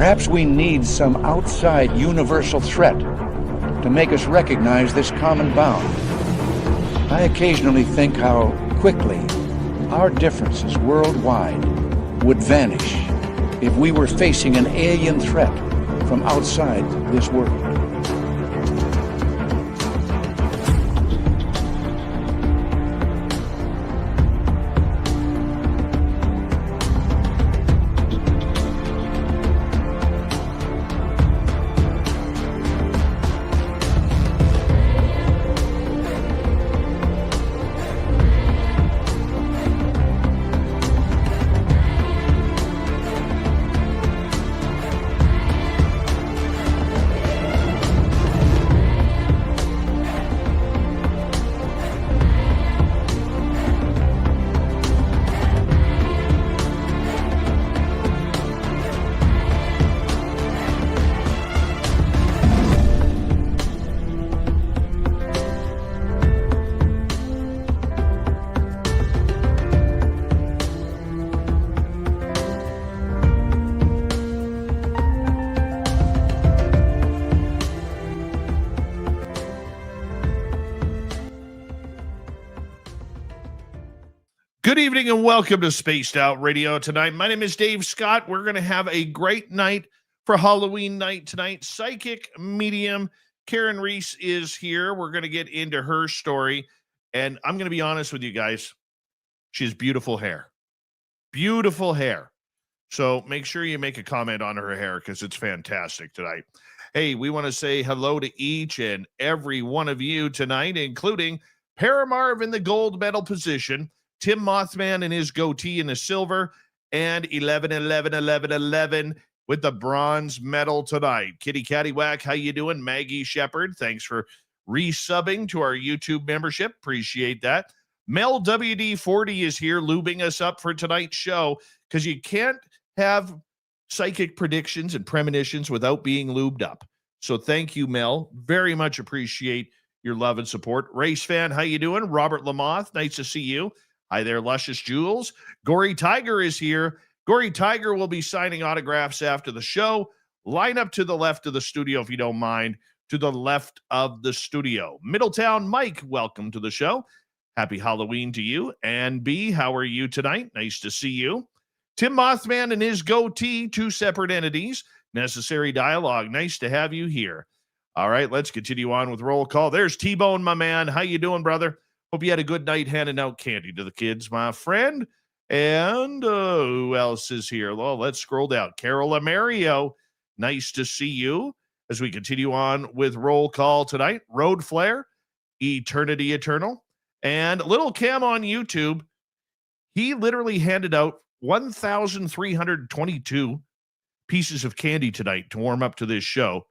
Perhaps we need some outside universal threat to make us recognize this common bound. I occasionally think how quickly our differences worldwide would vanish if we were facing an alien threat from outside this world. Good evening and welcome to Spaced Out Radio tonight. My name is Dave Scott. We're going to have a great night for Halloween night tonight. Psychic medium Karyn Reece is here. We're going to get into her story. And I'm going to be honest with you guys. She has beautiful hair. Beautiful hair. So make sure you make a comment on her hair because it's fantastic tonight. Hey, we want to say hello to each and every one of you tonight, including Paramarv in the gold medal position, Tim Mothman in his goatee in the silver, and 11 with the bronze medal tonight. Kitty Cattywhack, how you doing? Maggie Shepard, thanks for resubbing to our YouTube membership. Appreciate that. Mel WD40 is here lubing us up for tonight's show because you can't have psychic predictions and premonitions without being lubed up. So thank you, Mel. Very much appreciate your love and support. Race fan, how you doing? Robert Lamoth, nice to see you. Hi there, Luscious Jules. Gory Tiger is here. Gory Tiger will be signing autographs after the show. Line up to the left of the studio if you don't mind. To the left of the studio. Middletown Mike, welcome to the show. Happy Halloween to you. And B, how are you tonight? Nice to see you. Tim Mothman and his goatee, two separate entities. Necessary dialogue. Nice to have you here. All right, let's continue on with roll call. There's T-Bone, my man. How you doing, brother? Hope you had a good night handing out candy to the kids, my friend. And who else is here? Well, let's scroll down. Carol Amario, nice to see you as we continue on with roll call tonight. Road Flare, Eternity Eternal, and Little Cam on YouTube. He literally handed out 1,322 pieces of candy tonight to warm up to this show.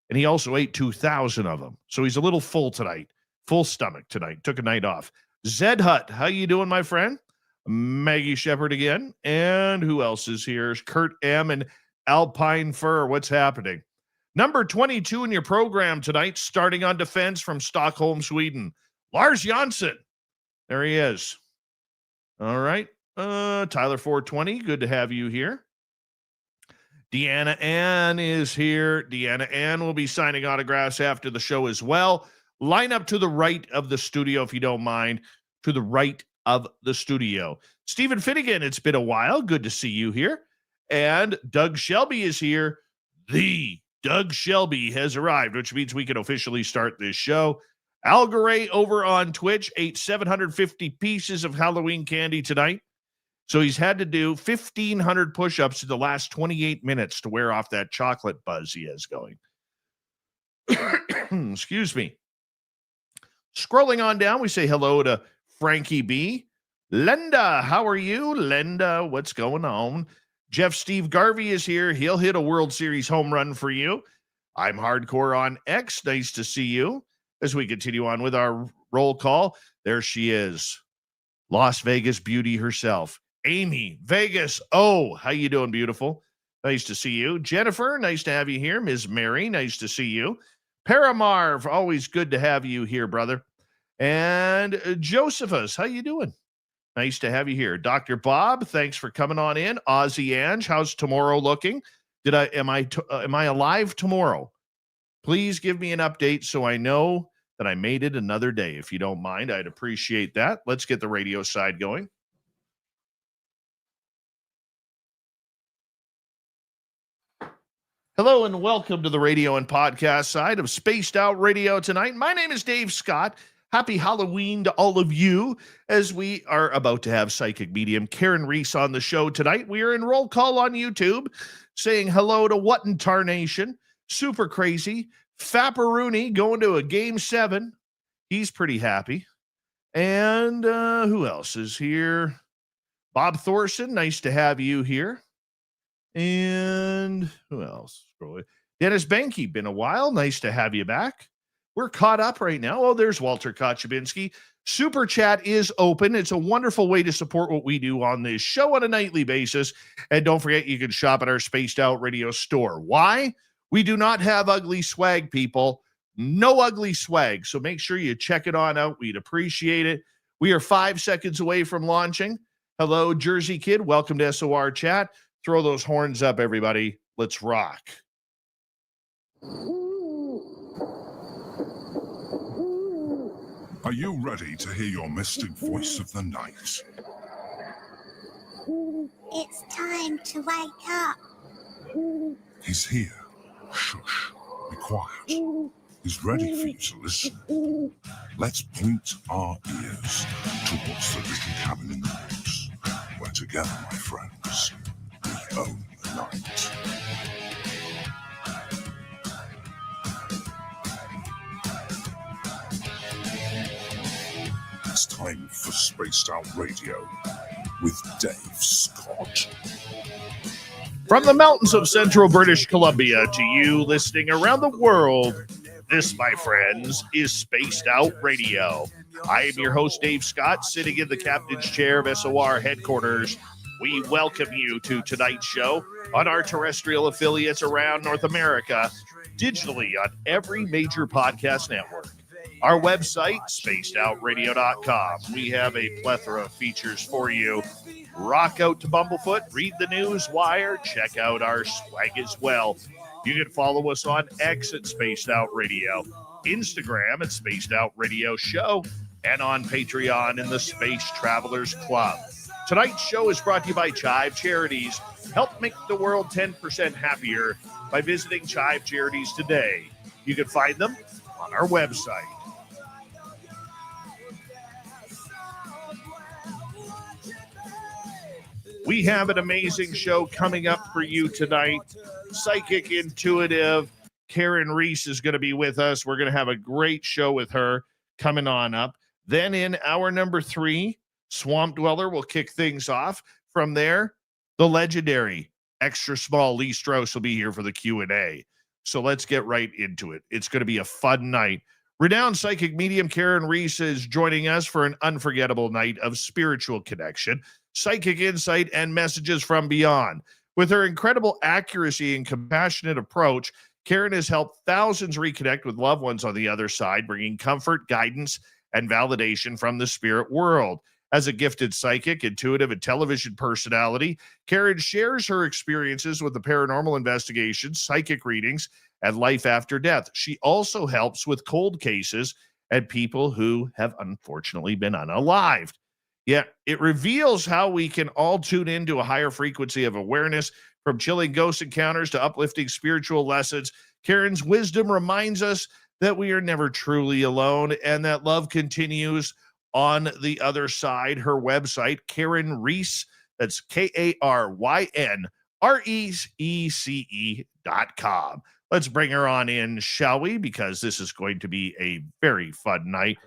And he also ate 2,000 of them. So he's a little full tonight. Full stomach tonight. Took a night off. Zed Hutt, how you doing, my friend? Maggie Shepard again. And who else is here? Kurt M. and Alpine Fur. What's happening? Number 22 in your program tonight, starting on defense from Stockholm, Sweden. Lars Jansson. There he is. All right. Tyler 420, good to have you here. Deanna Ann is here. Deanna Ann will be signing autographs after the show as well. Line up to the right of the studio, if you don't mind, to the right of the studio. Stephen Finnegan, it's been a while. Good to see you here. And Doug Shelby is here. The Doug Shelby has arrived, which means we can officially start this show. Algaray over on Twitch ate 750 pieces of Halloween candy tonight. So he's had to do 1,500 push-ups in the last 28 minutes to wear off that chocolate buzz he has going. Excuse me. Scrolling on down, we say hello to Frankie B. Linda, how are you? Linda, what's going on? Jeff Steve Garvey is here. He'll hit a World Series home run for you. I'm Hardcore on X. Nice to see you. As we continue on with our roll call, there she is. Las Vegas beauty herself. Amy Vegas. Oh, how you doing, beautiful? Nice to see you. Jennifer, nice to have you here. Ms. Mary, nice to see you. Paramarv, always good to have you here, brother. And Josephus, how you doing? Nice to have you here. Dr. Bob, thanks for coming on in. Ozzy Ange, how's tomorrow looking? Am I alive tomorrow? Please give me an update so I know that I made it another day. If you don't mind, I'd appreciate that. Let's get the radio side going. Hello and welcome to the radio and podcast side of Spaced Out Radio tonight. My name is Dave Scott. Happy Halloween to all of you as we are about to have psychic medium Karyn Reece on the show tonight. We are in roll call on YouTube saying hello to What in Tarnation, Super Crazy, Fapperoony going to a game 7. He's pretty happy. And who else is here? Bob Thorson, nice to have you here. And who else? Dennis Banky, been a while. Nice to have you back. We're caught up right now. Oh, there's Walter Kochabinski. Super Chat is open. It's a wonderful way to support what we do on this show on a nightly basis. And don't forget, you can shop at our Spaced Out Radio store. Why? We do not have ugly swag, people. No ugly swag. So make sure you check it on out. We'd appreciate it. We are 5 seconds away from launching. Hello, Jersey Kid. Welcome to SOR Chat. Throw those horns up, everybody. Let's rock. Are you ready to hear your mystic voice of the night? It's time to wake up. He's here. Shush. Be quiet. He's ready for you to listen. Let's point our ears towards the little cabin in the woods, where together, my friends, we own the night. It's time for Spaced Out Radio with Dave Scott. From the mountains of central British Columbia to you listening around the world, this, my friends, is Spaced Out Radio. I am your host, Dave Scott, sitting in the captain's chair of SOR headquarters. We welcome you to tonight's show on our terrestrial affiliates around North America, digitally on every major podcast network. Our website, spacedoutradio.com. We have a plethora of features for you. Rock out to Bumblefoot, read the news wire, check out our swag as well. You can follow us on X at Spaced Out Radio, Instagram at Spaced Out Radio Show, and on Patreon in the Space Travelers Club. Tonight's show is brought to you by Chive Charities. Help make the world 10% happier by visiting Chive Charities today. You can find them on our website. We have an amazing show coming up for you tonight. Psychic intuitive Karyn Reece is going to be with us. We're going to have a great show with her coming on up. Then in hour number 3, Swamp Dweller will kick things off. From there, the legendary extra small Lee Strauss will be here for the Q&A. So let's get right into it. It's going to be a fun night. Renowned psychic medium Karyn Reece is joining us for an unforgettable night of spiritual connection, psychic insight, and messages from beyond. With her incredible accuracy and compassionate approach, Karyn has helped thousands reconnect with loved ones on the other side, bringing comfort, guidance, and validation from the spirit world. As a gifted psychic, intuitive, and television personality, Karyn shares her experiences with the paranormal investigations, psychic readings, and life after death. She also helps with cold cases and people who have unfortunately been unalived. Yet it reveals how we can all tune into a higher frequency of awareness, from chilling ghost encounters to uplifting spiritual lessons. Karyn's wisdom reminds us that we are never truly alone and that love continues on the other side. Her website, Karyn Reece, that's KarynReece.com. Let's bring her on in, shall we? Because this is going to be a very fun night.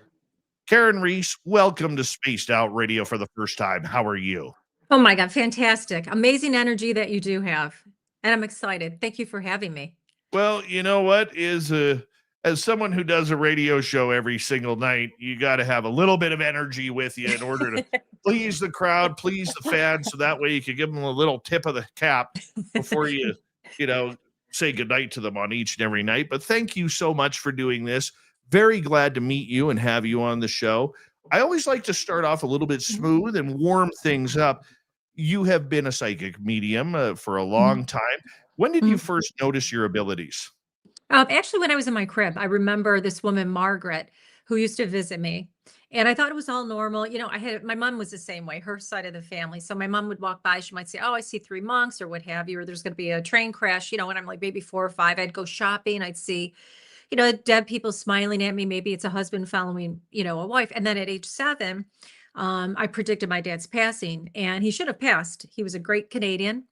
Karyn Reece, welcome to Spaced Out Radio for the first time. How are you? Oh my God, fantastic. Amazing energy that you do have. And I'm excited. Thank you for having me. Well, you know what as someone who does a radio show every single night, you got to have a little bit of energy with you in order to please the crowd, please the fans, so that way you can give them a little tip of the cap before you say goodnight to them on each and every night. But thank you so much for doing this. Very glad to meet you and have you on the show. I always like to start off a little bit smooth and warm things up. You have been a psychic medium for a long time. When did you Mhm. first notice your abilities? Actually, when I was in my crib, I remember this woman, Margaret, who used to visit me. And I thought it was all normal. My mom was the same way, her side of the family. So my mom would walk by, she might say, "Oh, I see three monks," or what have you, or there's going to be a train crash. When I'm like maybe 4 or 5, I'd go shopping, I'd see, dead people smiling at me. Maybe it's a husband following, a wife. And then at age 7, I predicted my dad's passing, and he should have passed. He was a great Canadian,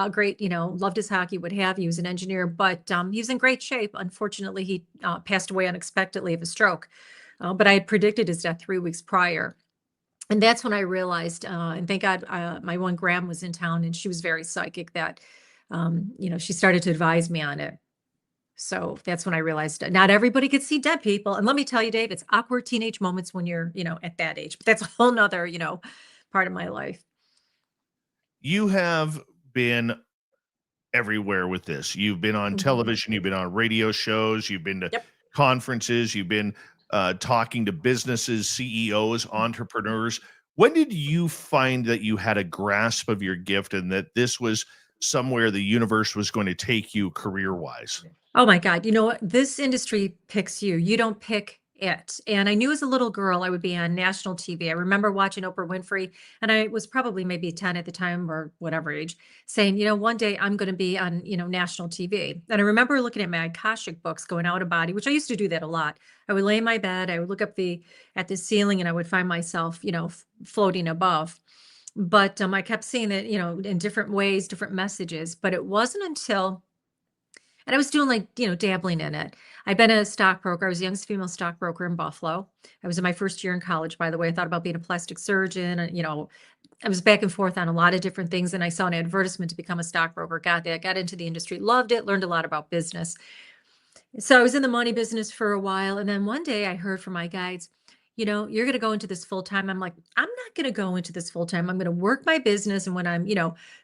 great, loved his hockey, what have you. He was an engineer, but he was in great shape. Unfortunately, he passed away unexpectedly of a stroke. But I had predicted his death 3 weeks prior. And that's when I realized, and thank God, my one gram was in town, and she was very psychic that, she started to advise me on it. So that's when I realized not everybody could see dead people. And let me tell you, Dave, it's awkward teenage moments when you're, at that age. But that's a whole nother, part of my life. You have been everywhere with this. You've been on Mhm. television, you've been on radio shows, you've been to Yep. conferences, you've been talking to businesses, CEOs, entrepreneurs. When did you find that you had a grasp of your gift and that this was somewhere the universe was going to take you career wise? Oh my God. You know what? This industry picks you. You don't pick it. And I knew as a little girl I would be on national TV. I remember watching Oprah Winfrey, and I was probably maybe 10 at the time or whatever age, saying, one day I'm going to be on, national TV. And I remember looking at my Akashic books, going out of body, which I used to do that a lot. I would lay in my bed, I would look up at the ceiling, and I would find myself, floating above. But I kept seeing it, in different ways, different messages. But it wasn't until and I was doing like, dabbling in it. I'd been a stockbroker. I was the youngest female stockbroker in Buffalo. I was in my first year in college, by the way. I thought about being a plastic surgeon. I was back and forth on a lot of different things. And I saw an advertisement to become a stockbroker, got that, got into the industry, loved it, learned a lot about business. So I was in the money business for a while. And then one day I heard from my guides, you're going to go into this full time. I'm like, I'm not going to go into this full time. I'm going to work my business. And when I'm,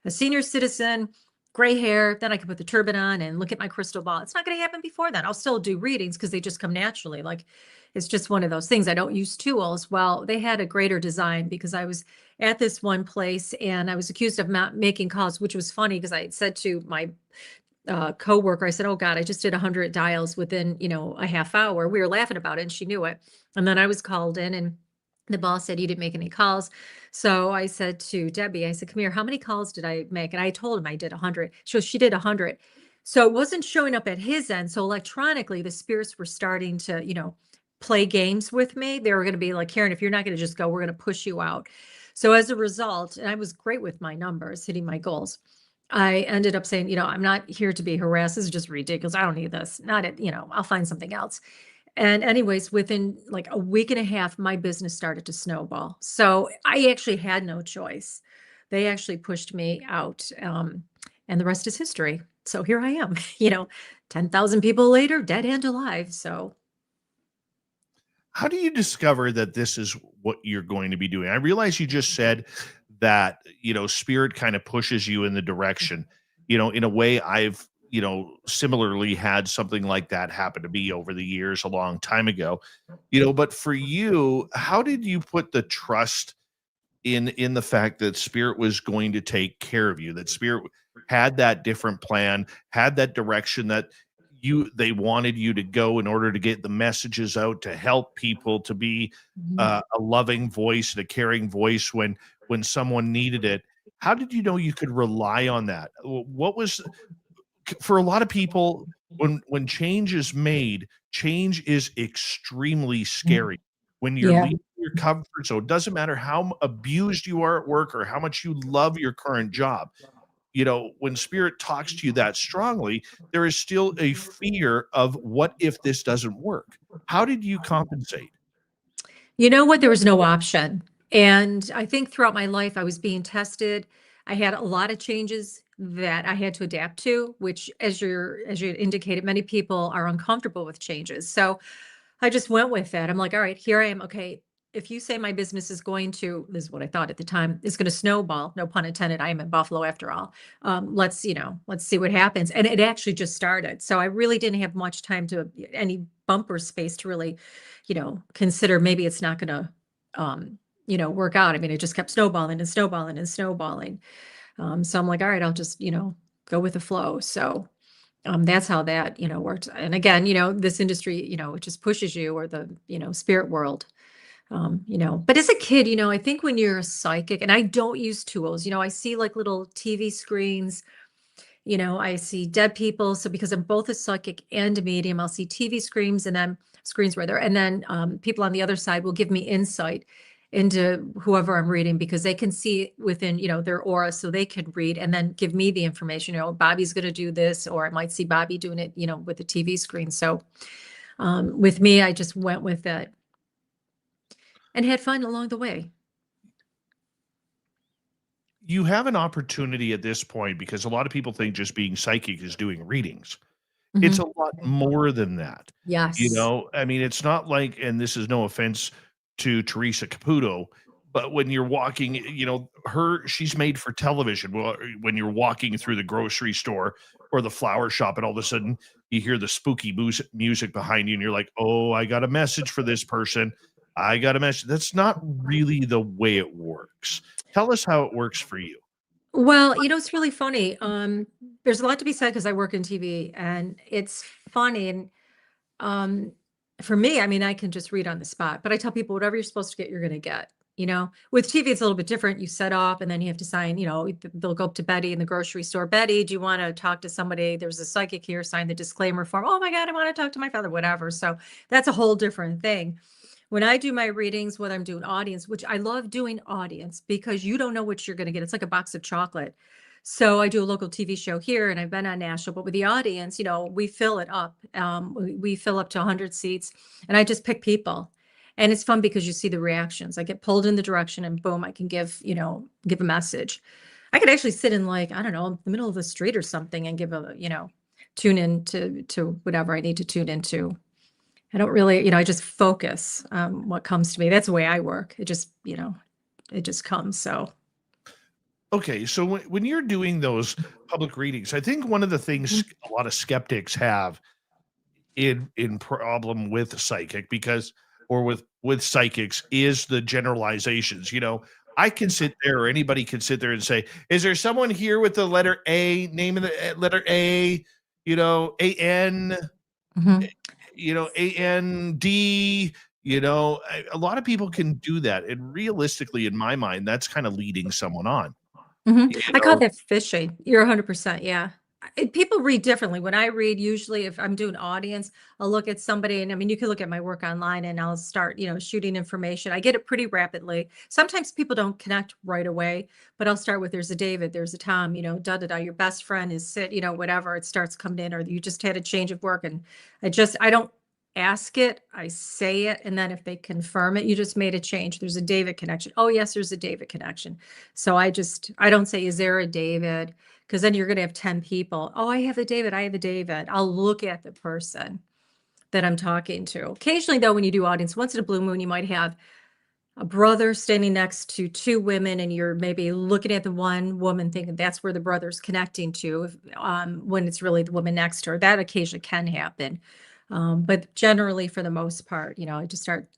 a senior citizen, gray hair, then I can put the turban on and look at my crystal ball. It's not going to happen before then. I'll still do readings because they just come naturally. Like it's just one of those things. I don't use tools. Well, they had a greater design because I was at this one place and I was accused of not making calls, which was funny because I had said to my coworker, I said, "Oh God, I just did 100 dials within, a half hour." We were laughing about it and she knew it. And then I was called in and the boss said, "You didn't make any calls." So I said to Debbie, I said, "Come here, how many calls did I make?" And I told him I did 100. So she did 100. So it wasn't showing up at his end. So electronically, the spirits were starting to, play games with me. They were going to be like, "Karyn, if you're not going to just go, we're going to push you out." So as a result, and I was great with my numbers, hitting my goals. I ended up saying, "I'm not here to be harassed. This is just ridiculous. I don't need this. Not it, I'll find something else." And anyways, within like a week and a half, my business started to snowball. So I actually had no choice. They actually pushed me out. And the rest is history. So here I am, 10,000 people later, dead and alive. So How do you discover that this is what you're going to be doing? I realize you just said that, spirit kind of pushes you in the direction. In a way, I've, similarly had something like that happen to me over the years a long time ago. But for you, how did you put the trust in the fact that spirit was going to take care of you, that spirit had that different plan, had that direction that they wanted you to go in order to get the messages out, to help people, to be mhm. a loving voice and a caring voice when someone needed it? How did you know you could rely on that? What was for a lot of people, when change is made, change is extremely Mm. scary. When you're Yeah. leaving your comfort zone, it doesn't matter how abused you are at work or how much you love your current job. When spirit talks to you that strongly, there is still a fear of what if this doesn't work? How did you compensate? You know what? There was no option. And I think throughout my life, I was being tested. I had a lot of changes that I had to adapt to, which, as you indicated, many people are uncomfortable with changes. So I just went with that. I'm like, all right, here I am. Okay, if you say my business is going to, this is what I thought at the time, is going to snowball, no pun intended. I am in Buffalo after all. Let's see what happens. And it actually just started. So I really didn't have much time to any bumper space to really, consider maybe it's not going to, work out. I mean, it just kept snowballing and snowballing and snowballing. So I'm like, all right, I'll just, go with the flow. So that's how that, works. And again, this industry, it just pushes you, or the, spirit world. But as a kid, I think when you're a psychic, and I don't use tools, I see like little TV screens, I see dead people. So because I'm both a psychic and a medium, I'll see TV screens, and then screens rather, and then people on the other side will give me insight into whoever I'm reading, because they can see within, their aura, so they can read and then give me the information. Bobby's going to do this, or I might see Bobby doing it, with the TV screen. So with me, I just went with it and had fun along the way. You have an opportunity at this point, because a lot of people think just being psychic is doing readings. It's Mhm. a lot more than that. Yes. I mean, it's not like, and this is no offense to Teresa Caputo, but when you're walking, she's made for television. Well, when you're walking through the grocery store or the flower shop, and all of a sudden you hear the spooky music behind you, and you're like, oh, I got a message for this person. I got a message. That's not really the way it works. Tell us how it works for you. Well, it's really funny. There's a lot to be said because I work in TV, and it's funny. And um, for me, I mean, I can just read on the spot, but I tell people whatever you're supposed to get, you're going to get. With TV, it's a little bit different. You set off, and then you have to sign. They'll go up to Betty in the grocery store. Betty, do you want to talk to somebody? There's a psychic here. Sign the disclaimer form. Oh my God, I want to talk to my father. Whatever. So that's a whole different thing. When I do my readings, whether I'm doing audience, which I love doing audience, because you don't know what you're going to get. It's like a box of chocolate. So I do a local TV show here, and I've been on national, but with the audience, we fill it up. We fill up to 100 seats, and I just pick people. And it's fun because you see the reactions. I get pulled in the direction, and boom, I can give a message. I could actually sit in, like, I don't know, the middle of the street or something, and give tune in to whatever I need to tune into. I don't really, I just focus what comes to me. That's the way I work. It just, it just comes. So Okay, so when you're doing those public readings, I think one of the things a lot of skeptics have in problem with psychic, because, or with psychics, is the generalizations. I can sit there, or anybody can sit there and say, is there someone here with the letter A, name of the letter A, A-N, mhm, A-N-D, a lot of people can do that. And realistically, in my mind, that's kind of leading someone on, you I call know? that fishing. You're 100%. Yeah. People read differently. When I read, usually if I'm doing audience, I'll look at somebody, and I mean, you can look at my work online, and I'll start, shooting information. I get it pretty rapidly. Sometimes people don't connect right away, but I'll start with, there's a David, there's a Tom, da da da. Your best friend is whatever. It starts coming in, or you just had a change of work, and I don't ask it, I say it, and then if they confirm it, you just made a change. There's a David connection. Oh yes, there's a David connection. So I don't say, is there a David? Because then you're going to have 10 people. Oh, I have a David. I have a David. I'll look at the person that I'm talking to. Occasionally, though, when you do audience, once in a blue moon, you might have a brother standing next to two women, and you're maybe looking at the one woman thinking that's where the brother's connecting to, when it's really the woman next to her. That occasionally can happen. But generally, for the most part, I just start,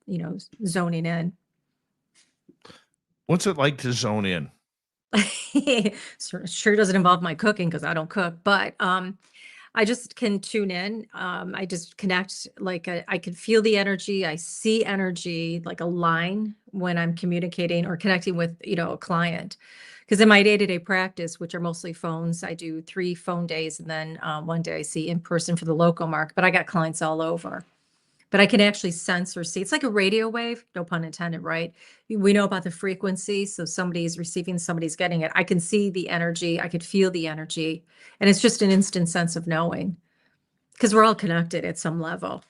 zoning in. What's it like to zone in? Sure doesn't involve my cooking, because I don't cook, but I just can tune in. I just connect, like I can feel the energy. I see energy like a line when I'm communicating or connecting with, a client. Because in my day-to-day practice, which are mostly phones, I do 3 phone days, and then one day I see in person for the local market, but I got clients all over. But I can actually sense or see. It's like a radio wave, no pun intended, right? We know about the frequency. So somebody's receiving, somebody's getting it. I can see the energy. I could feel the energy. And it's just an instant sense of knowing, because we're all connected at some level.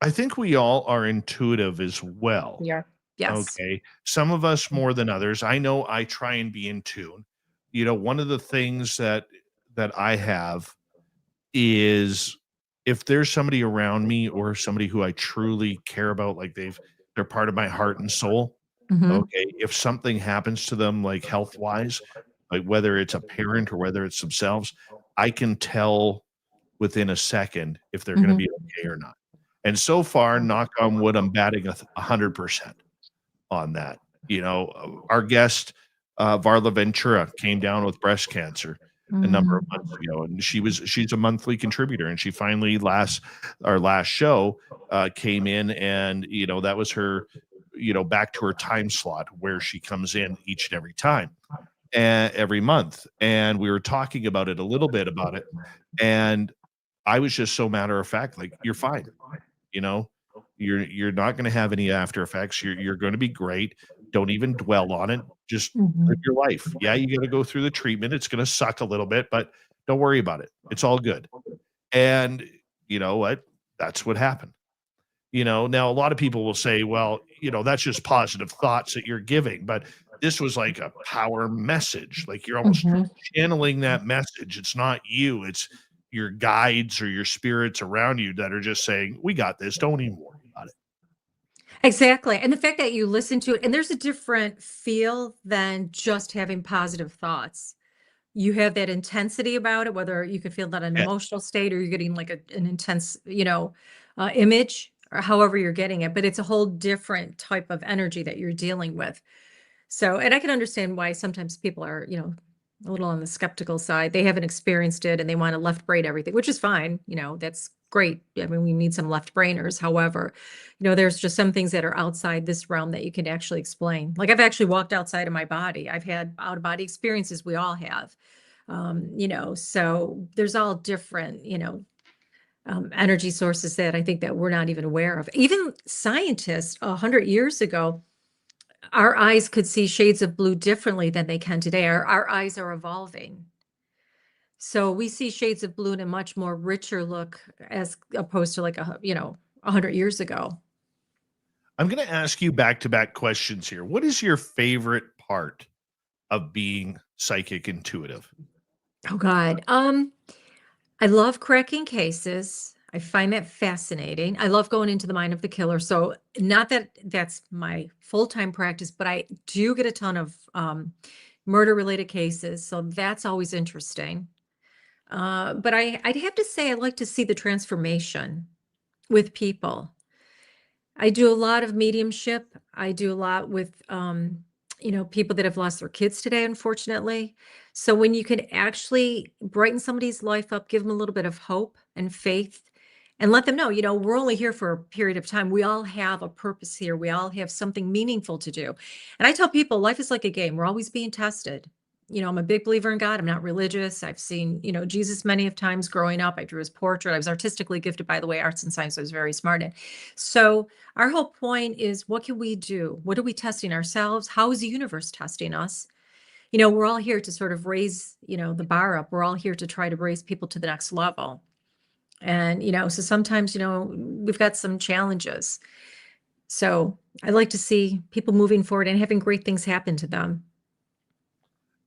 I think we all are intuitive as well. Yeah. Yes. Okay. Some of us more than others. I know I try and be in tune. One of the things that I have is, if there's somebody around me, or somebody who I truly care about, like they're part of my heart and soul. Hmm. Okay. If something happens to them, like health wise, like whether it's a parent or whether it's themselves, I can tell within a second if they're going to Hmm. be okay or not. And so far, knock on wood, I'm batting 100% on that. Our guest, Varla Ventura, came down with breast cancer. a number of Mm. months ago, and she's a monthly contributor, and she finally our last show came in, and that was her, back to her time slot where she comes in each and every time and every month, and we were talking about it a little bit about it, and I was just so matter of fact, like, you're fine, you know, you're not going to have any after effects. You're going to be great. Don't even dwell on it. Just live Mhm. your life. Yeah, you got to go through the treatment. It's going to suck a little bit, but don't worry about it. It's all good. And you know what? That's what happened. Now a lot of people will say, well, that's just positive thoughts that you're giving, but this was like a power message. Like, you're almost Mhm. channeling that message. It's not you, it's your guides or your spirits around you that are just saying, we got this. Don't even worry about it. Exactly, and the fact that you listen to it, and there's a different feel than just having positive thoughts. You have that intensity about it, whether you could feel that an Yeah. emotional state or you're getting like an intense, image, or however you're getting it, but it's a whole different type of energy that you're dealing with. So, and I can understand why sometimes people are, a little on the skeptical side. They haven't experienced it and they want to left brain everything, which is fine. That's great. I mean, we need some left brainers. However, there's just some things that are outside this realm that you can actually explain. Like, I've actually walked outside of my body. I've had out of body experiences. We all have. So there's all different, energy sources that I think that we're not even aware of. Even scientists 100 years ago, our eyes could see shades of blue differently than they can today. Our eyes are evolving. So we see shades of blue in a much more richer look as opposed to like 100 years ago. I'm going to ask you back to back questions here. What is your favorite part of being psychic intuitive? Oh God. I love cracking cases. I find that fascinating. I love going into the mind of the killer. So not that that's my full-time practice, but I do get a ton of murder related cases. So that's always interesting. But I'd have to say I like to see the transformation with people. I do a lot of mediumship. I do a lot with, people that have lost their kids today, unfortunately. So when you can actually brighten somebody's life up, give them a little bit of hope and faith, and let them know, we're only here for a period of time. We all have a purpose here. We all have something meaningful to do. And I tell people life is like a game. We're always being tested. I'm a big believer in God. I'm not religious. I've seen, Jesus many of times growing up. I drew his portrait. I was artistically gifted, by the way, arts and science. I was very smart in. So our whole point is, what can we do? What are we testing ourselves? How is the universe testing us? We're all here to sort of raise, the bar up. We're all here to try to raise people to the next level. And, so sometimes, we've got some challenges. So I like to see people moving forward and having great things happen to them.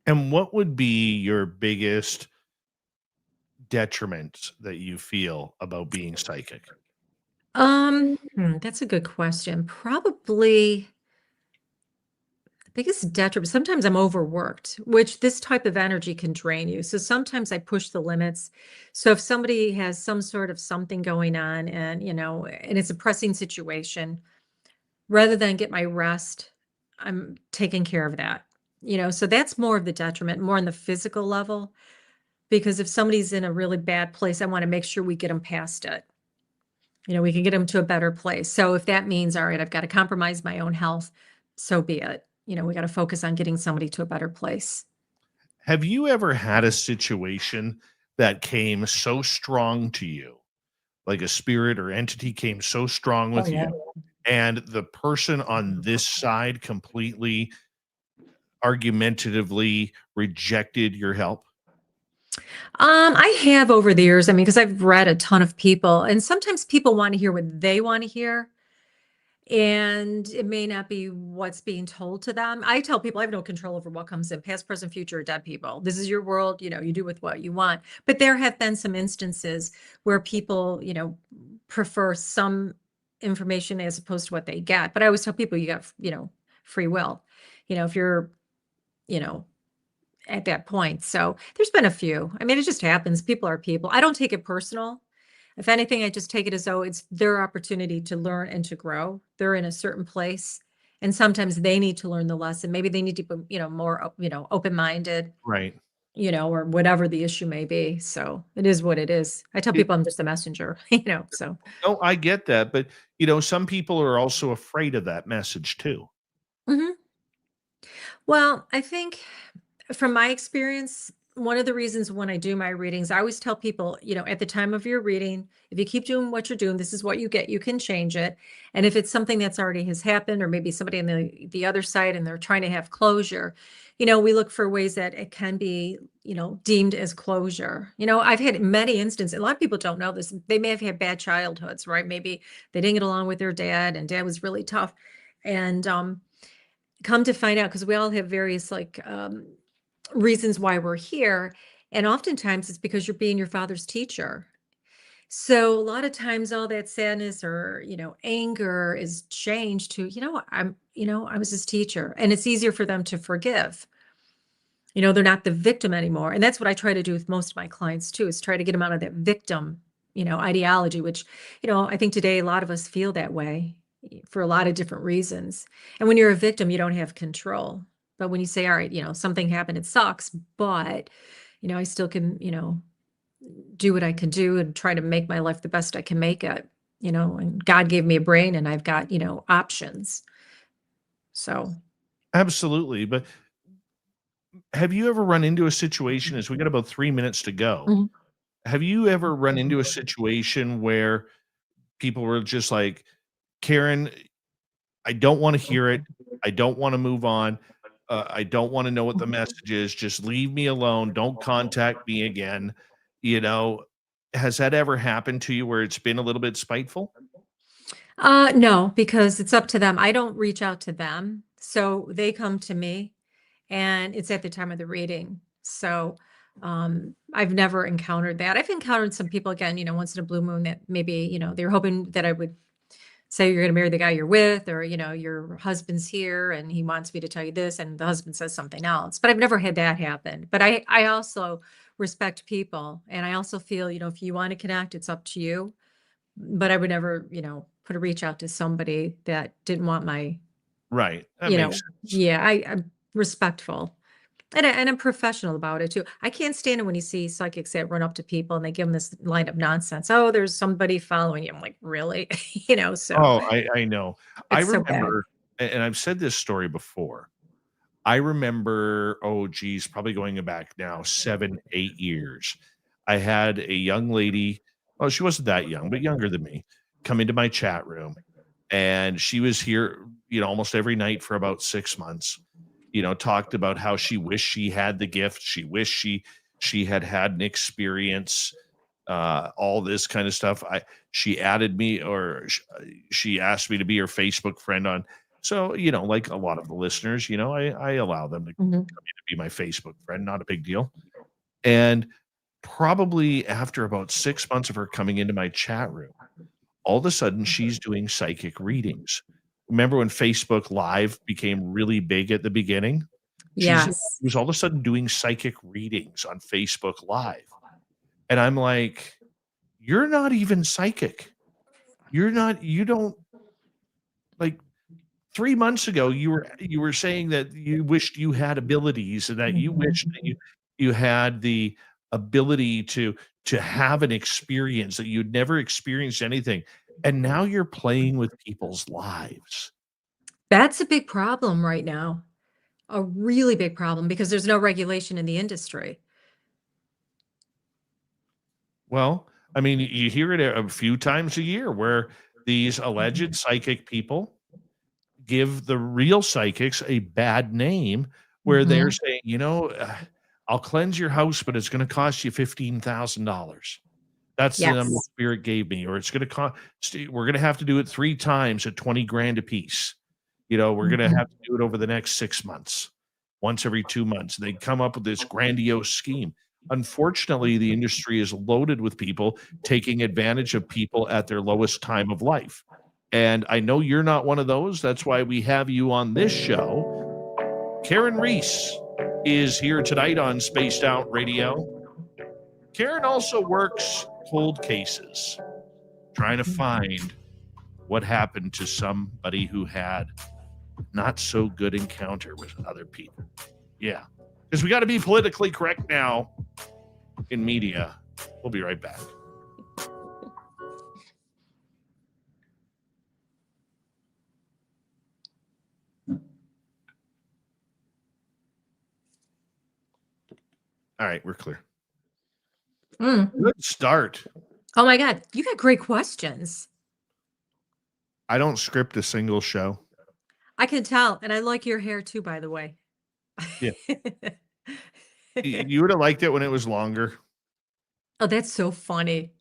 And what would be your biggest detriment that you feel about being psychic? That's a good question. Probably the biggest detriment, sometimes I'm overworked, which this type of energy can drain you. So sometimes I push the limits. So if somebody has some sort of something going on and, and it's a pressing situation, rather than get my rest, I'm taking care of that. So that's more of the detriment, more on the physical level, because if somebody's in a really bad place, I want to make sure we get them past it. We can get them to a better place. So if that means, all right, I've got to compromise my own health, so be it. We got to focus on getting somebody to a better place. Have you ever had a situation that came so strong to you, like a spirit or entity came so strong Oh, with yeah. you, and the person on this side completely argumentatively rejected your help? I have over the years, I mean, because I've read a ton of people, and sometimes people want to hear what they want to hear, and it may not be what's being told to them. I tell people I have no control over what comes in, past, present, future, or dead people. This is your world, you do with what you want. But there have been some instances where people, prefer some information as opposed to what they get. But I always tell people you got, free will. If you're, you know, at that point. So there's been a few. I mean, it just happens. People are people. I don't take it personal. If anything, I just take it as though it's their opportunity to learn and to grow. They're in a certain place, and sometimes they need to learn the lesson. Maybe they need to be, more, open-minded. Right. or whatever the issue may be. So it is what it is. I tell It people I'm just a messenger, so. No, I get that, but, some people are also afraid of that message too. Mhm. Well, I think from my experience, one of the reasons when I do my readings, I always tell people, at the time of your reading, if you keep doing what you're doing, this is what you get. You can change it. And if it's something that's already has happened, or maybe somebody on the other side and they're trying to have closure, we look for ways that it can be, deemed as closure. I've had many instances. A lot of people don't know this. They may have had bad childhoods, right? Maybe they didn't get along with their dad, and dad was really tough. And come to find out, because we all have various reasons why we're here. And oftentimes it's because you're being your father's teacher. So a lot of times all that sadness or, anger is changed to, I was his teacher. And it's easier for them to forgive. They're not the victim anymore. And that's what I try to do with most of my clients too, is try to get them out of that victim, ideology, which, I think today a lot of us feel that way for a lot of different reasons. And when you're a victim, you don't have control. But when you say, all right, something happened, it sucks, but, I still can, do what I can do and try to make my life the best I can make it, and God gave me a brain and I've got, options. So, Absolutely, but have you ever run into a situation, as we got about 3 minutes to go, mhm. have you ever run into a situation where people were just like, "Karen, I don't wanna hear it. I don't wanna move on. I don't wanna know what the message is. Just leave me alone. Don't contact me again." You know, has that ever happened to you where it's been a little bit spiteful? No, because it's up to them. I don't reach out to them. So they come to me and it's at the time of the reading. So I've never encountered that. I've encountered some people again, once in a blue moon that maybe, they're hoping that I would say you're going to marry the guy you're with, or, your husband's here and he wants me to tell you this, and the husband says something else. But I've never had that happen. But I also respect people. And I also feel, if you want to connect, it's up to you. But I would never, put a reach out to somebody that didn't want my, Right, that you makes know, sense. yeah, I'm respectful. And I'm professional about it too. I can't stand it when you see psychics that run up to people and they give them this line of nonsense. Oh, there's somebody following you. I'm like, really? So Oh, I know. I it's so bad. remember, and I've said this story before. I remember, oh geez, probably going back now 7, 8 years. I had a young lady, well, she wasn't that young, but younger than me, come into my chat room, and she was here, almost every night for about 6 months. Talked about how she wished she had the gift. She wished she had had an experience, all this kind of stuff. She added me, or she asked me to be her Facebook friend on. So, like a lot of the listeners, I allow them to Mhm. be my Facebook friend, not a big deal. And probably after about 6 months of her coming into my chat room, all of a sudden she's doing psychic readings. Remember when Facebook Live became really big at the beginning? She Yes. was all of a sudden doing psychic readings on Facebook Live. And I'm like, "You're not even psychic. You don't like 3 months ago, you were saying that you wished you had abilities and that you wished that Mhm. you had the ability to have an experience, that you'd never experienced anything, and now you're playing with people's lives." That's a big problem right now. A really big problem because there's no regulation in the industry. Well, I mean, you hear it a few times a year where these alleged psychic people give the real psychics a bad name, where they're Mhm. saying, "I'll cleanse your house, but it's gonna cost you $15,000. That's the number Yes. spirit gave me," or, "It's gonna cost. We're gonna have to do it 3 times at 20 grand a piece. We're gonna Mhm. have to do it over the next 6 months, once every 2 months." They come up with this grandiose scheme. Unfortunately, the industry is loaded with people taking advantage of people at their lowest time of life. And I know you're not one of those. That's why we have you on this show. Karyn Reece is here tonight on Spaced Out Radio. Karen also works cold cases, trying to find what happened to somebody who had not so good encounter with other people. Yeah. because we got to be politically correct now in media. We'll be right back. All right, we're clear. Good start. Oh my God, you got great questions. I don't script a single show. I can tell, and I like your hair too, by the way. Yeah. You would have liked it when it was longer. Oh, that's so funny.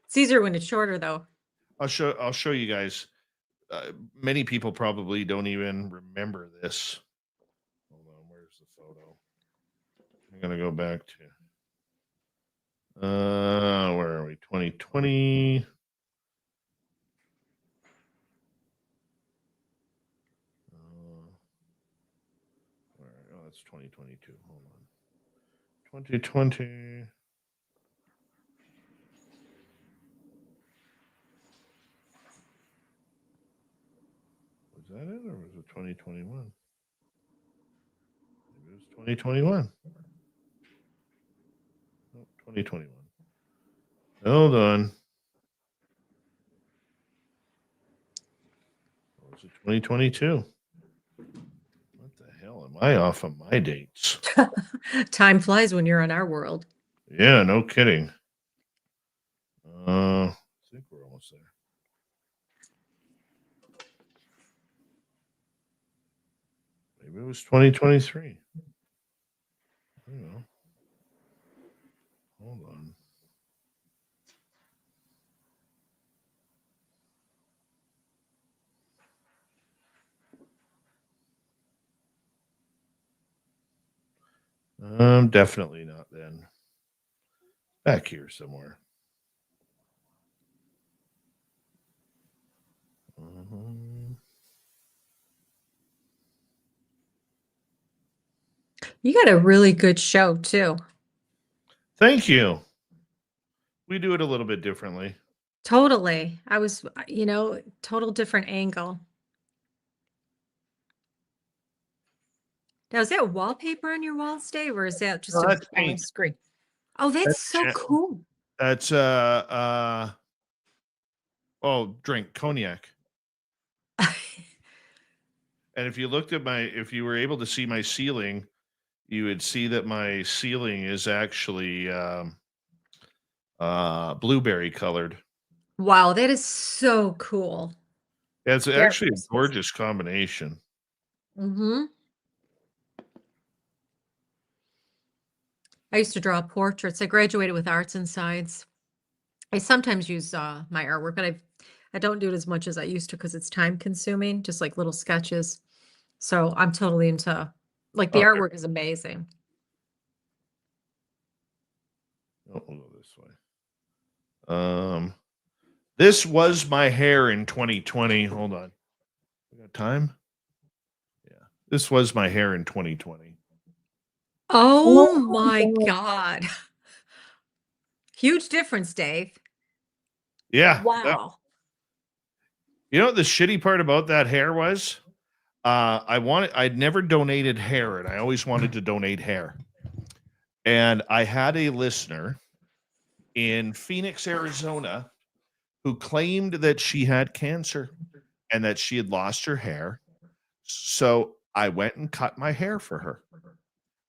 It's easier when it's shorter, though. I'll show you guys. Many people probably don't even remember this. Hold on, where's the photo? I'm gonna go back to where are we? 2020. Oh, that's 2022. Hold on. 2020. Was that it, or was it 2021? Maybe it was 2021. Oh, 2021. Hold on. Or was it 2022? What the hell? Am I off on my dates? Time flies when you're in our world. Yeah, no kidding. I think we're almost there. Maybe it was 2023. I don't know. Hold on. Definitely not then. Back here somewhere. You got a really good show, too. Thank you. We do it a little bit differently. Totally. I was, total different angle. Now, is that wallpaper on your walls, Dave, or is that just No, a that's blank paint. screen? Oh, that's so cool. That's drink cognac. And if you looked at if you were able to see my ceiling, you would see that my ceiling is actually blueberry colored. Wow, that is so cool. It's actually a gorgeous combination. Mm-hmm. I used to draw portraits. I graduated with arts and science. I sometimes use my artwork, but I don't do it as much as I used to because it's time consuming, just like little sketches. So I'm totally into, like, the artwork is amazing. Oh, we'll go this way. This was my hair in 2020. Hold on. We got time? Yeah. This was my hair in 2020. Oh my God. Huge difference, Dave. Yeah. Wow. You know what the shitty part about that hair was? I'd never donated hair, and I always wanted to donate hair. And I had a listener in Phoenix, Arizona, who claimed that she had cancer and that she had lost her hair. So I went and cut my hair for her.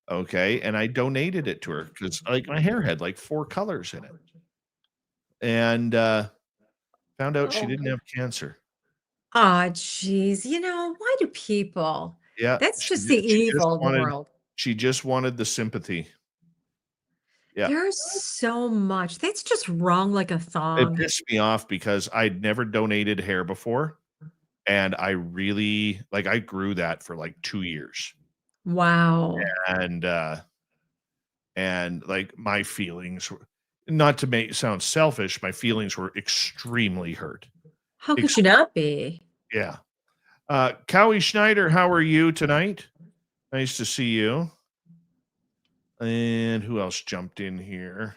Okay. And I donated it to her because like my hair had like 4 colors in it. And found out she didn't have cancer. Oh, geez. Why do people? Yeah. That's just the evil of the world. She just wanted the sympathy. Yeah. There's so much. That's just wrong like a It thong. pissed me off because I'd never donated hair before. And I really I grew that for like 2 years. Wow. And like my feelings were, not to sound selfish, my feelings were extremely hurt. How could you not be? Yeah. Cowie Schneider, how are you tonight? Nice to see you. And who else jumped in here?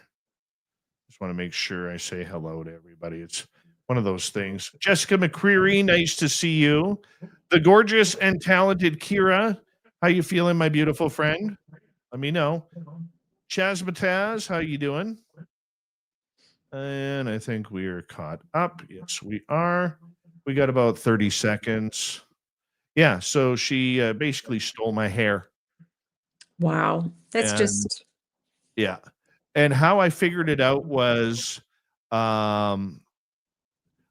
Just want to make sure I say hello to everybody. It's one of those things. Jessica McCreary, nice to see you. The gorgeous and talented Kira, how you feeling, my beautiful friend? let me know. Chazmataz, how you doing? And I think we are caught up. Yes, we are. We got about 30 seconds. Yeah, so she basically stole my hair. Wow. That's And just, yeah. And how I figured it out was um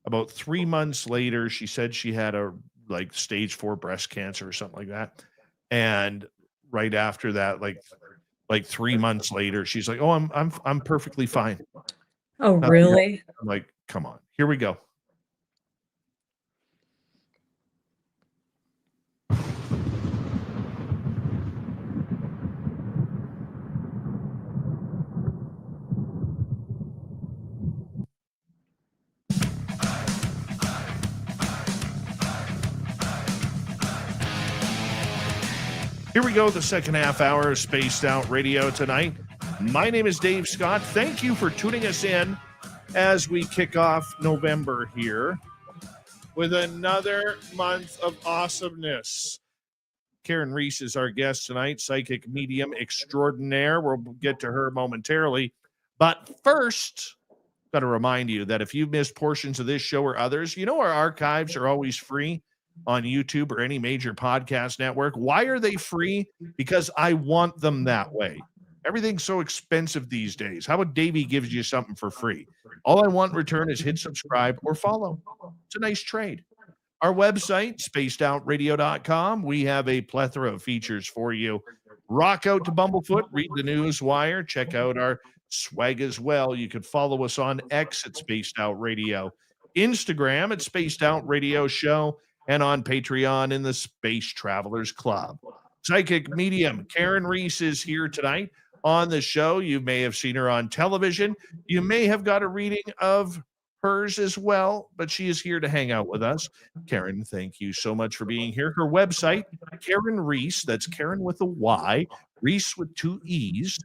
about 3 months later, she said she had a like stage 4 breast cancer or something like that. And right after that, like 3 months later, she's like, "Oh, I'm perfectly fine." oh, Nothing wrong. really? I'm like, "Come on. Here we go." Here we go, the second half hour of Spaced Out Radio tonight. My name is Dave Scott. Thank you for tuning us in as we kick off November here with another month of awesomeness. Karyn Reece is our guest tonight, psychic medium extraordinaire. We'll get to her momentarily. But first, got to remind you that if you've missed portions of this show or others, you know our archives are always free on YouTube or any major podcast network. Why are they free? Because I want them that way. Everything's so expensive these days. How about Davey gives you something for free? All I want in return is hit subscribe or follow. It's a nice trade. Our website, spacedoutradio.com, we have a plethora of features for you. Rock out to Bumblefoot, read the news wire, check out our swag as well. You can follow us on X at Spaced Out Radio, Instagram at Spaced Out Radio Show, and on Patreon in the Space Travelers Club. Psychic medium Karyn Reece is here tonight on the show. You may have seen her on television. You may have got a reading of hers as well, but she is here to hang out with us. Karyn, thank you so much for being here. Her website, Karyn Reece, that's Karyn with a Y, Reece with 2 E's,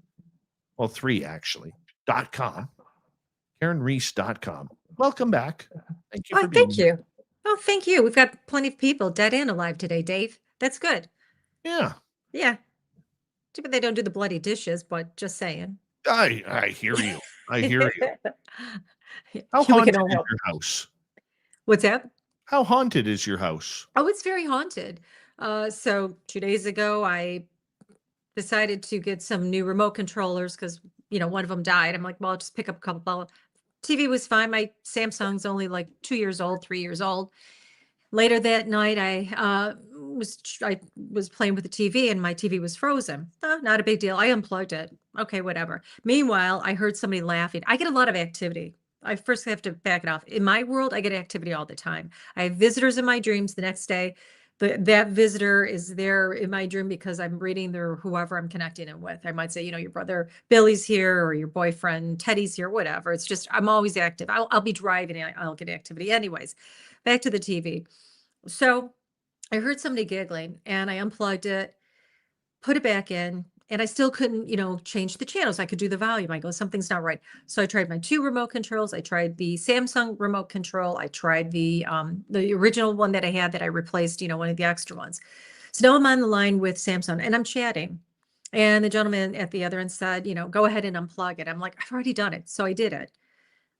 well, 3 actually, .com, KarynReece.com. Welcome back. Thank you for being thank here. you. Oh, thank you. We've got plenty of people dead and alive today, Dave. That's good. Yeah, Yeah. Too bad they don't do the bloody dishes, but just saying. I hear you. I hear you. How We haunted can all is help. your house? What's that? How haunted is your house? Oh, it's very haunted. So 2 days ago, I decided to get some new remote controllers because, one of them died. I'm like, well, I'll just pick up a couple. TV was fine. My Samsung's only like 2 years old, 3 years old. Later that night, I was playing with the TV and my TV was frozen. Not a big deal. I unplugged it. Okay, whatever. Meanwhile, I heard somebody laughing. I get a lot of activity. I first have to back it off. In my world, I get activity all the time. I have visitors in my dreams the next day. That visitor is there in my dream because I'm reading their whoever I'm connecting it with. I might say, your brother Billy's here or your boyfriend Teddy's here, whatever. It's just I'm always active. I'll be driving and I'll get activity. Anyways, back to the TV. So I heard somebody giggling and I unplugged it, put it back in, and I still couldn't, change the channels. I could do the volume. I go, something's not right. So I tried my 2 remote controls. I tried the Samsung remote control. I tried the original one that I had that I replaced, one of the extra ones. So now I'm on the line with Samsung and I'm chatting. And the gentleman at the other end said, go ahead and unplug it. I'm like, I've already done it. So I did it.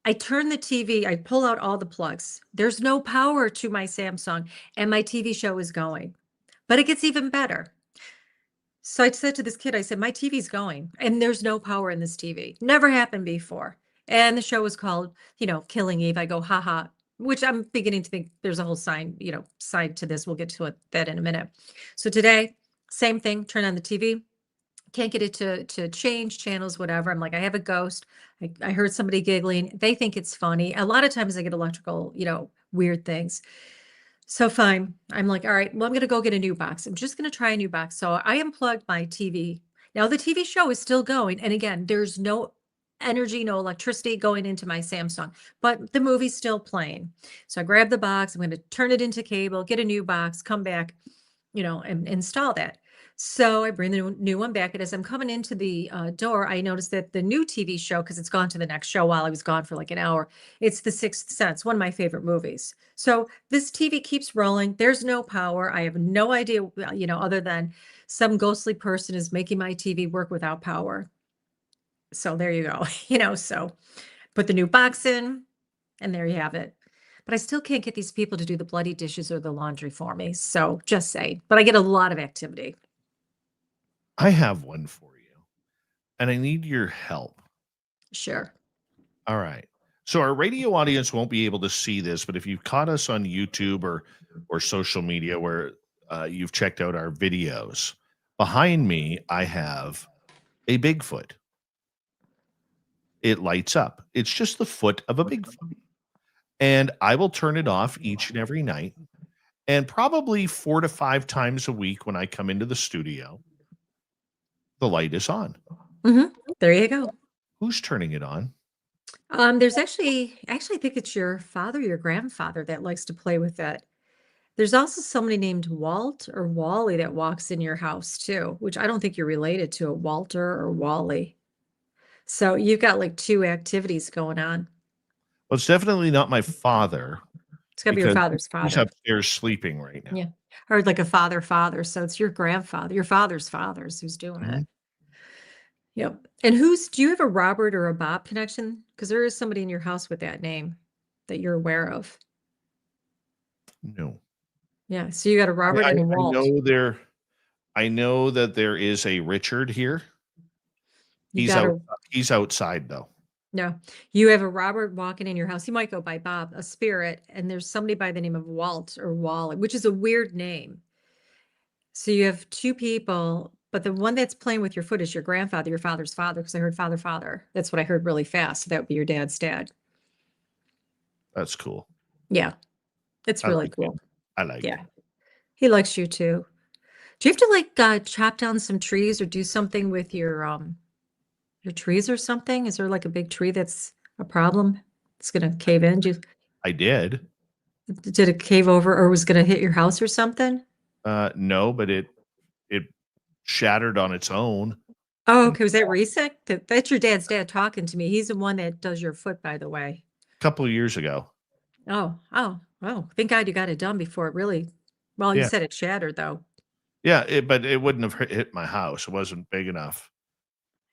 I turn the TV, I pull out all the plugs. There's no power to my Samsung and my TV show is going. But it gets even better. So I said to this kid, I said, my TV's going and there's no power in this TV. Never happened before. And the show was called, Killing Eve. I go, haha, which I'm beginning to think there's a whole side to this. We'll get to that in a minute. So today, same thing, turn on the TV. Can't get it to change channels, whatever. I'm like, I have a ghost. I heard somebody giggling. They think it's funny. A lot of times I get electrical, weird things. So fine. I'm like, all right, well, I'm going to go get a new box. I'm just going to try a new box. So I unplugged my TV. Now the TV show is still going. And again, there's no energy, no electricity going into my Samsung, but the movie's still playing. So I grab the box. I'm going to turn it into cable, get a new box, come back, and install that. So I bring the new one back, and as I'm coming into the door, I noticed that the new TV show, because it's gone to the next show while I was gone for like an hour, it's The Sixth Sense, one of my favorite movies. So this TV keeps rolling. There's no power. I have no idea, other than some ghostly person is making my TV work without power. So there you go. So put the new box in, and there you have it. But I still can't get these people to do the bloody dishes or the laundry for me. So just say, but I get a lot of activity. I have one for you, and I need your help. Sure. All right. So our radio audience won't be able to see this, but if you've caught us on YouTube or social media where you've checked out our videos, behind me I have a Bigfoot. It lights up. It's just the foot of a Bigfoot. And I will turn it off each and every night. And probably 4 to 5 times a week when I come into the studio, the light is on. There you go. Who's turning it on? There's actually I think it's your father, your grandfather that likes to play with that. There's also somebody named Walt or Wally that walks in your house too, which I don't think you're related to a Walter or Wally. So you've got like 2 activities going on. Well, it's definitely not my father It's gotta be your because father's he's father. upstairs sleeping right now. Yeah. Or like a father. So it's your grandfather, your father's who's doing Mhm. it. Yep. And do you have a Robert or a Bob connection? Because there is somebody in your house with that name that you're aware of. No. Yeah. So you got a I, Robert I, and a I Walt. know that there is a Richard here. You He's got out. a He's outside though. No, you have a Robert walking in your house. He might go by Bob, a spirit, and there's somebody by the name of Walt or Wally, which is a weird name. So you have 2 people, but the one that's playing with your foot is your grandfather, your father's father, because I heard father. That's what I heard really fast. So that would be your dad's dad. That's cool. Yeah, it's I really like it. cool. I like Yeah, it. he likes you too. Do you have to like chop down some trees or do something with your trees or something? Is there like a big tree that's a problem? It's gonna cave in? I did. Did it cave over or was gonna hit your house or something? No, but it shattered on its own Oh, and okay. Was that recent? That's your dad's dad talking to me. He's the one that does your foot, by the way. a couple of years ago. Oh. Thank God you got it done before it really. Well, you Yeah. said it shattered though. Yeah, but it wouldn't have hit my house. It wasn't big enough.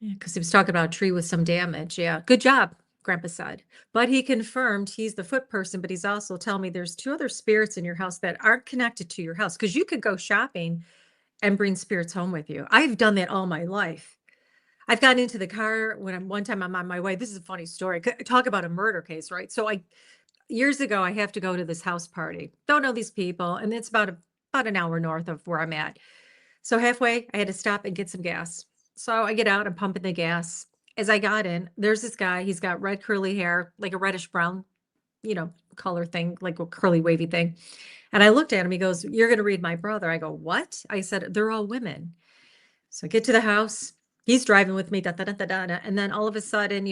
Yeah, because he was talking about a tree with some damage. Yeah. Good job, Grandpa said. But he confirmed he's the foot person, but he's also telling me there's 2 other spirits in your house that aren't connected to your house because you could go shopping and bring spirits home with you. I've done that all my life. I've gotten into the car one time I'm on my way. This is a funny story. Talk about a murder case, right? So years ago, I have to go to this house party. Don't know these people, and it's about an hour north of where I'm at. So halfway, I had to stop and get some gas. So I get out, I'm pumping the gas. As I got in, there's this guy. He's got red curly hair, like a reddish brown, color thing, like a curly wavy thing. And I looked at him. He goes, "You're going to read my brother." I go, "What?" I said, "They're all women." So I get to the house. He's driving with me, da, da, da, da, da, da. And then all of a sudden,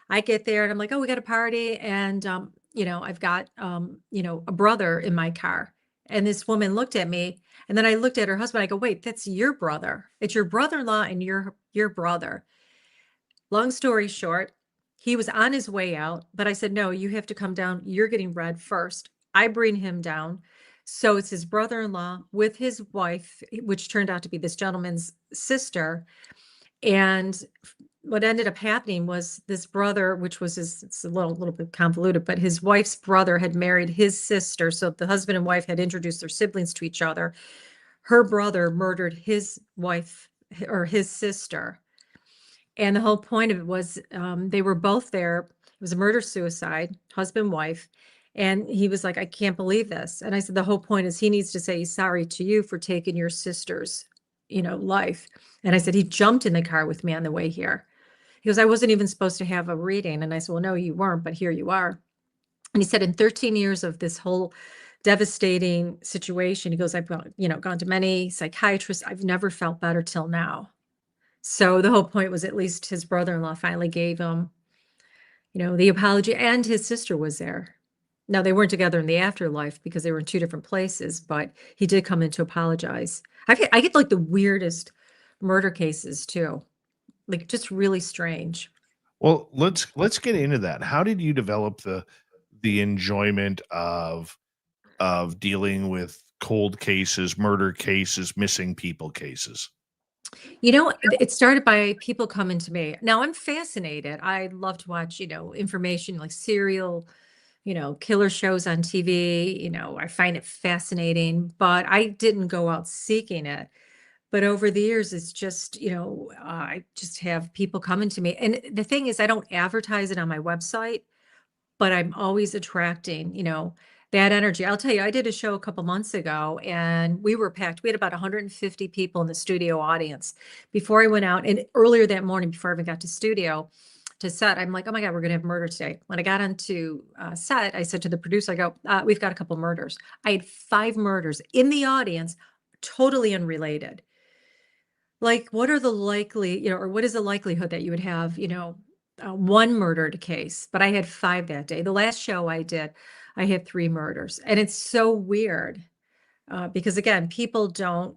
I get there and I'm like, "Oh, we got a party." And, I've got, a brother in my car. And this woman looked at me and then I looked at her husband. I go, "Wait, that's your brother. It's your brother-in-law and your brother." Long story short, he was on his way out, but I said, "No, you have to come down. You're getting read first." I bring him down. So it's his brother-in-law with his wife, which turned out to be this gentleman's sister. And what ended up happening was this brother, which was it's a little bit convoluted, but his wife's brother had married his sister. So the husband and wife had introduced their siblings to each other. Her brother murdered his wife or his sister. And the whole point of it was they were both there. It was a murder suicide, husband, wife. And he was like, "I can't believe this." And I said, "The whole point is he needs to say he's sorry to you for taking your sister's, life." And I said, "He jumped in the car with me on the way here." He goes, "I wasn't even supposed to have a reading." And I said, "Well, no, you weren't, but here you are." And he said, in 13 years of this whole devastating situation, he goes, "I've gone to many psychiatrists. I've never felt better till now." So the whole point was at least his brother-in-law finally gave him, the apology, and his sister was there. Now, they weren't together in the afterlife because they were in two different places, but he did come in to apologize. I get like the weirdest murder cases too, like just really strange. Well, let's get into that. How did you develop the enjoyment of dealing with cold cases, murder cases, missing people cases? You know, it started by people coming to me. Now I'm fascinated. I love to watch, information like serial, killer shows on TV. I find it fascinating, but I didn't go out seeking it. But over the years, it's just, I just have people coming to me. And the thing is, I don't advertise it on my website, but I'm always attracting, that energy. I'll tell you, I did a show a couple months ago and we were packed. We had about 150 people in the studio audience before I went out. And earlier that morning, before I even got to set, I'm like, oh my God, we're going to have murder today. When I got onto set, I said to the producer, I go, we've got a couple murders. I had 5 murders in the audience, totally unrelated. Like, what are the likely, or what is the likelihood that you would have, one murdered case? But I had 5 that day. The last show I did, I had 3 murders. And it's so weird because, again, people don't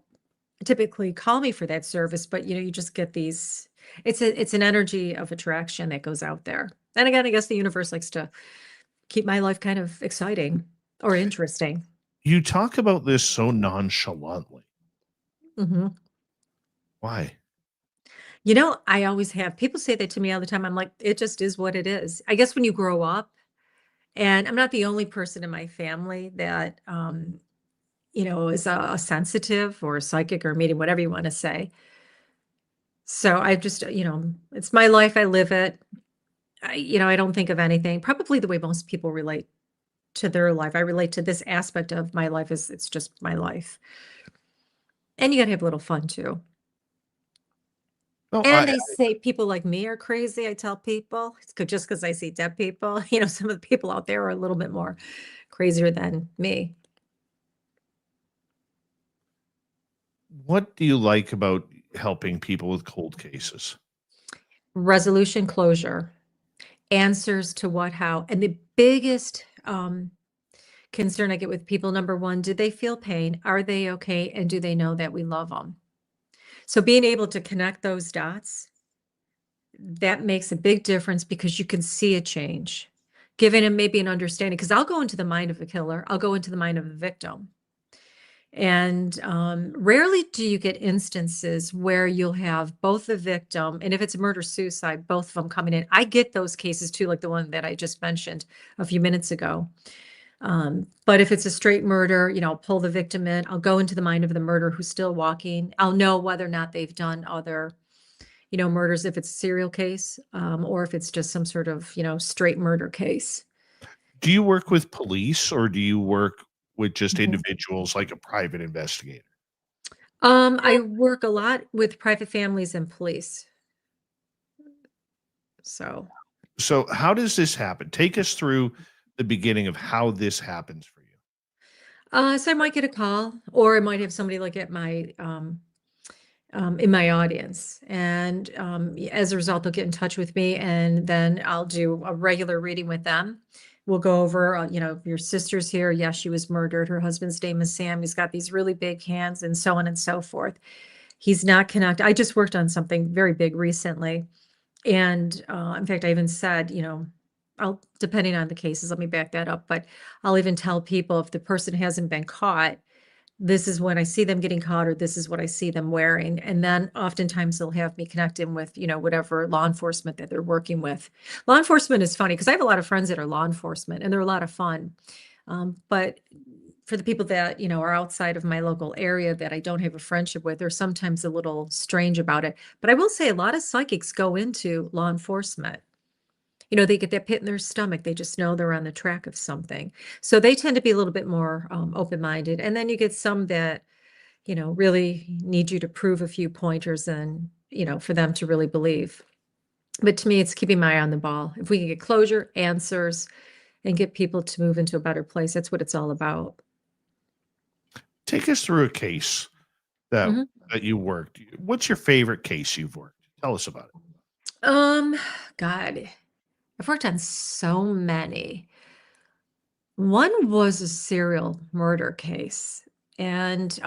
typically call me for that service, but, you just get these, it's an energy of attraction that goes out there. And again, I guess the universe likes to keep my life kind of exciting or interesting. You talk about this so nonchalantly. hmm Why? I always have people say that to me all the time. I'm like, it just is what it is. I guess when you grow up, and I'm not the only person in my family that, is a sensitive or a psychic or medium, whatever you want to say. So I just, it's my life. I live it. I don't think of anything, probably the way most people relate to their life. I relate to this aspect of my life as it's just my life. And you got to have a little fun too. No, And they say people like me are crazy. I tell people it's just because I see dead people. Some of the people out there are a little bit more crazier than me. what do you like about helping people with cold cases? Resolution, closure, answers to what, how. And the biggest concern I get with people, number one, do they feel pain? Are they okay? And do they know that we love them? So being able to connect those dots, that makes a big difference because you can see a change. Giving them maybe an understanding, because I'll go into the mind of a killer, I'll go into the mind of a victim. And rarely do you get instances where you'll have both the victim, and if it's a murder suicide, both of them coming in. I get those cases too, like the one that I just mentioned a few minutes ago. But if it's a straight murder, I'll pull the victim in. I'll go into the mind of the murderer who's still walking. I'll know whether or not they've done other, murders, if it's a serial case, or if it's just some sort of, straight murder case. Do you work with police or do you work with just Mhm. individuals like a private investigator? I work a lot with private families and police. So, So, how does this happen? Take us through the beginning of how this happens for you. so I might get a call, or I might have somebody like at my in my audience, and as a result, they'll get in touch with me, and then I'll do a regular reading with them. We'll go over, your sister's here. Yes, she was murdered. Her husband's name is Sam. He's got these really big hands, and so on and so forth. He's not connected. I just worked on something very big recently. And in fact, I even said, I'll, depending on the cases, let me back that up, but I'll even tell people if the person hasn't been caught, this is when I see them getting caught, or this is what I see them wearing. And then oftentimes they'll have me connect in with, whatever law enforcement that they're working with. Law enforcement is funny because I have a lot of friends that are law enforcement and they're a lot of fun. But for the people that, are outside of my local area that I don't have a friendship with, they're sometimes a little strange about it. But I will say a lot of psychics go into law enforcement. They get that pit in their stomach. They just know they're on the track of something. So they tend to be a little bit more open-minded. And then you get some that, really need you to prove a few pointers and, for them to really believe. But to me, it's keeping my eye on the ball. If we can get closure, answers, and get people to move into a better place, that's what it's all about. Take us through a case that Mhm. that you worked. What's your favorite case you've worked? Tell us about it. Um, God, I've worked on so many. One was a serial murder case, and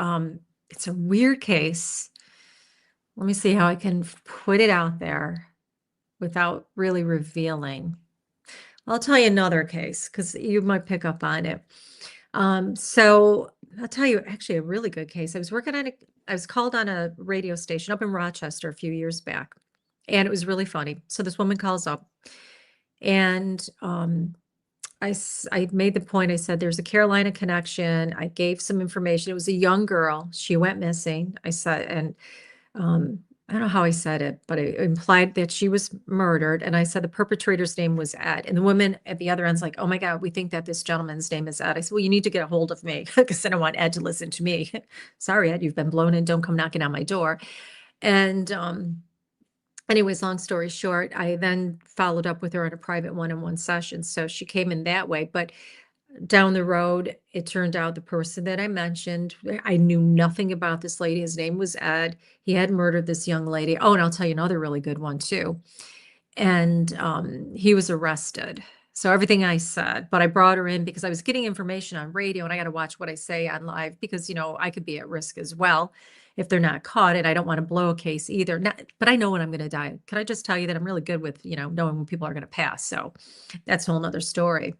it's a weird case. Let me see how I can put it out there without really revealing. I'll tell you another case because you might pick up on it. So I'll tell you actually a really good case. I was called on a radio station up in Rochester a few years back, and it was really funny. So this woman calls up, and I made the point. I said, "There's a Carolina connection." I gave some information. It was a young girl. She went missing. I said, and I don't know how I said it, but it implied that she was murdered. And I said the perpetrator's name was Ed. And the woman at the other end's like, "Oh my God, we think that this gentleman's name is Ed." I said, "Well, you need to get a hold of me because I don't want Ed to listen to me." Sorry, Ed, you've been blown in. Don't come knocking on my door. And anyways, long story short, I then followed up with her on a private one-on-one session. So she came in that way. But down the road, it turned out the person that I mentioned, I knew nothing about this lady. His name was Ed. He had murdered this young lady. Oh, and I'll tell you another really good one too. And he was arrested. So everything I said, but I brought her in because I was getting information on radio and I got to watch what I say on live because, I could be at risk as well if they're not caught. And I don't want to blow a case either. But I know when I'm going to die. Can I just tell you that I'm really good with, knowing when people are going to pass. So that's a whole nother story.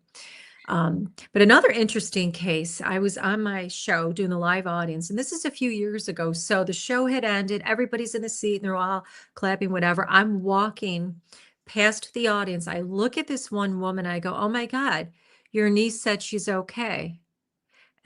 But another interesting case, I was on my show doing the live audience, and this is a few years ago. So the show had ended, everybody's in the seat and they're all clapping, whatever. I'm walking past the audience. I look at this one woman, I go, "Oh my God, your niece said she's okay."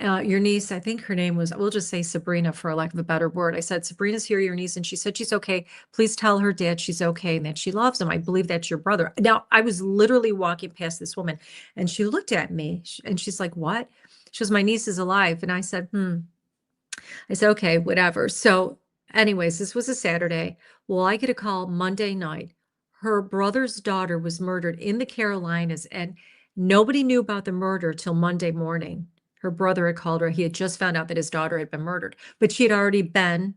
Your niece, I think her name was, we'll just say Sabrina for lack of a better word. I said, "Sabrina's here, your niece, and she said she's okay. Please tell her dad she's okay and that she loves him. I believe that's your brother." Now, I was literally walking past this woman and she looked at me and she's like, "What?" She goes, "My niece is alive." And I said, I said, "Okay, whatever." So anyways, this was a Saturday. Well, I get a call Monday night. Her brother's daughter was murdered in the Carolinas, and nobody knew about the murder till Monday morning. Her brother had called her. He had just found out that his daughter had been murdered, but she had already been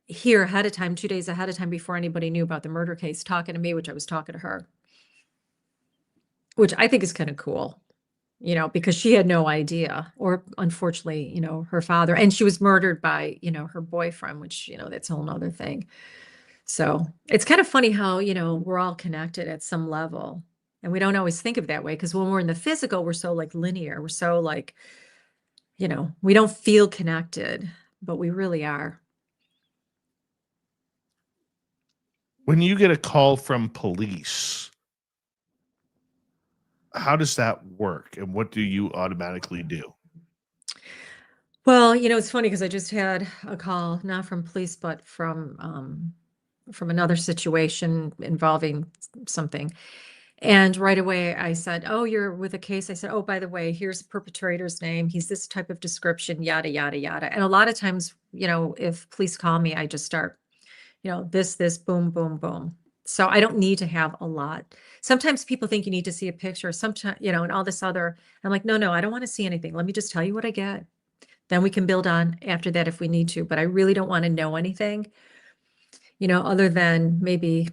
here ahead of time, 2 days ahead of time before anybody knew about the murder case, talking to me, which I was talking to her, which I think is kind of cool, because she had no idea, or unfortunately, her father, and she was murdered by, her boyfriend, which, that's a whole nother thing. So it's kind of funny how, we're all connected at some level. And we don't always think of it that way because when we're in the physical, we're so like linear. We're so like, we don't feel connected, but we really are. When you get a call from police, how does that work and what do you automatically do? Well, it's funny because I just had a call, not from police, but from another situation involving something. And right away I said, "Oh, you're with a case." I said, "Oh, by the way, here's the perpetrator's name. He's this type of description, yada, yada, yada." And a lot of times, if police call me, I just start, this, boom, boom, boom. So I don't need to have a lot. Sometimes people think you need to see a picture, sometimes, and all this other. I'm like, no, I don't want to see anything. Let me just tell you what I get. Then we can build on after that if we need to. But I really don't want to know anything, other than maybe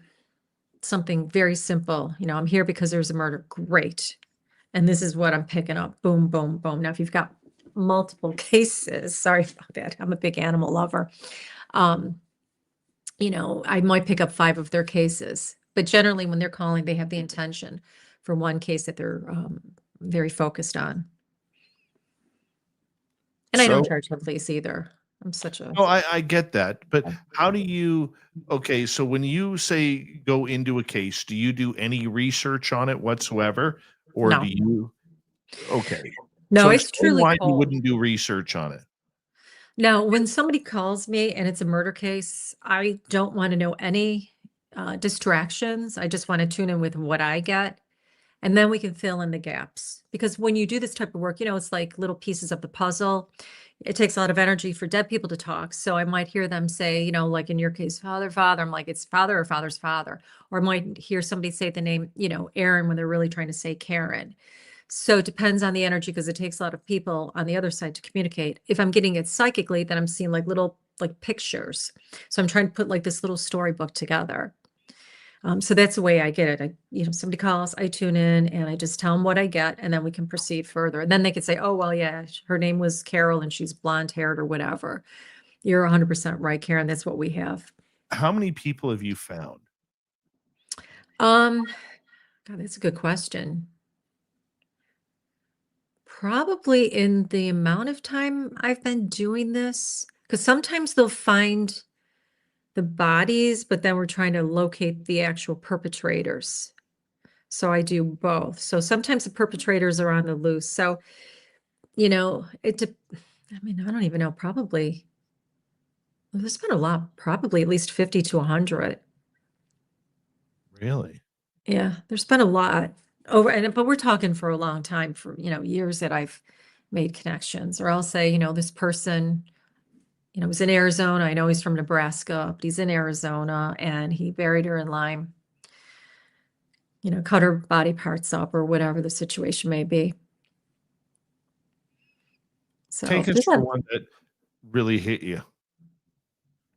something very simple. I'm here because there's a murder. Great. And this is what I'm picking up. Boom, boom, boom. Now, if you've got multiple cases, sorry about that. I'm a big animal lover. I might pick up 5 of their cases, but generally when they're calling, they have the intention for one case that they're very focused on. And I don't So, charge the police either. I'm such a, no, I get that, but how do you, okay, so when you say go into a case, do you do any research on it whatsoever? Or do no, you, okay. no, So it's explain truly why you cold. wouldn't do research on it. Now, when somebody calls me and it's a murder case, I don't want to know any distractions. I just want to tune in with what I get. And then we can fill in the gaps. Because when you do this type of work, it's like little pieces of the puzzle. It takes a lot of energy for dead people to talk. So I might hear them say, like in your case, "Father, father." I'm like, it's father or father's father. Or I might hear somebody say the name, Aaron, when they're really trying to say Karen. So it depends on the energy because it takes a lot of people on the other side to communicate. If I'm getting it psychically, then I'm seeing like little like pictures. So I'm trying to put like this little storybook together. So that's the way I get it. Somebody calls, I tune in and I just tell them what I get, and then we can proceed further. And then they could say, oh, well, yeah, her name was Carol and she's blonde haired or whatever. You're 100% right, Karen. That's what we have. How many people have you found? God, that's a good question. Probably in the amount of time I've been doing this, because sometimes they'll find the bodies, but then we're trying to locate the actual perpetrators. So I do both. So sometimes the perpetrators are on the loose. So, I don't even know, probably, there's been a lot, probably at least 50 to 100. Really? Yeah, there's been a lot but we're talking for a long time, for, years that I've made connections. Or I'll say, this person, was in Arizona. I know he's from Nebraska, but he's in Arizona and he buried her in lime, cut her body parts up or whatever the situation may be. So Take us to one that really hit you.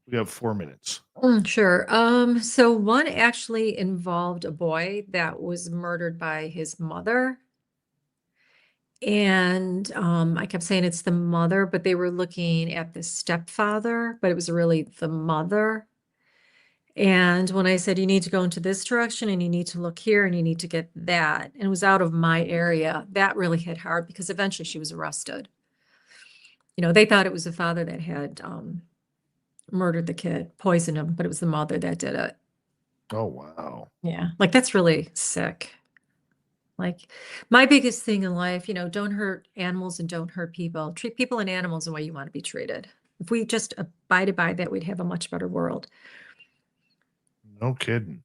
We have 4 minutes. Sure. So one actually involved a boy that was murdered by his mother. And I kept saying it's the mother, but they were looking at the stepfather, but it was really the mother. And when I said, you need to go into this direction and you need to look here and you need to get that, and it was out of my area, that really hit hard because eventually she was arrested. They thought it was the father that had murdered the kid, poisoned him, but it was the mother that did it. Oh, wow. Yeah. Like, that's really sick. Like, my biggest thing in life, don't hurt animals and don't hurt people. Treat people and animals the way you want to be treated. If we just abided by that, we'd have a much better world. No kidding.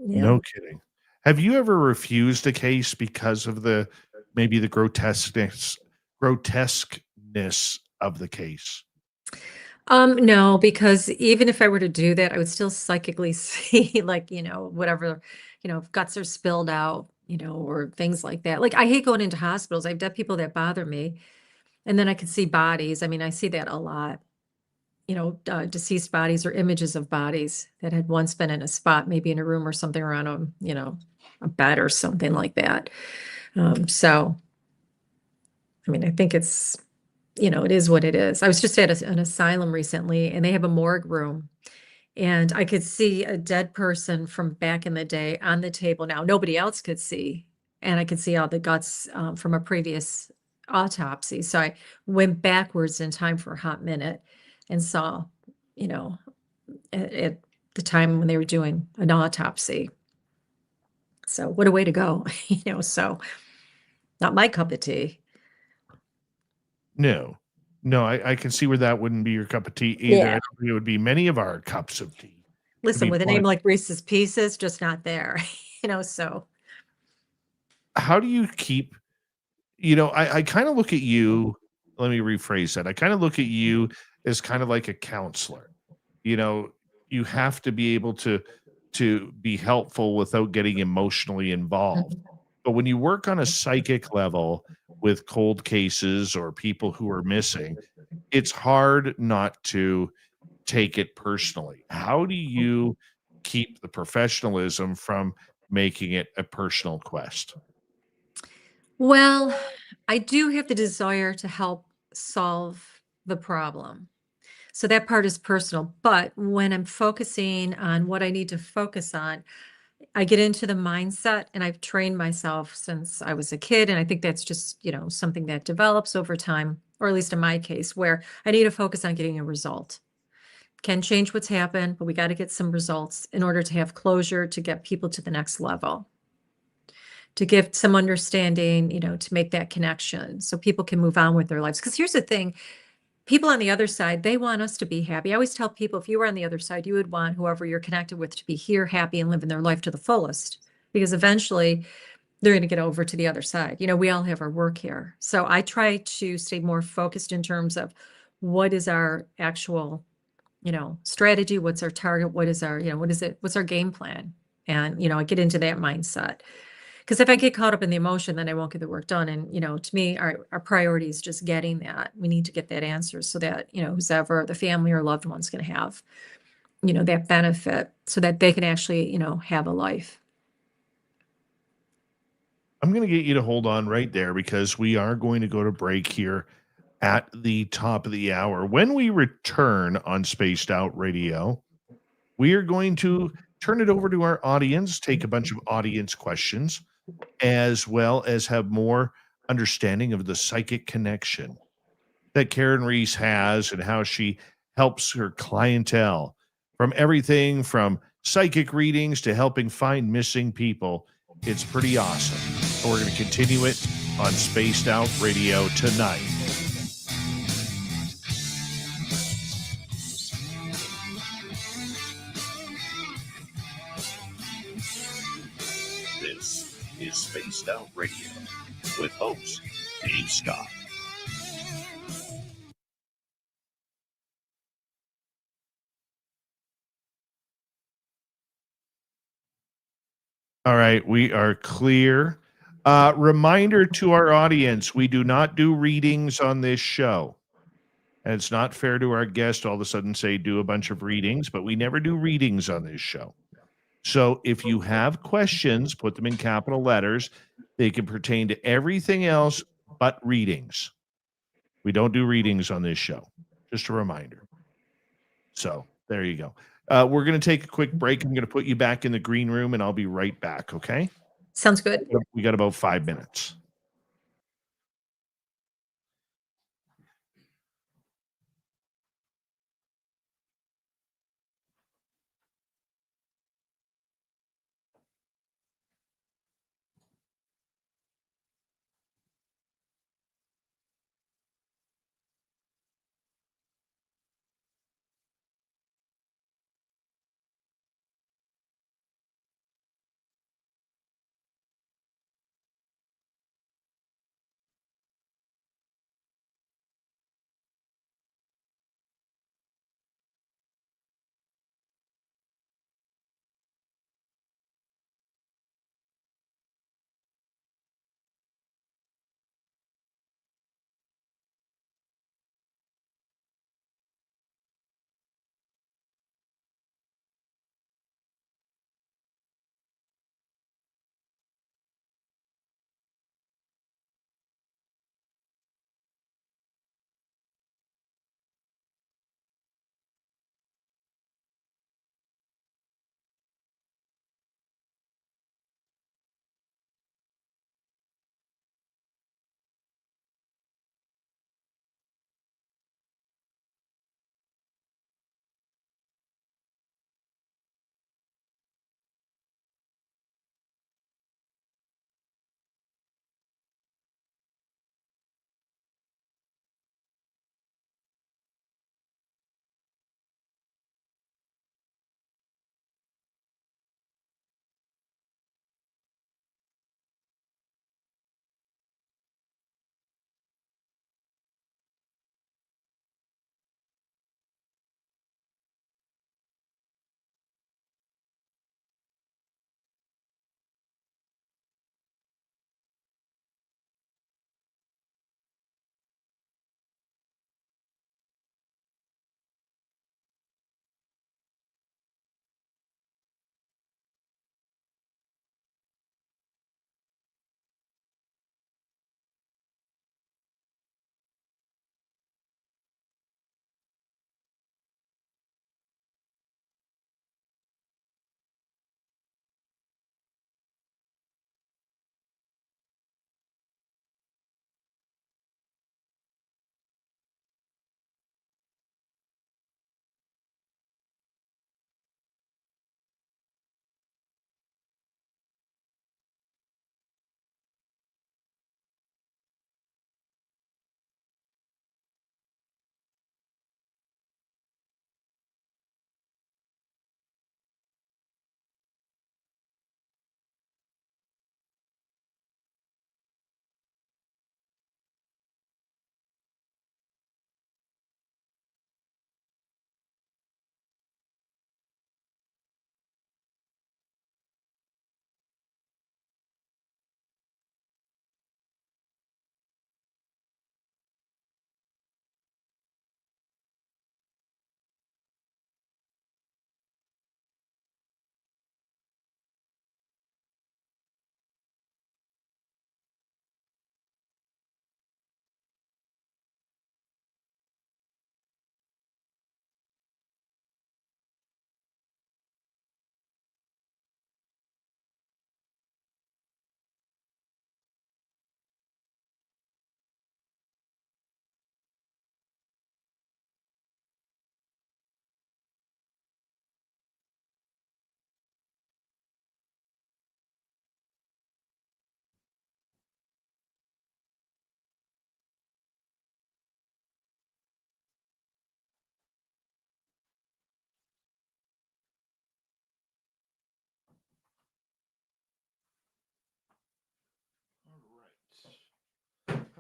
Yeah. No kidding. Have you ever refused a case because of maybe the grotesqueness of the case? No, because even if I were to do that, I would still psychically see, like, whatever, if guts are spilled out, or things like that. Like, I hate going into hospitals. I've dead people that bother me. And then I could see bodies. I mean, I see that a lot, deceased bodies or images of bodies that had once been in a spot, maybe in a room or something around a bed or something like that. So, I mean, I think it's, it is what it is. I was just at an asylum recently and they have a morgue room and I could see a dead person from back in the day on the table. Now, nobody else could see. And I could see all the guts from a previous autopsy. So I went backwards in time for a hot minute and saw, at the time when they were doing an autopsy. So what a way to go, so not my cup of tea. No, I can see where that wouldn't be your cup of tea either. Yeah. I don't think it would be many of our cups of tea. Listen, be with a blunt. name like Reese's Pieces, just not there, so. How do you keep, I kind of look at you, let me rephrase that. I kind of look at you as kind of like a counselor. You have to be able to be helpful without getting emotionally involved. But when you work on a psychic level with cold cases or people who are missing, it's hard not to take it personally. How do you keep the professionalism from making it a personal quest? Well, I do have the desire to help solve the problem. So that part is personal. But when I'm focusing on what I need to focus on, I get into the mindset and I've trained myself since I was a kid. And I think that's just, something that develops over time, or at least in my case, where I need to focus on getting a result. Can change what's happened, but we got to get some results in order to have closure, to get people to the next level, to give some understanding, to make that connection so people can move on with their lives. Because here's the thing, people on the other side, they want us to be happy. I always tell people, if you were on the other side, you would want whoever you're connected with to be here, happy, and living their life to the fullest, because eventually they're going to get over to the other side. We all have our work here. So I try to stay more focused in terms of what is our actual, strategy, what's our target, what is our, what's our game plan? And, I get into that mindset. Because if I get caught up in the emotion, then I won't get the work done. And, to me, our priority is just getting that. We need to get that answer so that, who's ever the family or loved one's going to have that benefit so that they can actually, have a life. I'm going to get you to hold on right there because we are going to go to break here at the top of the hour. When we return on Spaced Out Radio, we are going to turn it over to our audience, take a bunch of audience questions, as well as have more understanding of the psychic connection that Karyn Reece has and how she helps her clientele from everything from psychic readings to helping find missing people. It's pretty awesome. And we're going to continue it on Spaced Out Radio tonight. This is Spaced Out Radio with host Dave Scott. All right, we are clear. Reminder to our audience, we do not do readings on this show. And it's not fair to our guest all of a sudden say do a bunch of readings, but we never do readings on this show. So if you have questions, put them in capital letters. They can pertain to everything else but readings. We don't do readings on this show. Just a reminder. So there you go. We're going to take a quick break. I'm going to put you back in the green room and I'll be right back. Okay. Sounds good. We got about 5 minutes.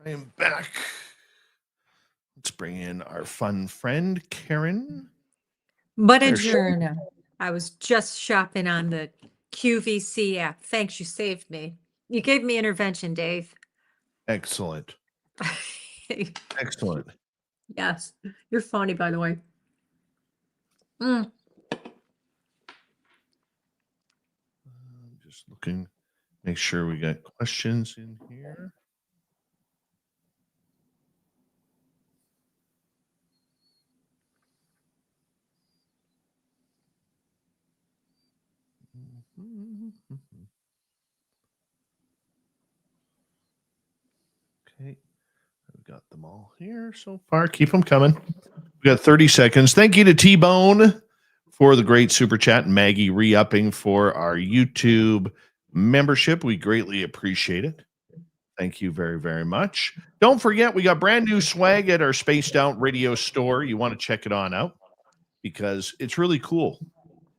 I am back. Let's bring in our fun friend, Karyn. There's Buongiorno. I was just shopping on the QVC app. Thanks, you saved me. You gave me intervention, Dave. excellent. Excellent. Yes, you're funny, by the way. Mm. Just looking, make sure we got questions in here. Okay, I've got them all here so far. Keep them coming. We got 30 seconds. Thank you to T-Bone for the great super chat. Maggie re-upping for our YouTube membership. We greatly appreciate it. Thank you very, very much. Don't forget, we got brand new swag at our Spaced Out Radio store. You want to check it on out because it's really cool,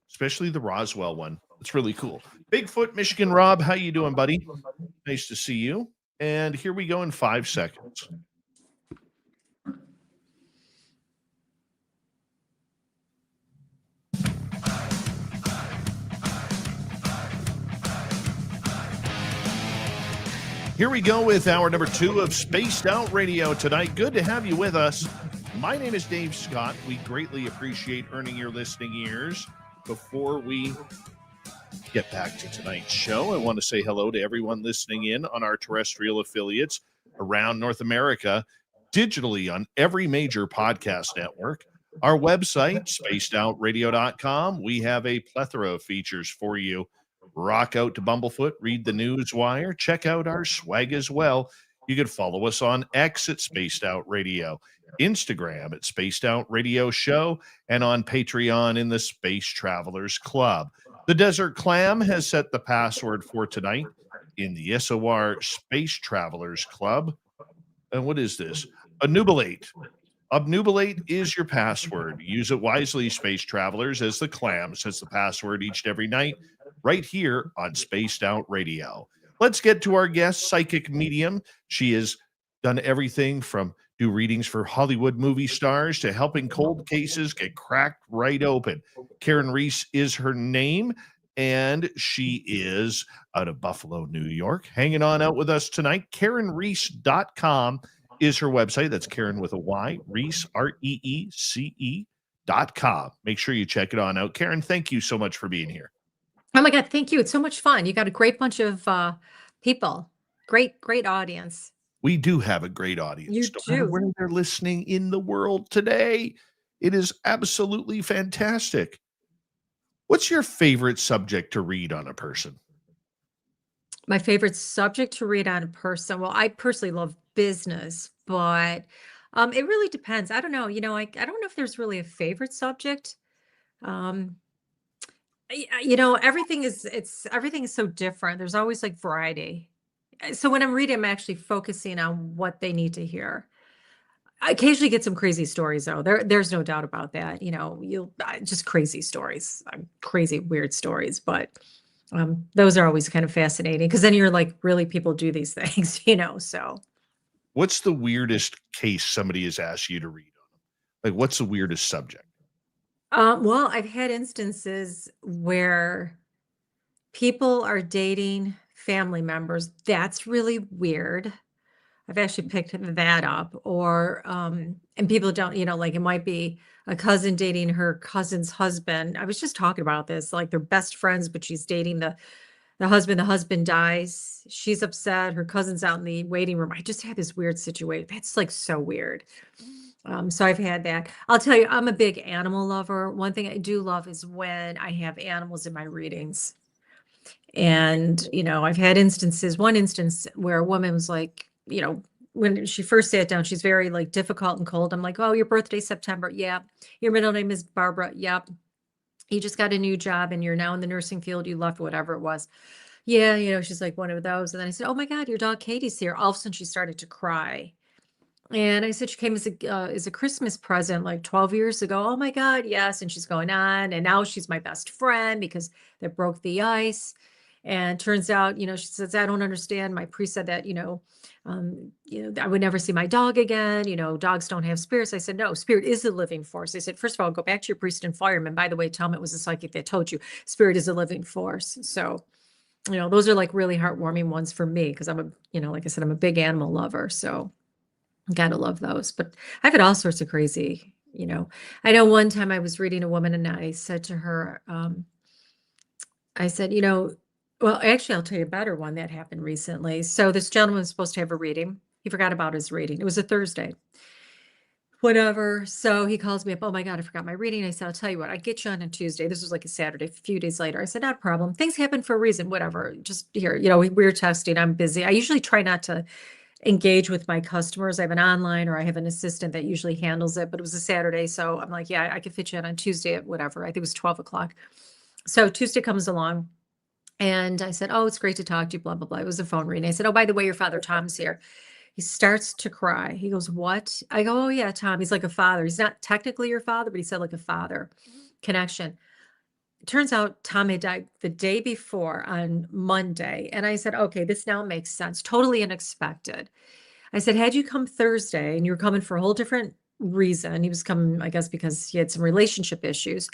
especially the Roswell one. It's really cool. Bigfoot, Michigan Rob, how you doing, buddy? Nice to see you. And here we go in 5 seconds. Here we go with hour number 2 of Spaced Out Radio tonight. Good to have you with us. My name is Dave Scott. We greatly appreciate earning your listening ears. Before we get back to tonight's show, I want to say hello to everyone listening in on our terrestrial affiliates around North America, digitally on every major podcast network. Our website, spacedoutradio.com, we have a plethora of features for you. Rock out to Bumblefoot, read the news wire, check out our swag as well. You can follow us on X at Spaced Out Radio, Instagram at Spaced Out Radio Show, and on Patreon in the Space Travelers Club. The Desert Clam has set the password for tonight in the SOR Space Travelers Club. And what is this? Obnubilate. Obnubilate is your password. Use it wisely, Space Travelers, as the Clam sets the password each and every night right here on Spaced Out Radio. Let's get to our guest, psychic medium. She has done everything from do readings for Hollywood movie stars to helping cold cases get cracked right open. Karyn Reece is her name, and she is out of Buffalo, New York. Hanging on out with us tonight. KarynReece.com is her website. That's Karyn with a Y, Reece, REECE.com. Make sure you check it on out. Karyn, thank you so much for being here. Oh my God, thank you. It's so much fun. You got a great bunch of people. Great audience. We do have a great audience. You No matter do. where they're listening in the world today. It is absolutely fantastic. What's your favorite subject to read on a person? My favorite subject to read on a person. Well, I personally love business, but it really depends. I don't know. I don't know if there's really a favorite subject. Um, everything is so different. There's always like variety. So when I'm reading, I'm actually focusing on what they need to hear. I occasionally get some crazy stories though. There's no doubt about that. You'll just crazy stories, crazy weird stories, but those are always kind of fascinating because then you're like, really, people do these things, so. What's the weirdest case somebody has asked you to read on them? Like, what's the weirdest subject? Well, I've had instances where people are dating family members. That's really weird. I've actually picked that up. Or, and people don't, like it might be a cousin dating her cousin's husband. I was just talking about this, like they're best friends, but she's dating the husband. The husband dies. She's upset. Her cousin's out in the waiting room. I just had this weird situation. That's like so weird. So I've had that. I'll tell you, I'm a big animal lover. One thing I do love is when I have animals in my readings. And, I've had one instance where a woman was like, when she first sat down, she's very like difficult and cold. I'm like, oh, your birthday's September. Yeah. Your middle name is Barbara. Yep. You just got a new job and you're now in the nursing field. You left, whatever it was. Yeah. She's like one of those. And then I said, oh my God, your dog Katie's here. All of a sudden she started to cry. And I said, she came as a Christmas present like 12 years ago. Oh my God, yes. And she's going on. And now she's my best friend because that broke the ice. And turns out, she says, I don't understand. My priest said that, I would never see my dog again. Dogs don't have spirits. I said, no, spirit is a living force. I said, first of all, go back to your priest and fireman. By the way, tell him it was a psychic that told you spirit is a living force. So, those are like really heartwarming ones for me because like I said, I'm a big animal lover. So gotta love those. But I've had all sorts of crazy, I know one time I was reading a woman and I said to her, I said, well, actually, I'll tell you a better one that happened recently. So this gentleman was supposed to have a reading. He forgot about his reading. It was a Thursday. Whatever. So he calls me up. Oh my God, I forgot my reading. I said, I'll tell you what, I get you on Tuesday. This was like a Saturday, a few days later. I said, not a problem. Things happen for a reason, whatever. Just here, we were testing. I'm busy. I usually try not to engage with my customers. I have an online or I have an assistant that usually handles it, but it was a Saturday. So I'm like, yeah, I could fit you in on Tuesday at whatever. I think it was 12 o'clock. So Tuesday comes along. And I said, oh, it's great to talk to you, blah, blah, blah. It was a phone ring. I said, oh, by the way, your father Tom's here. He starts to cry. He goes, what? I go, oh, yeah, Tom. He's like a father. He's not technically your father, but he said like a father connection. It turns out Tom had died the day before on Monday. And I said, okay, this now makes sense. Totally unexpected. I said, had you come Thursday and you were coming for a whole different reason, he was coming, I guess, because he had some relationship issues.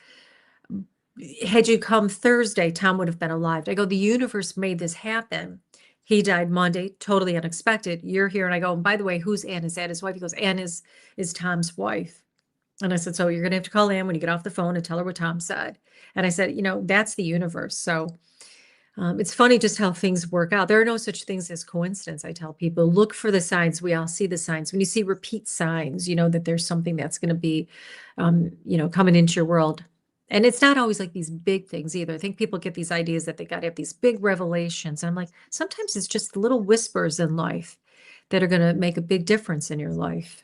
Had you come Thursday, Tom would have been alive. I go, the universe made this happen. He died Monday, totally unexpected. You're here. And I go, and by the way, who's Ann? Is that his wife? He goes, Ann is Tom's wife. And I said, so you're going to have to call Ann when you get off the phone and tell her what Tom said. And I said, that's the universe. So it's funny just how things work out. There are no such things as coincidence. I tell people, look for the signs. We all see the signs. When you see repeat signs, that there's something that's going to be, coming into your world. And it's not always like these big things either. I think people get these ideas that they got to have these big revelations. And I'm like, sometimes it's just little whispers in life that are going to make a big difference in your life.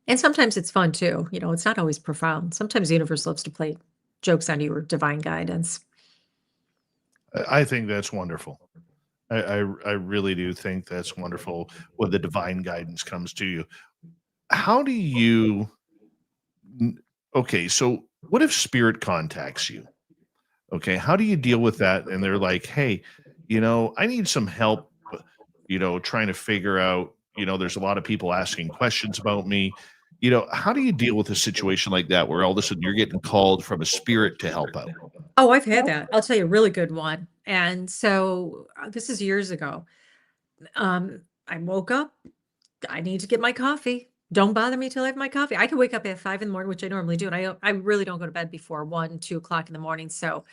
And sometimes it's fun too. It's not always profound. Sometimes the universe loves to play jokes on you or divine guidance. I think that's wonderful. I really do think that's wonderful when the divine guidance comes to you. How do you, okay, so what if spirit contacts you? Okay, how do you deal with that? And they're like, hey, I need some help, trying to figure out, there's a lot of people asking questions about me. How do you deal with a situation like that where all of a sudden you're getting called from a spirit to help out? Oh, I've had that. I'll tell you a really good one. And so this is years ago. I woke up. I need to get my coffee. Don't bother me till I have my coffee. I can wake up at 5 in the morning, which I normally do. And I really don't go to bed before 1, 2 o'clock in the morning. So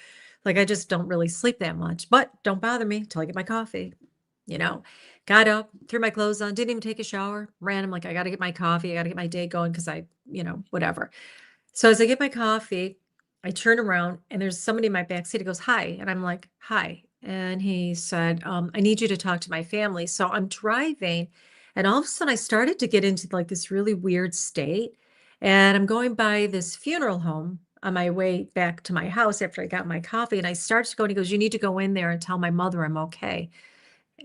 like, I just don't really sleep that much, but don't bother me till I get my coffee, got up, threw my clothes on, didn't even take a shower, ran. I'm like, I got to get my coffee. I got to get my day going. Cause whatever. So as I get my coffee, I turn around and there's somebody in my back seat. He goes, hi. And I'm like, hi. And he said, I need you to talk to my family. So I'm driving. And all of a sudden I started to get into like this really weird state. And I'm going by this funeral home on my way back to my house after I got my coffee. And I started to go and he goes, you need to go in there and tell my mother I'm okay.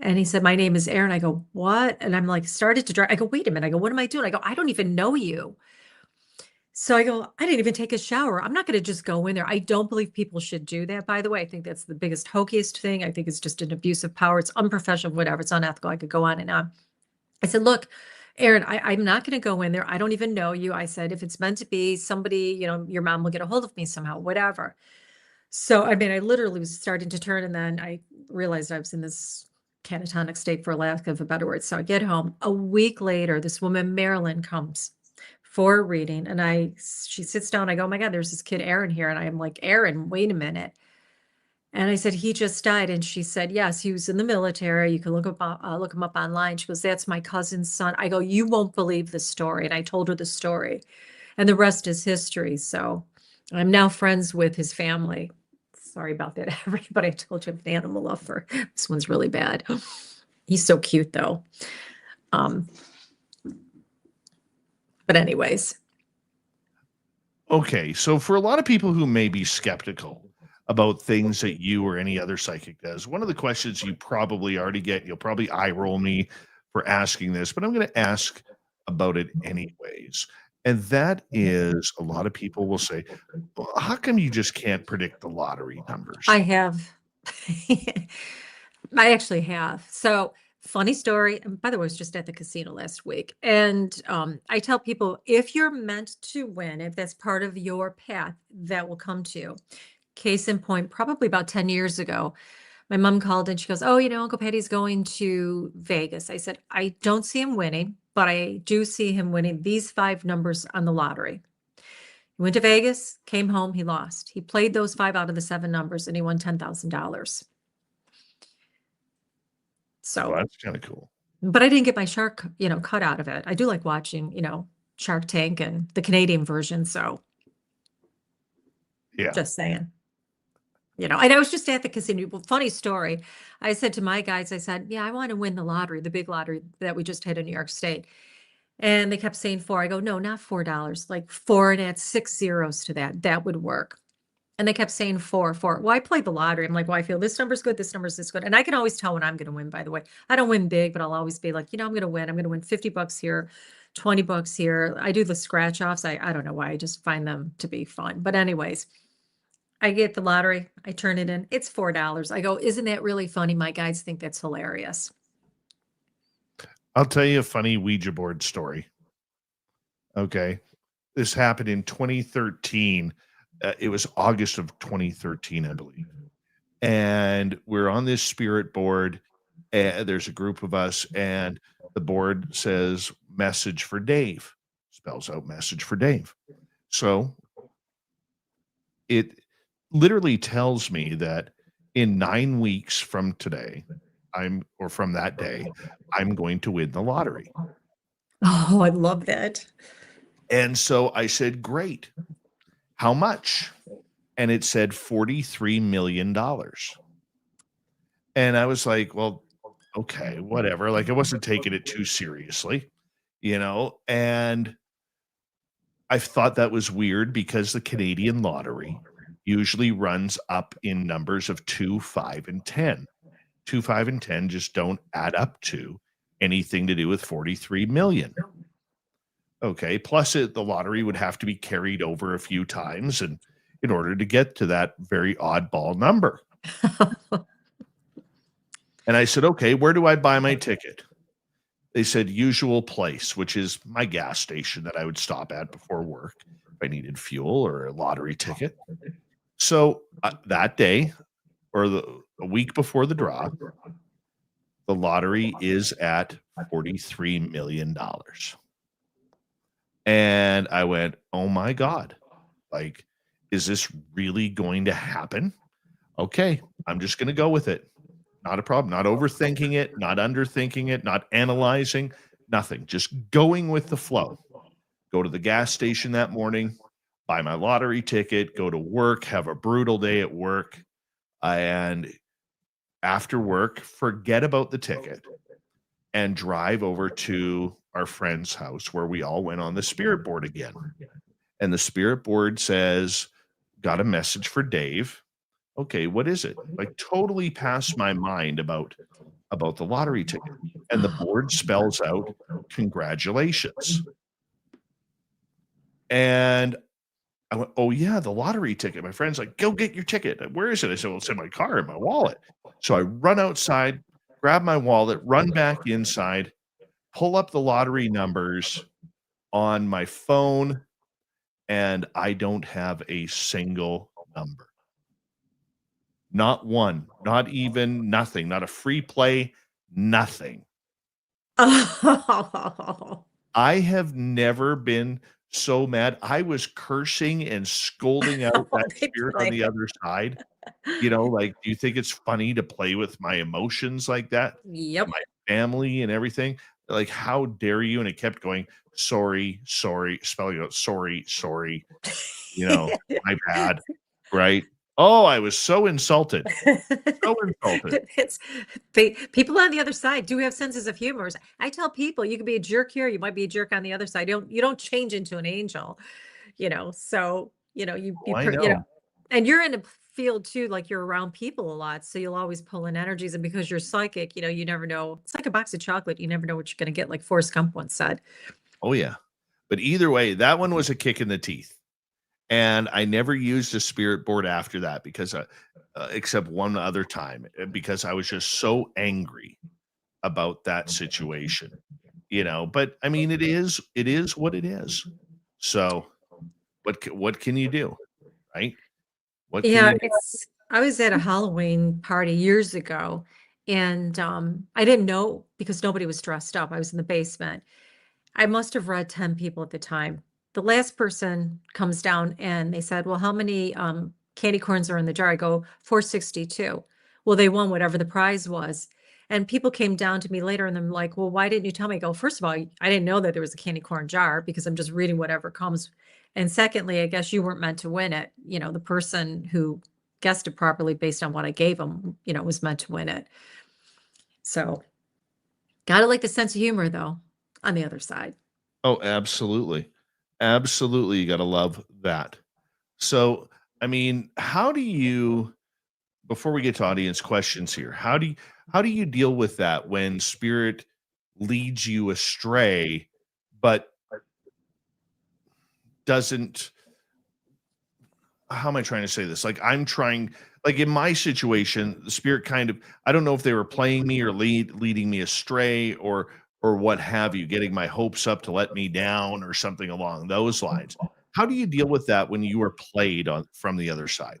And he said, my name is Aaron. I go, what? And I'm like, started to drive. I go, wait a minute. I go, what am I doing? I go, I don't even know you. So I go, I didn't even take a shower. I'm not going to just go in there. I don't believe people should do that, by the way. I think that's the biggest, hokiest thing. I think it's just an abuse of power. It's unprofessional, whatever. It's unethical. I could go on and on. I said, look, Aaron, I'm not going to go in there. I don't even know you. I said, if it's meant to be somebody, your mom will get a hold of me somehow, whatever. So, I mean, I literally was starting to turn and then I realized I was in this catatonic state for lack of a better word. So I get home. A week later, this woman, Marilyn, comes for a reading and she sits down. I go, oh my God, there's this kid, Aaron, here. And I'm like, Aaron, wait a minute. And I said, he just died. And she said, yes, he was in the military. You can look him up online. She goes, that's my cousin's son. I go, you won't believe the story. And I told her the story and the rest is history. So I'm now friends with his family. Sorry about that, everybody. I told you I'm an animal lover. This one's really bad. He's so cute though. But anyways. Okay, so for a lot of people who may be skeptical about things that you or any other psychic does, one of the questions you probably already get, you'll probably eye roll me for asking this, but I'm going to ask about it anyways. And that is, a lot of people will say, well, how come you just can't predict the lottery numbers? I have I actually have. So, funny story. And by the way, I was just at the casino last week. And I tell people if you're meant to win, if that's part of your path, that will come to you. Case in point, probably about 10 years ago, my mom called and she goes, "Oh, Uncle Patty's going to Vegas." I said, "I don't see him winning, but I do see him winning these 5 numbers on the lottery." He went to Vegas, came home, he lost. He played those 5 out of the 7 numbers and he won $10,000. Well, So, that's kind of cool. but I didn't get my shark, cut out of it. I do like watching, Shark Tank and the Canadian version. So Yeah. just saying, and I was just at the casino. Well, funny story. I said to my guys, I said, "Yeah, I want to win the lottery, the big lottery that we just hit in New York State." And they kept saying 4. I go, "No, not $4, like 4 and add 6 zeros to that. That would work." And they kept saying 4, 4. Well, I played the lottery. I'm like, well, I feel this number's good, this number's this good. And I can always tell when I'm going to win, by the way. I don't win big, but I'll always be like, I'm going to win. I'm going to win $50 here, $20 here. I do the scratch offs. I don't know why. I just find them to be fun. But anyways, I get the lottery. I turn it in. It's $4. I go, "Isn't that really funny?" My guys think that's hilarious. I'll tell you a funny Ouija board story. Okay. This happened in 2013. It was August of 2013, I believe. And we're on this spirit board. And there's a group of us, and the board says message for Dave, spells out message for Dave. So it literally tells me that in 9 weeks from today, from that day, I'm going to win the lottery. Oh, I love that. And so I said, "Great. How much?" And it said $43 million. And I was like, well, okay, whatever. Like, I wasn't taking it too seriously, and I thought that was weird because the Canadian lottery usually runs up in numbers of 2, 5, and 10. 2, 5, and 10 just don't add up to anything to do with 43 million. Okay. Plus, the lottery would have to be carried over a few times and in order to get to that very oddball number. And I said, "Okay, where do I buy my ticket?" They said, "Usual place," which is my gas station that I would stop at before work if I needed fuel or a lottery ticket. So that day, or a week before the draw, the lottery is at $43 million. And I went, "Oh my God, like, is this really going to happen? Okay, I'm just going to go with it. Not a problem. Not overthinking it, not underthinking it, not analyzing, nothing. Just going with the flow." Go to the gas station that morning, buy my lottery ticket, go to work, have a brutal day at work. And after work, forget about the ticket and drive over to our friend's house where we all went on the spirit board again. And the spirit board says, "Got a message for Dave." Okay, what is it? Like, totally passed my mind about the lottery ticket. And the board spells out congratulations. And I went, "Oh yeah, the lottery ticket." My friend's like, "Go get your ticket." "Where is it?" I said, "Well, it's in my car, in my wallet." So I run outside, grab my wallet, run back inside, pull up the lottery numbers on my phone, and I don't have a single number. Not one, not even nothing, not a free play, nothing. Oh, I have never been so mad. I was cursing and scolding out that they spirit on play. the other side. Like, do you think it's funny to play with my emotions like that? Yep. My family and everything? Like, how dare you? And it kept going, "Sorry, sorry," spelling out sorry, sorry, my bad, right? Oh, I was so insulted. So insulted. It's people on the other side do have senses of humor. I tell people you can be a jerk here, you might be a jerk on the other side. You don't change into an angel, So, Oh, I know. and you're in a field too, like you're around people a lot, so you'll always pull in energies. And because you're psychic, you never know. It's like a box of chocolate. You never know what you're going to get, like Forrest Gump once said. Oh, yeah. But either way, that one was a kick in the teeth. And I never used a spirit board after that because, except one other time, because I was just so angry about that situation, but I mean, it is what it is. So what can you do? Right? What can Yeah, you do? I was at a Halloween party years ago, and I didn't know because nobody was dressed up. I was in the basement. I must have read 10 people at the time. The last person comes down and they said, "Well, how many candy corns are in the jar?" I go, 462. Well, they won whatever the prize was. And people came down to me later and I'm like, "Well, why didn't you tell me?" I go, "First of all, I didn't know that there was a candy corn jar because I'm just reading whatever comes. And secondly, I guess you weren't meant to win it. The person who guessed it properly based on what I gave them, was meant to win it." So, gotta like the sense of humor though, on the other side. Oh, absolutely. Absolutely. You got to love that. So, I mean, how do you, before we get to audience questions here, how do you deal with that when spirit leads you astray, but doesn't, how am I trying to say this? Like I'm trying, like in my situation, the spirit kind of, I don't know if they were playing me or leading me astray or what have you, getting my hopes up to let me down or something along those lines. How do you deal with that when you are played on from the other side?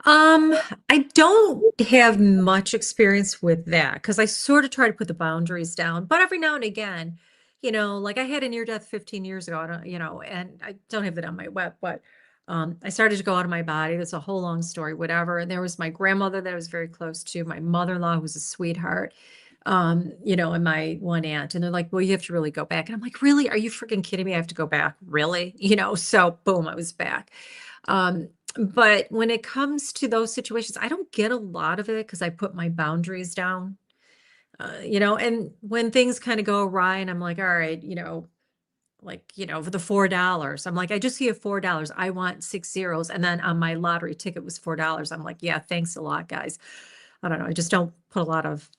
Um, I don't have much experience with that because I sort of try to put the boundaries down. But every now and again, like I had a near death 15 years ago, and I don't have that on my web, but I started to go out of my body. That's a whole long story, whatever. And there was my grandmother that I was very close to, my mother-in-law, who was a sweetheart, and my one aunt. And they're like, "Well, you have to really go back." And I'm like, "Really? Are you freaking kidding me? I have to go back? Really?" So boom, I was back. Um, but when it comes to those situations, I don't get a lot of it because I put my boundaries down. And when things kind of go awry and I'm like, all right, like, for the $4, I'm like, I just see a $4. I want six zeros. And then on my lottery ticket was $4. I'm like, yeah, thanks a lot, guys. I don't know. I just don't put a lot of,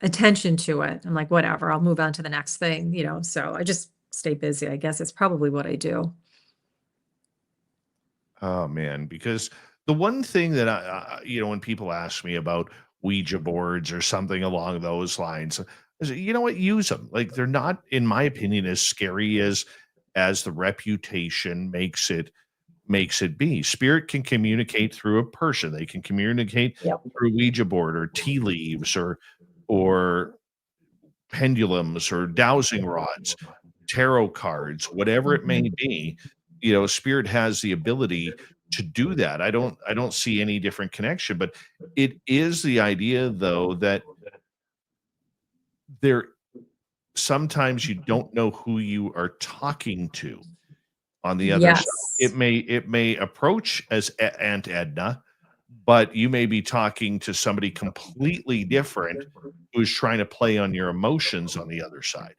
attention to it. I'm like, whatever, I'll move on to the next thing, so I just stay busy. I guess it's probably what I do. Oh man, because the one thing that when people ask me about Ouija boards or something along those lines, I say, you know what, use them. Like they're not, in my opinion, as scary as the reputation makes it be. Spirit can communicate through a person. They can communicate Yep. through Ouija board or tea leaves or pendulums or dowsing rods, tarot cards, whatever it may Mhm. be. Spirit has the ability to do that. I don't see any different connection, but it is the idea though that there sometimes you don't know who you are talking to on the other side. It Yes. may approach as Aunt Edna, but you may be talking to somebody completely different who's trying to play on your emotions on the other side.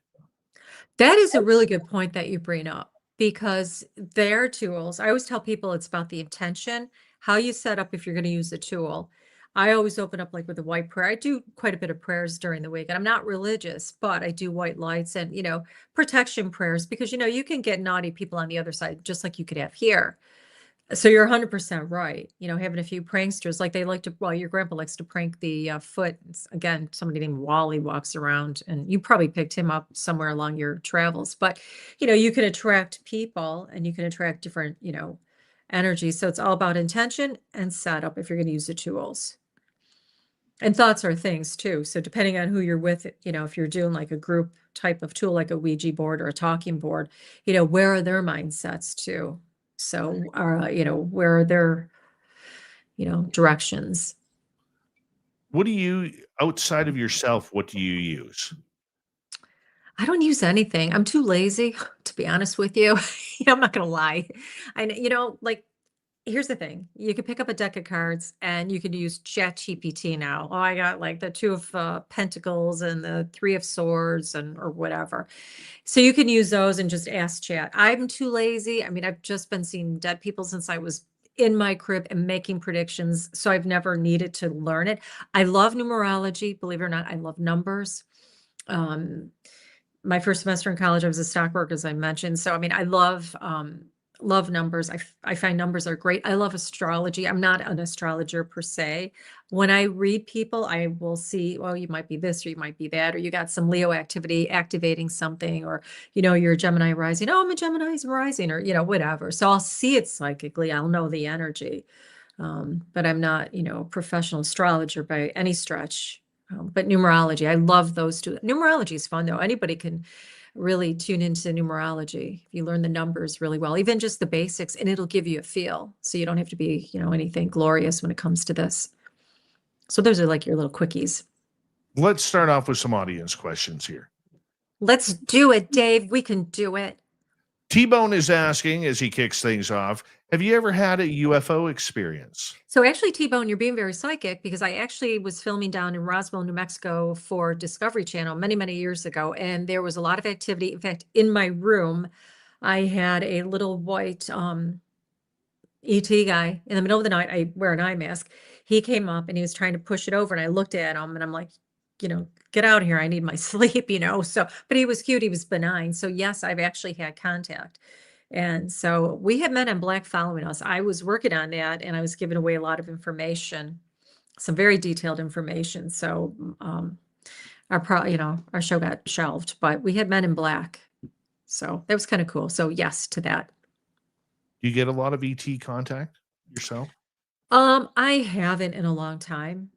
That is a really good point that you bring up because their tools, I always tell people it's about the intention, how you set up if you're going to use the tool. I always open up like with a white prayer. I do quite a bit of prayers during the week, and I'm not religious, but I do white lights and, protection prayers because, you can get naughty people on the other side, just like you could have here. So you're 100% right. Having a few pranksters, like they like to, well, your grandpa likes to prank the foot. Again, somebody named Wally walks around, and you probably picked him up somewhere along your travels. But, you can attract people and you can attract different, energies. So it's all about intention and setup if you're going to use the tools. And thoughts are things too. So depending on who you're with, if you're doing like a group type of tool, like a Ouija board or a talking board, where are their mindsets too? So, where are their, directions? What do you outside of yourself, what do you use? I don't use anything. I'm too lazy, to be honest with you. I'm not gonna lie. Like here's the thing. You could pick up a deck of cards and you could use ChatGPT now. Oh, I got like the two of pentacles and the three of swords and or whatever. So you can use those and just ask chat. I'm too lazy. I mean, I've just been seeing dead people since I was in my crib and making predictions. So I've never needed to learn it. I love numerology, believe it or not. I love numbers. Um, my first semester in college, I was a stockbroker, as I mentioned. So, I mean, I love love numbers. I find numbers are great. I love astrology. I'm not an astrologer per se. When I read people, I will see, well, you might be this or you might be that, or you got some Leo activity activating something, or, you're a Gemini rising. Oh, I'm a Gemini rising, or, whatever. So I'll see it psychically. I'll know the energy. But I'm not, a professional astrologer by any stretch. But numerology, I love those two. Numerology is fun though. Anybody can really tune into numerology. If you learn the numbers really well, even just the basics, and it'll give you a feel. So you don't have to be, anything glorious when it comes to this. So those are like your little quickies. Let's start off with some audience questions here. Let's do it, Dave. We can do it. T-Bone is asking, as he kicks things off, have you ever had a UFO experience? So actually, T-Bone, you're being very psychic, because I actually was filming down in Roswell, New Mexico for Discovery Channel many, many years ago. And there was a lot of activity. In fact, in my room, I had a little white ET guy in the middle of the night. I wear an eye mask. He came up and he was trying to push it over, and I looked at him and I'm like, get out of here. I need my sleep, So, but he was cute. He was benign. So yes, I've actually had contact. And so we had Men in Black following us. I was working on that, and I was giving away a lot of information, some very detailed information. So our show got shelved, but we had Men in Black. So that was kind of cool. So yes to that. Do you get a lot of ET contact yourself? I haven't in a long time,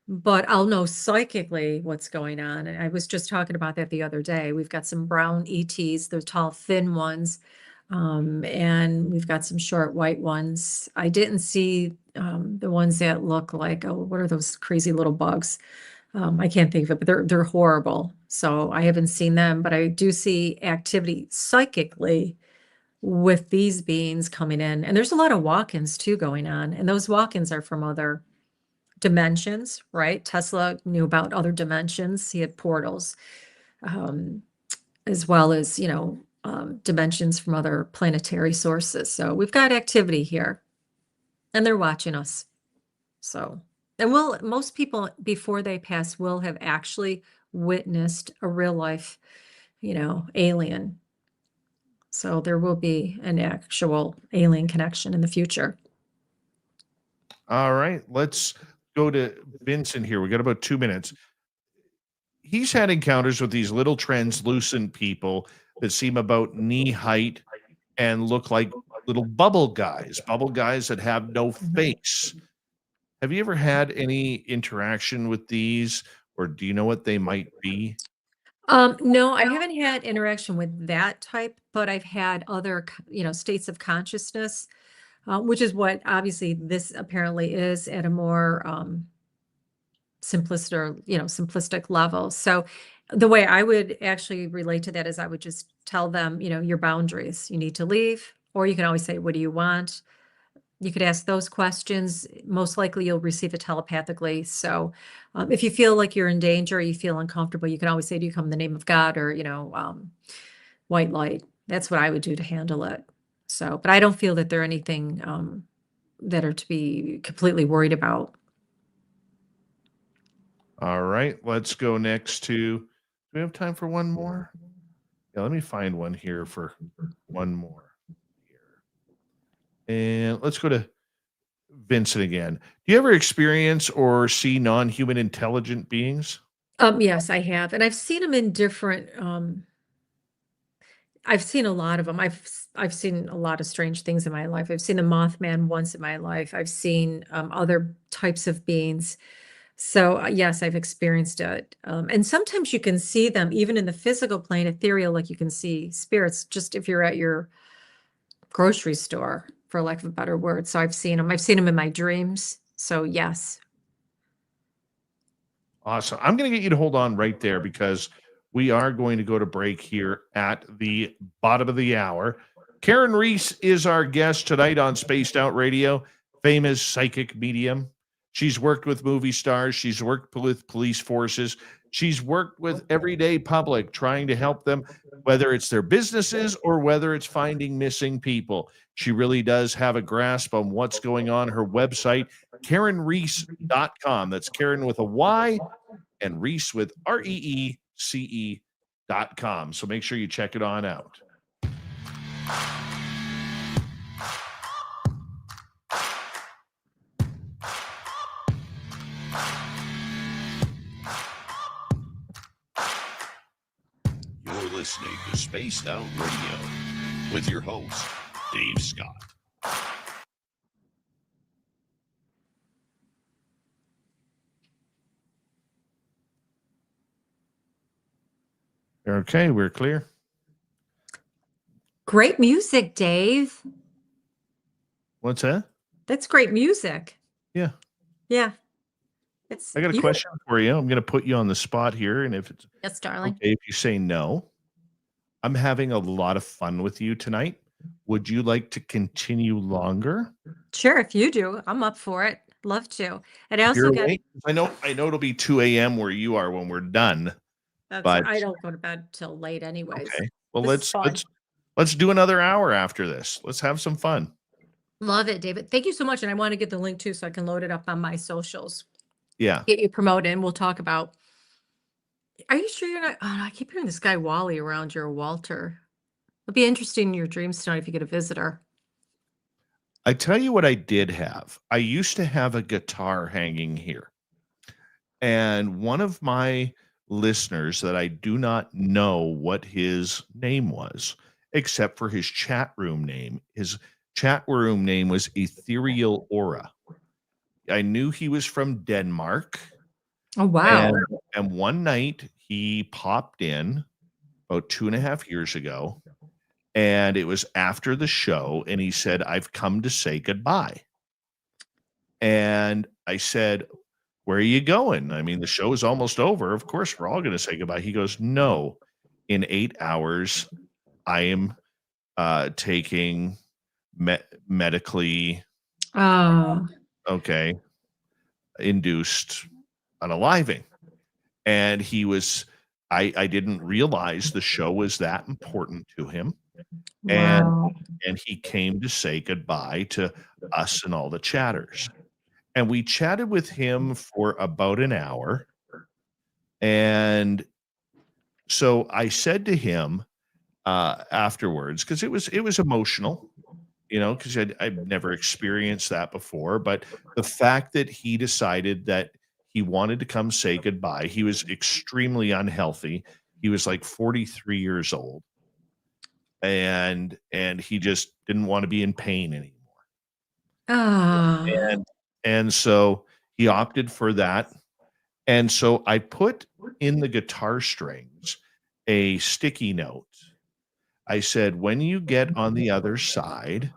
but I'll know psychically what's going on. And I was just talking about that the other day. We've got some brown ETs, those tall, thin ones. And we've got some short white ones. I didn't see the ones that look like, oh, what are those crazy little bugs? I can't think of it, but they're horrible. So I haven't seen them, but I do see activity psychically with these beings coming in. And there's a lot of walk-ins too going on. And those walk-ins are from other dimensions, right? Tesla knew about other dimensions. He had portals, as well as, dimensions from other planetary sources. So we've got activity here, and they're watching us. So, and most people before they pass will have actually witnessed a real life, alien. So there will be an actual alien connection in the future. All right, let's go to Vincent here. We got about 2 minutes. He's had encounters with these little translucent people that seem about knee height and look like little bubble guys that have no face. Have you ever had any interaction with these, or do you know what they might be? No, I haven't had interaction with that type, but I've had other, states of consciousness, which is what obviously this apparently is at a more simplistic level. So the way I would actually relate to that is I would just tell them, your boundaries. You need to leave, or you can always say, what do you want? You could ask those questions. Most likely you'll receive it telepathically. So if you feel like you're in danger, or you feel uncomfortable, you can always say, do you come in the name of God, or, white light. That's what I would do to handle it. So, but I don't feel that they're anything that are to be completely worried about. All right, let's go next to, do we have time for one more? Yeah, let me find one here for one more here. And let's go to Vincent again. Do you ever experience or see non-human intelligent beings? Yes, I have. And I've seen them in different, I've seen a lot of them. I've seen a lot of strange things in my life. I've seen the Mothman once in my life. I've seen other types of beings. So yes, I've experienced it. And sometimes you can see them even in the physical plane, ethereal, like you can see spirits, just if you're at your grocery store, for lack of a better word. So I've seen them. I've seen them in my dreams. So yes. Awesome. I'm going to get you to hold on right there, because we are going to go to break here at the bottom of the hour. Karyn Reece is our guest tonight on Spaced Out Radio, famous psychic medium. She's worked with movie stars. She's worked with police forces. She's worked with everyday public, trying to help them, whether it's their businesses or whether it's finding missing people. She really does have a grasp on what's going on. Her website, KarynReece.com. That's Karyn with a Y and Reece with REECE.com. So make sure you check it on out. You're listening to Spaced Out Radio with your host, Dave Scott. Okay, we're clear. Great music, Dave. What's that? That's great music. Yeah. Yeah. I got a question for you. I'm going to put you on the spot here. And if it's Yes, darling. okay, if you say no, I'm having a lot of fun with you tonight. Would you like to continue longer? Sure, if you do, I'm up for it. Love to. And I If also you're got awake? I know it'll be 2 a.m. where you are when we're done. But I don't go to bed till late anyways. okay. Well, This is fun. let's do another hour after this. Let's have some fun. Love it, David. Thank you so much. And I want to get the link too so I can load it up on my socials. Yeah. Get you promoted and we'll talk about. Are you sure you're not? Oh, I keep hearing this guy Wally around your Walter. It'll be interesting in your dreams tonight if you get a visitor. I tell you what I did have. I used to have a guitar hanging here. And one of my listeners that I do not know what his name was, except for his chat room name. His chat room name was Ethereal Aura. I knew he was from Denmark. Oh, wow. And one night he popped in about 2.5 years ago. And it was after the show, and he said, I've come to say goodbye. And I said, where are you going? I mean, the show is almost over. Of course, we're all going to say goodbye. He goes, no, in 8 hours, I am taking medically induced unaliving. And he was, I didn't realize the show was that important to him. Wow. And he came to say goodbye to us and all the chatters. And we chatted with him for about an hour. And so I said to him afterwards, because it was emotional, you know, because I'd never experienced that before. But the fact that he decided that he wanted to come say goodbye, he was extremely unhealthy. He was like 43 years old. And he just didn't want to be in pain anymore. And so he opted for that. And so I put in the guitar strings a sticky note. I said, when you get on the other side,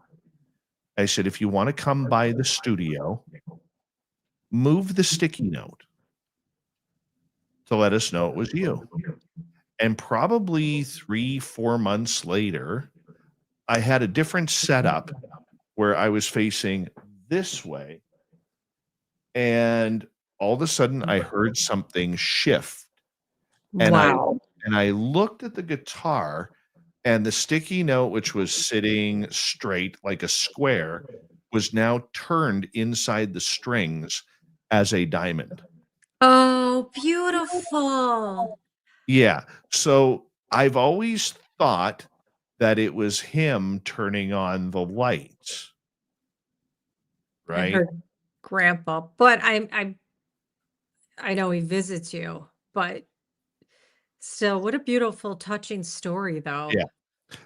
I said, if you want to come by the studio, move the sticky note to let us know it was you. And probably 3-4 months later, I had a different setup where I was facing this way. And all of a sudden I heard something shift. And I looked at the guitar, and the sticky note, which was sitting straight like a square, was now turned inside the strings as a diamond. Oh, beautiful. Yeah. So I've always thought that it was him turning on the lights. Right. And her grandpa. But I know he visits you, but still, what a beautiful, touching story though. Yeah.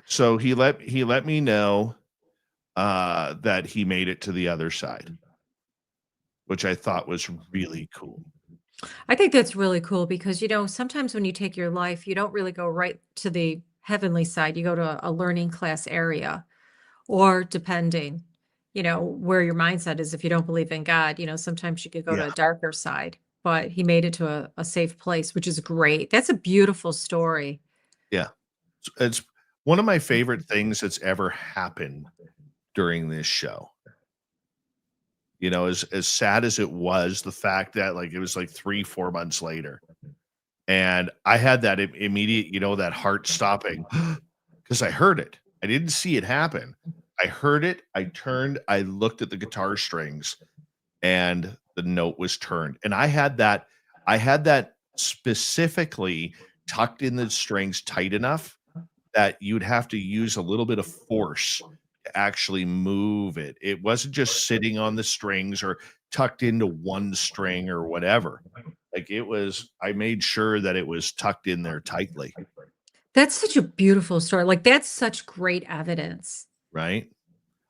So he let me know that he made it to the other side, which I thought was really cool. I think that's really cool because, you know, sometimes when you take your life, you don't really go right to the heavenly side. You go to a learning class area, or depending, you know, where your mindset is. If you don't believe in God, you know, sometimes you could go to a darker side, but he made it to a safe place, which is great. That's a beautiful story. Yeah. It's one of my favorite things that's ever happened during this show. You know, as sad as it was, the fact that like it was like 3-4 months later, and I had that immediate, you know, that heart stopping because I heard it. I didn't see it happen. I heard it. I turned. I looked at the guitar strings, and the note was turned. And I had that specifically tucked in the strings tight enough that you'd have to use a little bit of force to actually move it. It wasn't just sitting on the strings or tucked into one string or whatever. Like it was, I made sure that it was tucked in there tightly. That's such a beautiful story. Like, that's such great evidence, right?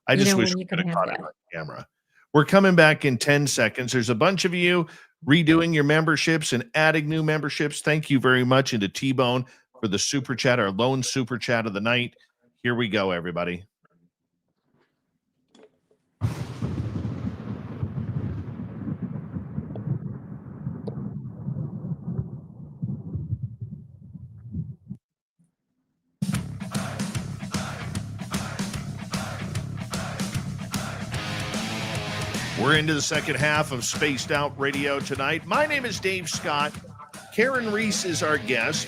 I just wish when we you could can have have caught it that. on camera. We're coming back in 10 seconds. There's a bunch of you redoing your memberships and adding new memberships. Thank you very much. Into T-Bone for the super chat, our lone super chat of the night. Here we go, everybody. We're into the second half of Spaced Out Radio tonight. My name is Dave Scott. Karyn Reece is our guest,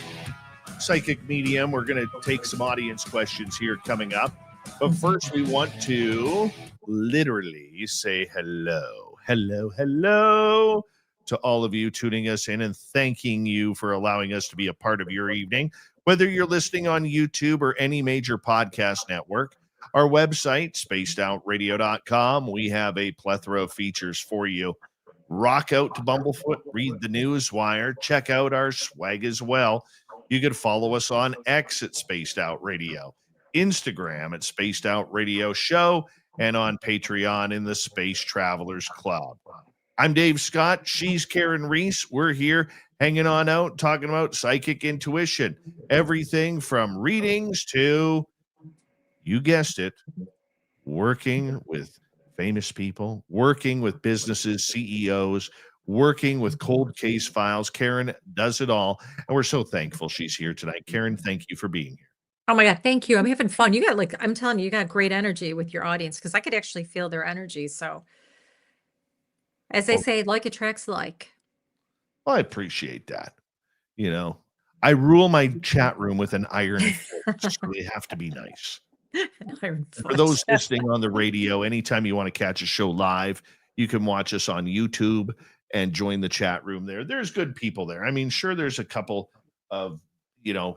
psychic medium. We're going to take some audience questions here coming up. But first, we want to literally say hello, hello, hello to all of you tuning us in and thanking you for allowing us to be a part of your evening. Whether you're listening on YouTube or any major podcast network, our website, spacedoutradio.com, we have a plethora of features for you. Rock out to Bumblefoot, read the news wire, check out our swag as well. You can follow us on X at Spaced Out Radio, Instagram at Spaced Out Radio Show, and on Patreon in the Space Travelers Club. I'm Dave Scott. She's Karyn Reece. We're here hanging on out, talking about psychic intuition. Everything from readings to, you guessed it, working with famous people, working with businesses, CEOs, working with cold case files. Karyn does it all. And we're so thankful she's here tonight. Karyn, thank you for being here. Oh my God, thank you. I'm having fun. You got I'm telling you, you got great energy with your audience because I could actually feel their energy. So, as they Well, say, like attracts like. I appreciate that. You know, I rule my chat room with an iron fist, so they have to be nice. An iron For foot. those listening on the radio, anytime you want to catch a show live, you can watch us on YouTube and join the chat room there. There's good people there. I mean, sure, there's a couple of,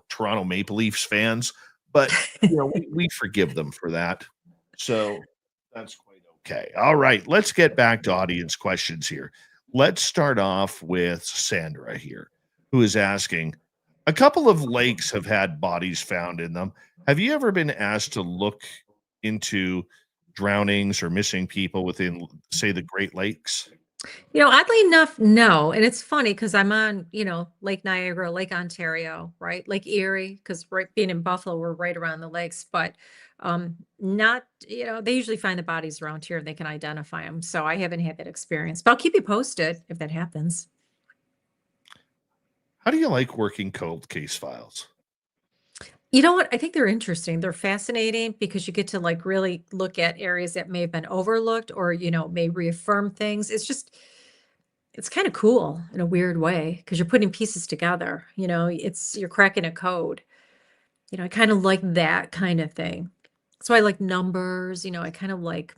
Toronto Maple Leafs fans, but, we forgive them for that. So that's quite okay. All right, let's get back to audience questions here. Let's start off with Sandra here, who is asking, a couple of lakes have had bodies found in them. Have you ever been asked to look into drownings or missing people within, say, the Great Lakes? Oddly enough, no. And it's funny because I'm on, Lake Niagara, Lake Ontario, right? Lake Erie, because being in Buffalo, we're right around the lakes, but not, they usually find the bodies around here and they can identify them. So I haven't had that experience, but I'll keep you posted if that happens. How do you like working cold case files? You know what? I think they're interesting. They're fascinating because you get to really look at areas that may have been overlooked or, may reaffirm things. It's kind of cool in a weird way because you're putting pieces together, you're cracking a code. I kind of like that kind of thing. So I like numbers, I kind of like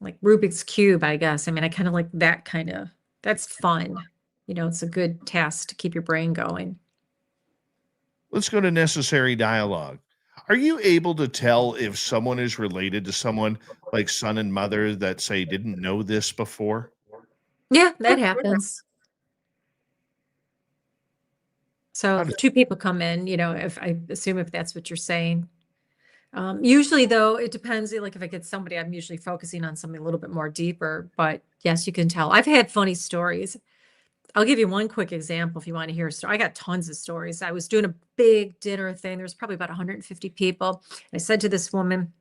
Rubik's Cube, I guess. I mean, I kind of like that's fun. It's a good task to keep your brain going. Let's go to necessary dialogue. Are you able to tell if someone is related to someone like son and mother that, say, didn't know this before? Yeah, that happens. So How if does, two people come in, if I assume if that's what you're saying. Usually though, it depends. Like if I get somebody, I'm usually focusing on something a little bit more deeper, but yes, you can tell. I've had funny stories. I'll give you one quick example if you want to hear a story. I got tons of stories. I was doing a big dinner thing. There was probably about 150 people. I said to this woman,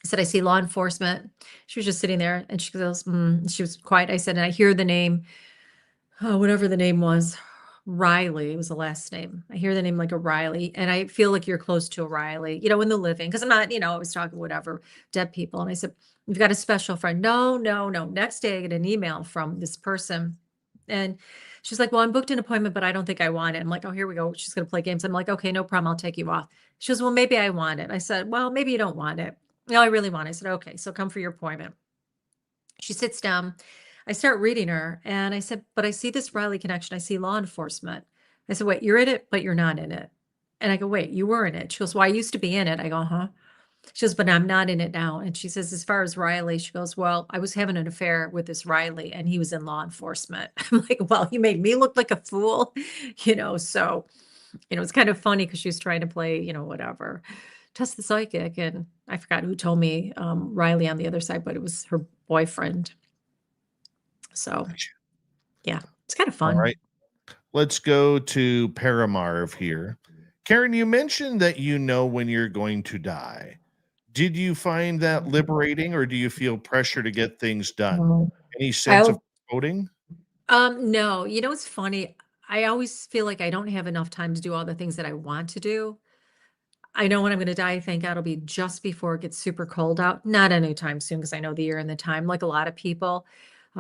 I said, I see law enforcement. She was just sitting there and she goes, she was quiet. I said, and I hear the name, whatever the name was, Riley was the last name. I hear the name like a Riley, and I feel like you're close to a Riley, in the living, because I'm not, I was talking whatever, dead people. And I said, you've got a special friend. No, no, no. Next day I get an email from this person. And she's like, well, I'm booked an appointment, but I don't think I want it. I'm like, oh, here we go. She's going to play games. I'm like, okay, no problem. I'll take you off. She goes, well, maybe I want it. I said, well, maybe you don't want it. No, I really want it. I said, okay, so come for your appointment. She sits down. I start reading her and I said, but I see this Riley connection. I see law enforcement. I said, wait, you're in it, but you're not in it. And I go, wait, you were in it. She goes, well, I used to be in it. I go, huh? She goes, but I'm not in it now. And she says, as far as Riley, she goes, well, I was having an affair with this Riley and he was in law enforcement. I'm like, well, you made me look like a fool, so It's kind of funny because she was trying to play, whatever, test the psychic. And I forgot who told me, Riley on the other side, but it was her boyfriend. So Gotcha. yeah, it's kind of All fun. right. Let's go to Paramarv here. Karyn, you mentioned that you know when you're going to die. Did you find that liberating, or do you feel pressure to get things done? No. Any sense of coding? No, it's funny. I always feel like I don't have enough time to do all the things that I want to do. I know when I'm going to die, I think it'll be just before it gets super cold out. Not anytime soon, because I know the year and the time, like a lot of people.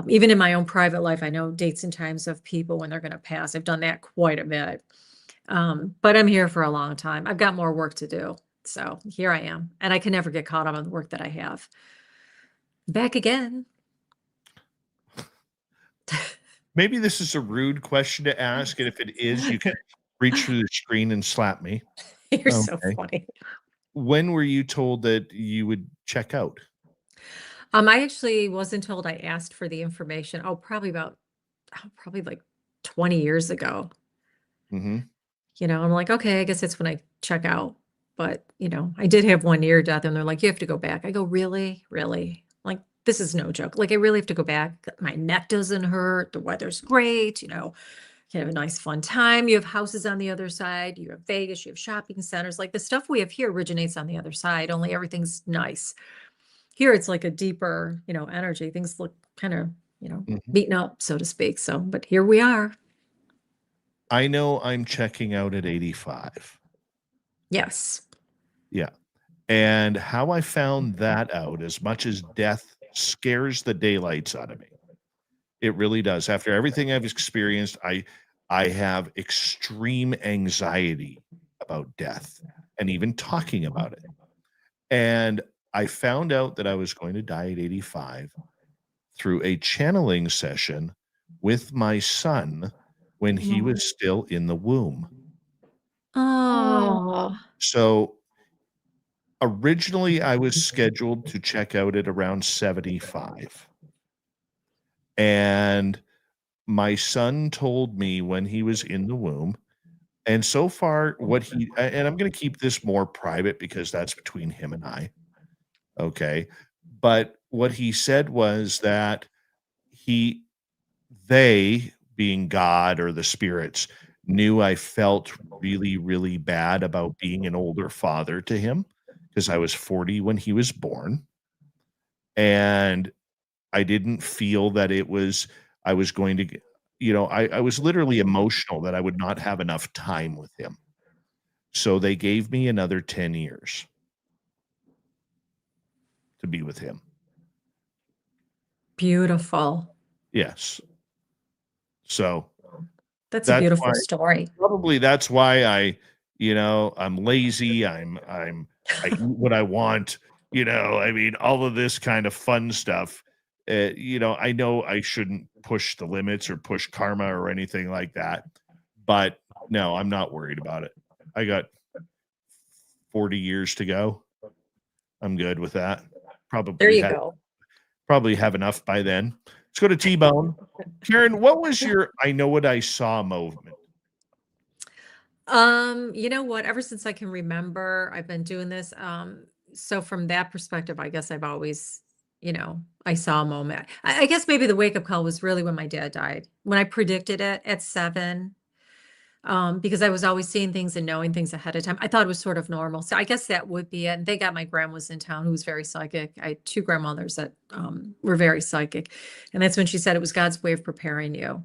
Even in my own private life, I know dates and times of people when they're going to pass. I've done that quite a bit. But I'm here for a long time. I've got more work to do. So here I am. And I can never get caught up on the work that I have. Back again. Maybe this is a rude question to ask, and if it is, you can reach through the screen and slap me. You're so Okay. funny. When were you told that you would check out? I actually wasn't told. I asked for the information. Probably like 20 years ago. Mhm. I'm like, okay, I guess that's when I check out. But, I did have one near death and they're like, you have to go back. I go, really? Really? Like, this is no joke. Like, I really have to go back. My neck doesn't hurt. The weather's great. You can have a nice, fun time. You have houses on the other side. You have Vegas. You have shopping centers. Like the stuff we have here originates on the other side, only everything's nice. Here, it's like a deeper, energy. Things look kind of, Mhm. beaten up, so to speak. So, but here we are. I know I'm checking out at 85. Yes. Yeah. And how I found that out, as much as death scares the daylights out of me, it really does. After everything I've experienced, I have extreme anxiety about death and even talking about it. And I found out that I was going to die at 85 through a channeling session with my son when he was still in the womb. Oh, So originally I was scheduled to check out at around 75. And my son told me when he was in the womb, and so far and I'm going to keep this more private because that's between him and I. Okay. But what he said was that he they, being God or the spirits, knew I felt really, really bad about being an older father to him because I was 40 when he was born. And I didn't feel that I was going to I was literally emotional that I would not have enough time with him. So they gave me another 10 years to be with him. beautiful. Yes. So That's a that's why beautiful story. probably that's why I'm lazy. I eat what I want, I mean, all of this kind of fun stuff. I know I shouldn't push the limits or push karma or anything like that, but no, I'm not worried about it. I got 40 years to go. I'm good with that. There Probably you have go. probably have enough by then. Let's go to T-Bone. Karyn, what was your I know what I saw moment? You know what? Ever since I can remember, I've been doing this. So from that perspective, I guess I've always, I saw a moment. I guess maybe the wake up call was really when my dad died. When I predicted it at 7, because I was always seeing things and knowing things ahead of time. I thought it was sort of normal. So I guess that would be it. And they got my grandma's in town who was very psychic. I had 2 grandmothers that were very psychic. And that's when she said it was God's way of preparing you.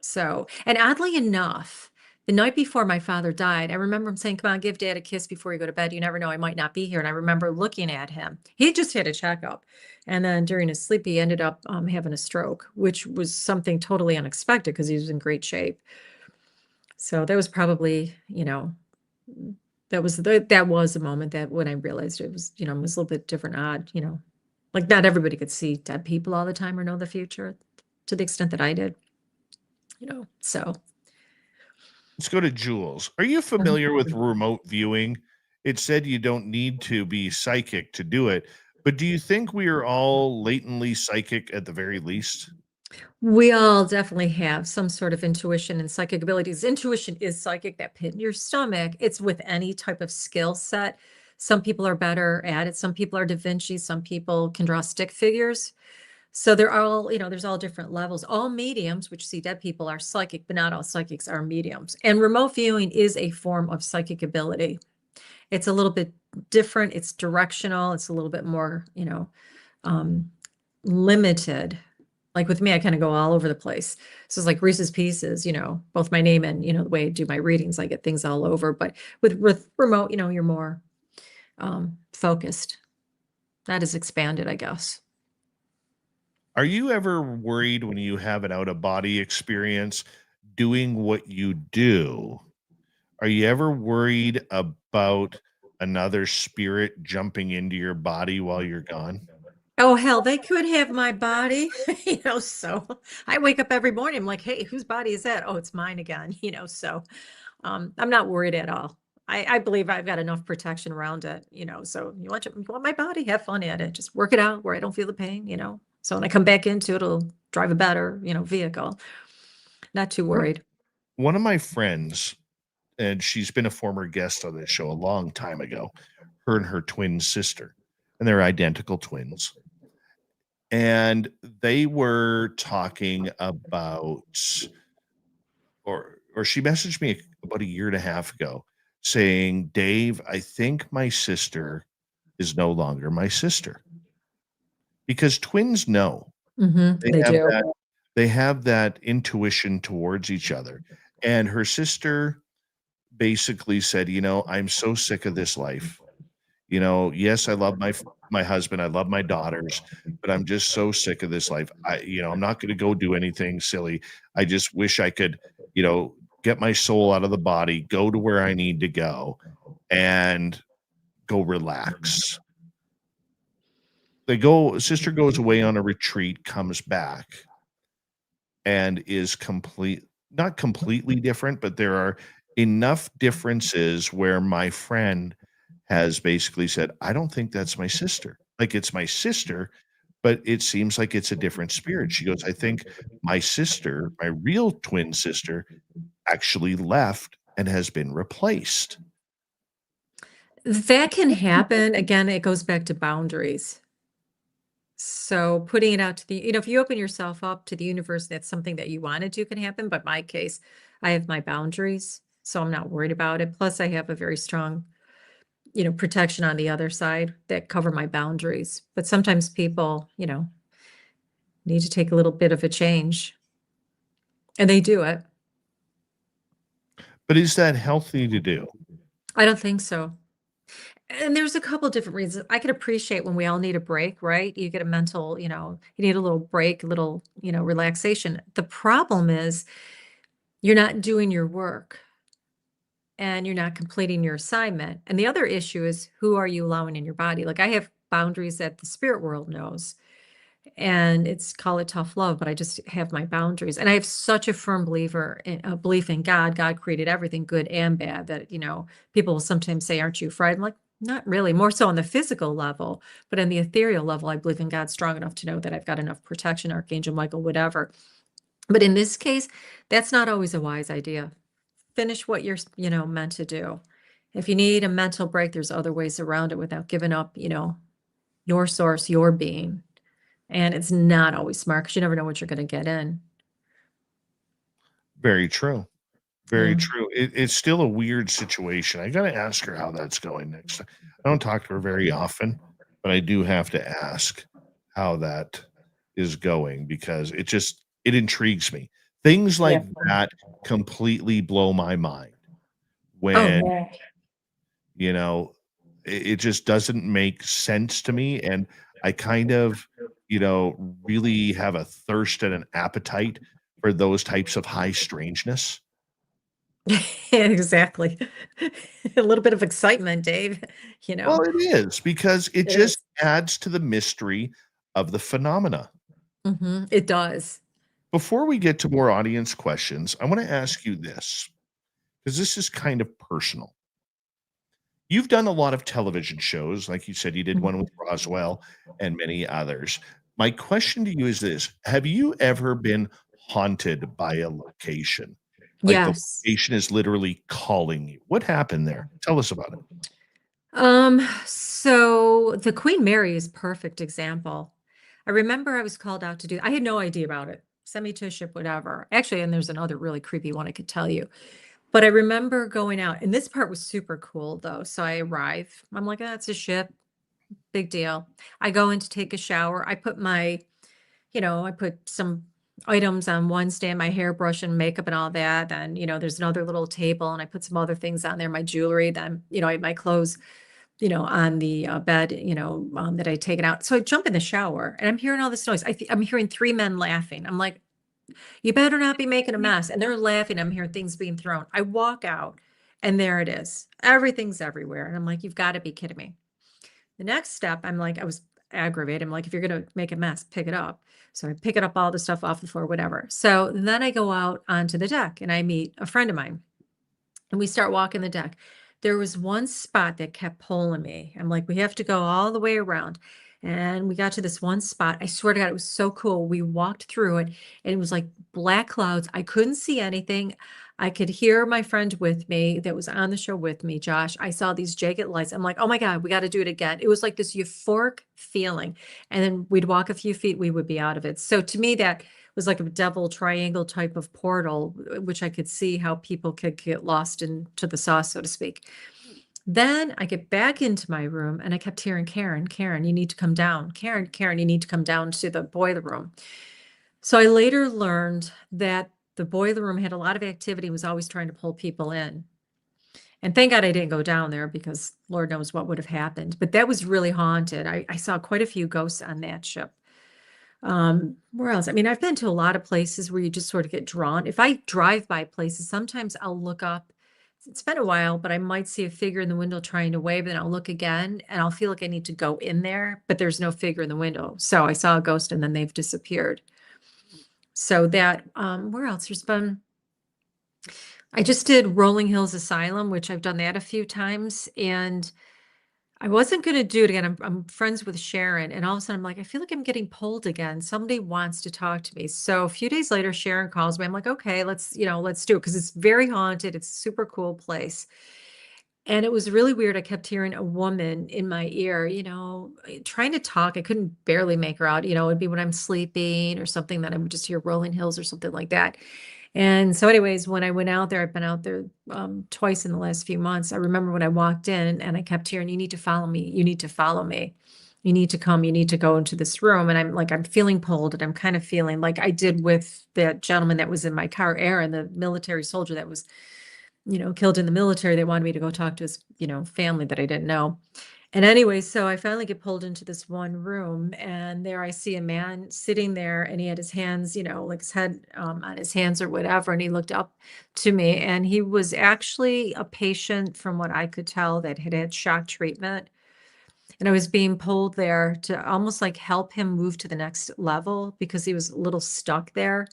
So, and oddly enough, the night before my father died, I remember him saying, "Come on, give dad a kiss before you go to bed. You never know, I might not be here." And I remember looking at him. He had just had a checkup. And then during his sleep, he ended up having a stroke, which was something totally unexpected because he was in great shape. So that was probably, that was a moment that when I realized it was, it was a little bit different, odd, like not everybody could see dead people all the time or know the future to the extent that I did, so. Let's go to Jules. Are you familiar with remote viewing? It said you don't need to be psychic to do it, but do you think we are all latently psychic at the very least? We all definitely have some sort of intuition and psychic abilities. Intuition is psychic, that pit in your stomach. It's with any type of skill set. Some people are better at it. Some people are Da Vinci. Some people can draw stick figures. So they're all, there's all different levels. All mediums, which see dead people, are psychic, but not all psychics are mediums. And remote viewing is a form of psychic ability. It's a little bit different. It's directional. It's a little bit more, um, limited. Like with me, I kind of go all over the place. So it's like Reese's Pieces, both my name and, the way I do my readings, I get things all over. But with remote, you're more focused. That is expanded, I guess. Are you ever worried when you have an out of body experience doing what you do? Are you ever worried about another spirit jumping into your body while you're gone? Oh, hell, they could have my body, so I wake up every morning, I'm like, hey, whose body is that? Oh, it's mine again, so I'm not worried at all. I believe I've got enough protection around it, so you want my body, have fun at it, just work it out where I don't feel the pain, so when I come back into it, it'll drive a better, vehicle. Not too One worried. one of my friends, and she's been a former guest on this show a long time ago, her and her twin sister, and they're identical twins. And they were talking about, or she messaged me about a year and a half ago saying, Dave, I think my sister is no longer my sister, because twins know. They They have do. that intuition towards each other. And her sister basically said, I'm so sick of this life. Yes, I love my husband, I love my daughters, but I'm just so sick of this life. I'm not going to go do anything silly. I just wish I could, get my soul out of the body, go to where I need to go, and go relax. Sister goes away on a retreat, comes back, and is not completely different, but there are enough differences where my friend has basically said, I don't think that's my sister. Like, it's my sister, but it seems like it's a different spirit. She goes, I think my sister, my real twin sister, actually left and has been replaced. That can happen. Again, it goes back to boundaries. So putting it out to if you open yourself up to the universe, that's something that you want to do can happen. But my case, I have my boundaries, so I'm not worried about it. Plus, I have a very strong, protection on the other side that cover my boundaries. But sometimes people, need to take a little bit of a change, and they do it. But is that healthy to do? I don't think so. And there's a couple different reasons. I could appreciate when we all need a break, right? You get a mental, you need a little break, a little, relaxation. The problem is you're not doing your work and you're not completing your assignment. And the other issue is who are you allowing in your body? Like I have boundaries that the spirit world knows. And call it tough love, but I just have my boundaries. And I have such a firm belief in God. God created everything good and bad that, people will sometimes say, aren't you afraid? I'm like, not really, more so on the physical level, but on the ethereal level, I believe in God strong enough to know that I've got enough protection, Archangel Michael, whatever. But in this case, that's not always a wise idea. Finish what you're, meant to do. If you need a mental break, there's other ways around it without giving up, your source, your being. And it's not always smart because you never know what you're going to get in. Very true. Very Yeah. true. It's still a weird situation. I got to ask her how that's going next time. I don't talk to her very often, but I do have to ask how that is going because it intrigues me. Things Yeah. like that completely blow my mind Oh, when, yeah. it just doesn't make sense to me. And I kind of, really have a thirst and an appetite for those types of high strangeness. Exactly. A little bit of excitement, Dave, Well, it is because it It just is. adds to the mystery of the phenomena. It does. Before we get to more audience questions, I want to ask you this because this is kind of personal. You've done a lot of television shows. Like you said, you did one with Roswell and many others. My question to you is this: have you ever been haunted by a location? Like the Yes. location is literally calling you. What happened there? Tell us about it. So the Queen Mary is perfect example. I remember I was called out to do, I had no idea about it. Send me to a ship, whatever. Actually, and there's another really creepy one I could tell you. But I remember going out, and this part was super cool though. So I arrive. I'm like, that's a ship, big deal. I go in to take a shower. I put I put some items on one stand, my hairbrush and makeup and all that. Then, there's another little table and I put some other things on there, my jewelry. Then, I had my clothes, on the bed, that I'd taken out. So I jump in the shower and I'm hearing all this noise. I'm hearing three men laughing. I'm like, you better not be making a mess. And they're laughing. I'm hearing things being thrown. I walk out and there it is. Everything's everywhere. And I'm like, you've got to be kidding me. The next step, I'm like, I was aggravated. I'm like, if you're going to make a mess, pick it up. So I pick it up all the stuff off the floor, whatever. So then I go out onto the deck and I meet a friend of mine and we start walking the deck. There was one spot that kept pulling me. I'm like, we have to go all the way around. And we got to this one spot. I swear to God, it was so cool. We walked through it and it was like black clouds. I couldn't see anything. I could hear my friend with me that was on the show with me, Josh. I saw these jagged lights. I'm like, oh my God, we got to do it again. It was like this euphoric feeling. And then we'd walk a few feet, we would be out of it. So to me, that was like a devil triangle type of portal, which I could see how people could get lost into the sauce, so to speak. Then I get back into my room and I kept hearing, Karen, you need to come down. Karen, you need to come down to the boiler room. So I later learned that the boiler room had a lot of activity, was always trying to pull people in. And thank God I didn't go down there because Lord knows what would have happened. But that was really haunted. I saw quite a few ghosts on that ship. Where else? I mean, I've been to a lot of places where you just sort of get drawn. If I drive by places, sometimes I'll look up. It's been a while, but I might see a figure in the window trying to wave, and I'll look again and I'll feel like I need to go in there, but there's no figure in the window. So I saw a ghost and then they've disappeared. So that, where else? I just did Rolling Hills Asylum, which I've done that a few times, and I wasn't going to do it again. I'm friends with Sharon, and all of a sudden I'm like, I feel like I'm getting pulled again. Somebody wants to talk to me. So a few days later, Sharon calls me. I'm like, okay, let's do it because it's very haunted. It's a super cool place. And it was really weird. I kept hearing a woman in my ear, trying to talk. I couldn't barely make her out. It'd be when I'm sleeping or something that I would just hear Rolling Hills or something like that. And so anyways, when I went out there, I've been out there twice in the last few months. I remember when I walked in and I kept hearing, you need to follow me. You need to follow me. You need to come. You need to go into this room. And I'm feeling pulled and I'm kind of feeling like I did with that gentleman that was in my car, Aaron, the military soldier that was, killed in the military. They wanted me to go talk to his, family that I didn't know. And anyway, so I finally get pulled into this one room and there I see a man sitting there and he had his hands, like his head on his hands or whatever. And he looked up to me and he was actually a patient from what I could tell that had had shock treatment. And I was being pulled there to almost like help him move to the next level because he was a little stuck there.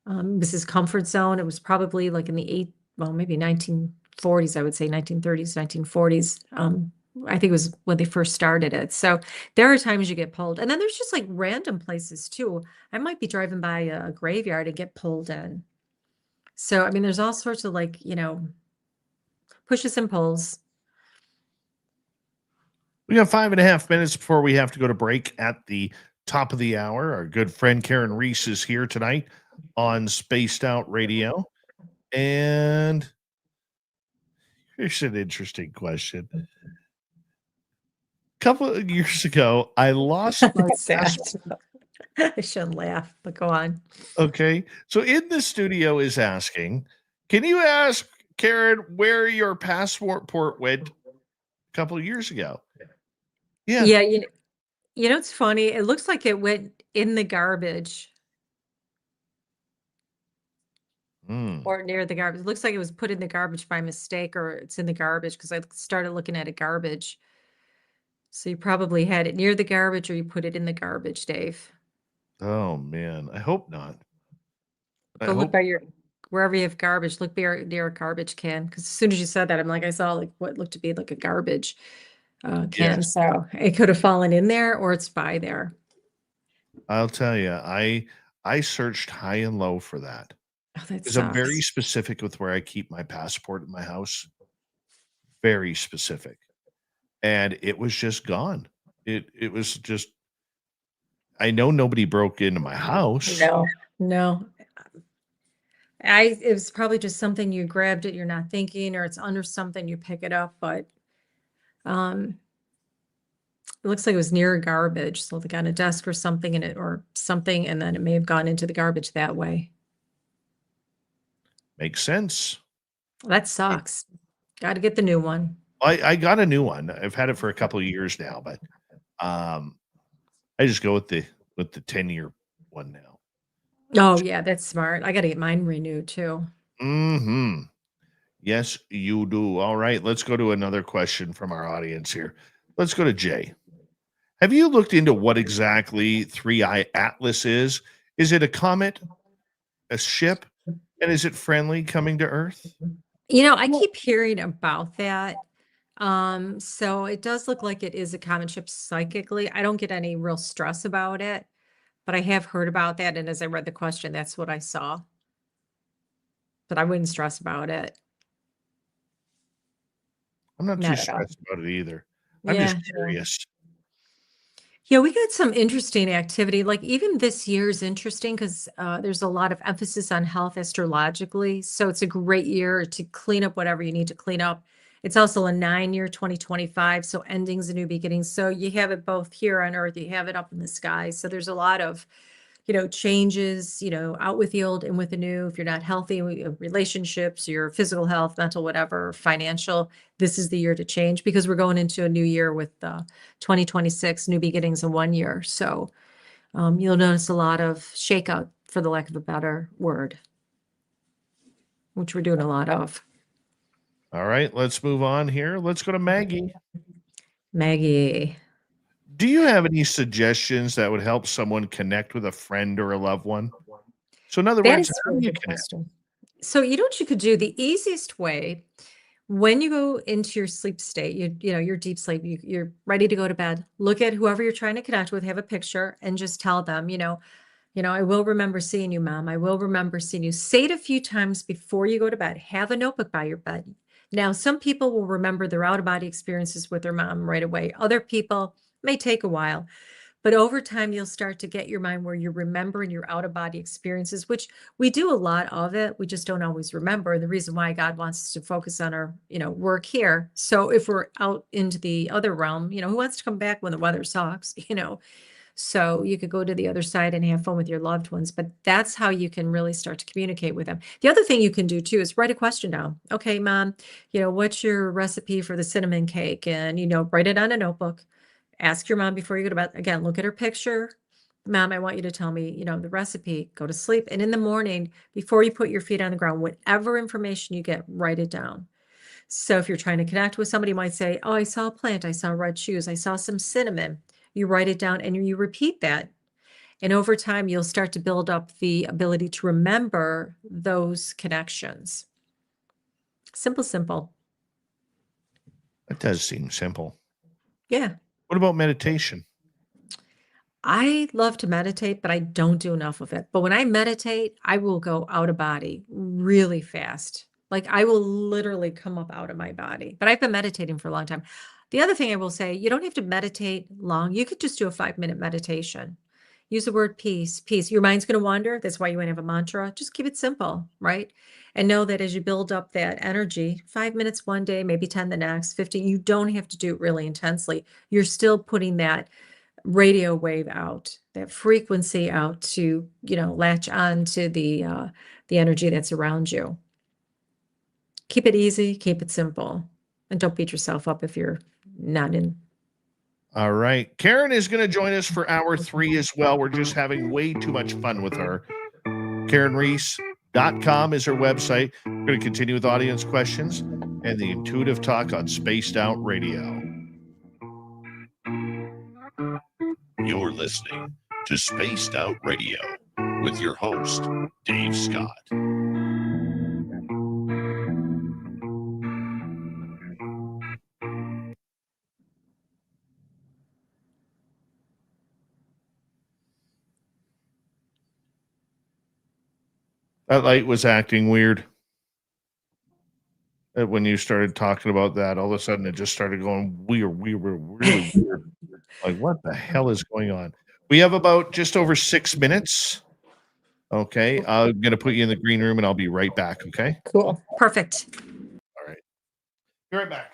It was his comfort zone. It was probably like in the maybe 1940s, I would say 1930s, 1940s. I think it was when they first started it. So there are times you get pulled. And then there's just like random places too. I might be driving by a graveyard and get pulled in. So, I mean, there's all sorts of like, pushes and pulls. We got 5.5 minutes before we have to go to break at the top of the hour. Our good friend Karyn Reece is here tonight on Spaced Out Radio. And here's an interesting question. A couple of years ago, I lost my passport. I shouldn't laugh, but go on. Okay. So in the studio is asking, can you ask Karyn where your passport went a couple of years ago? Yeah. Yeah. It's funny. It looks like it went in the garbage. Or near the garbage. It looks like it was put in the garbage by mistake, or it's in the garbage because I started looking at a garbage. So you probably had it near the garbage or you put it in the garbage, Dave. Oh man, I hope not. Go look by wherever you have garbage, look near a garbage can. Because as soon as you said that, I'm like, I saw like what looked to be like a garbage can. Yes. So it could have fallen in there or it's by there. I'll tell you, I searched high and low for that Oh, that because I'm very sucks. specific with where I keep my passport in my house. Very specific, and it was just gone. It was just. I know nobody broke into my house. No, no. It was probably just something you grabbed it, you're not thinking, or it's under something, you pick it up, but um it looks like it was near garbage. So like on a desk or something in it or something, and then it may have gone into the garbage that way. Makes sense. That Uh, sucks. Got to get the new one. I got a new one. I've had it for a couple of years now, but um, I just go with the 10-year one now. Oh yeah, that's smart. I got to get mine renewed too. Mm-hmm. Yes, you do. All right, let's go to another question from our audience here. Let's go to Jay. Have you looked into what exactly Three Eye Atlas is? Is it a comet, a ship, and is it friendly coming to Earth? I keep hearing about that. So it does look like it is a common ship psychically. I don't get any real stress about it, but I have heard about that. And as I read the question, that's what I saw. But I wouldn't stress about it. I'm not too Not at all. stressed about it either. I'm just Yeah. curious. Yeah, we got some interesting activity. Like even this year is interesting because there's a lot of emphasis on health astrologically. So it's a great year to clean up whatever you need to clean up. It's also a 9-year, 2025. So endings and new beginnings. So you have it both here on Earth, you have it up in the sky. So there's a lot of changes, out with the old and with the new. If you're not healthy, relationships, your physical health, mental, whatever, financial, this is the year to change because we're going into a new year with 2026, new beginnings in one year. So you'll notice a lot of shakeout, for the lack of a better word, which we're doing a lot of. All right, let's move on here. Let's go to Maggie. Maggie. Do you have any suggestions that would help someone connect with a friend or a loved one? So, in other That words, is a how do really you good connect? question. So you know what you could do? The easiest way when you go into your sleep state, your deep sleep, you're ready to go to bed. Look at whoever you're trying to connect with, have a picture, and just tell them, I will remember seeing you, mom. I will remember seeing you. Say it a few times before you go to bed. Have a notebook by your bed. Now, some people will remember their out of body experiences with their mom right away. Other people may take a while. But over time, you'll start to get your mind where you're remembering your out of body experiences, which we do a lot of it. We just don't always remember. The reason why God wants us to focus on our, work here. So if we're out into the other realm, who wants to come back when the weather sucks, So you could go to the other side and have fun with your loved ones, but that's how you can really start to communicate with them. The other thing you can do too is write a question down. Okay, mom, what's your recipe for the cinnamon cake? And, write it on a notebook. Ask your mom before you go to bed. Again, look at her picture. Mom, I want you to tell me, the recipe. Go to sleep. And in the morning, before you put your feet on the ground, whatever information you get, write it down. So if you're trying to connect with somebody, you might say, oh, I saw a plant. I saw red shoes. I saw some cinnamon. You write it down and you repeat that. And over time, you'll start to build up the ability to remember those connections. Simple, simple. That does seem simple. Yeah. What about meditation? I love to meditate, but I don't do enough of it. But when I meditate, I will go out of body really fast. Like I will literally come up out of my body. But I've been meditating for a long time. The other thing I will say, you don't have to meditate long. You could just do a 5-minute meditation. Use the word peace, peace. Your mind's going to wander. That's why you want to have a mantra. Just keep it simple, right? And know that as you build up that energy, 5 minutes one day, maybe 10 the next, 15, you don't have to do it really intensely. You're still putting that radio wave out, that frequency out to, latch on to the energy that's around you. Keep it easy, keep it simple, and don't beat yourself up if you're not in. All right. Karyn is going to join us for hour 3 as well. We're just having way too much fun with her. KarynReece.com is her website. We're going to continue with audience questions and the intuitive talk on Spaced Out Radio. You're listening to Spaced Out Radio with your host, Dave Scott. That light was acting weird. When you started talking about that, all of a sudden it just started going weird, really weird. Like, what the hell is going on? We have about just over 6 minutes. Okay. I'm going to put you in the green room and I'll be right back. Okay. Cool. Perfect. All right. Be right back.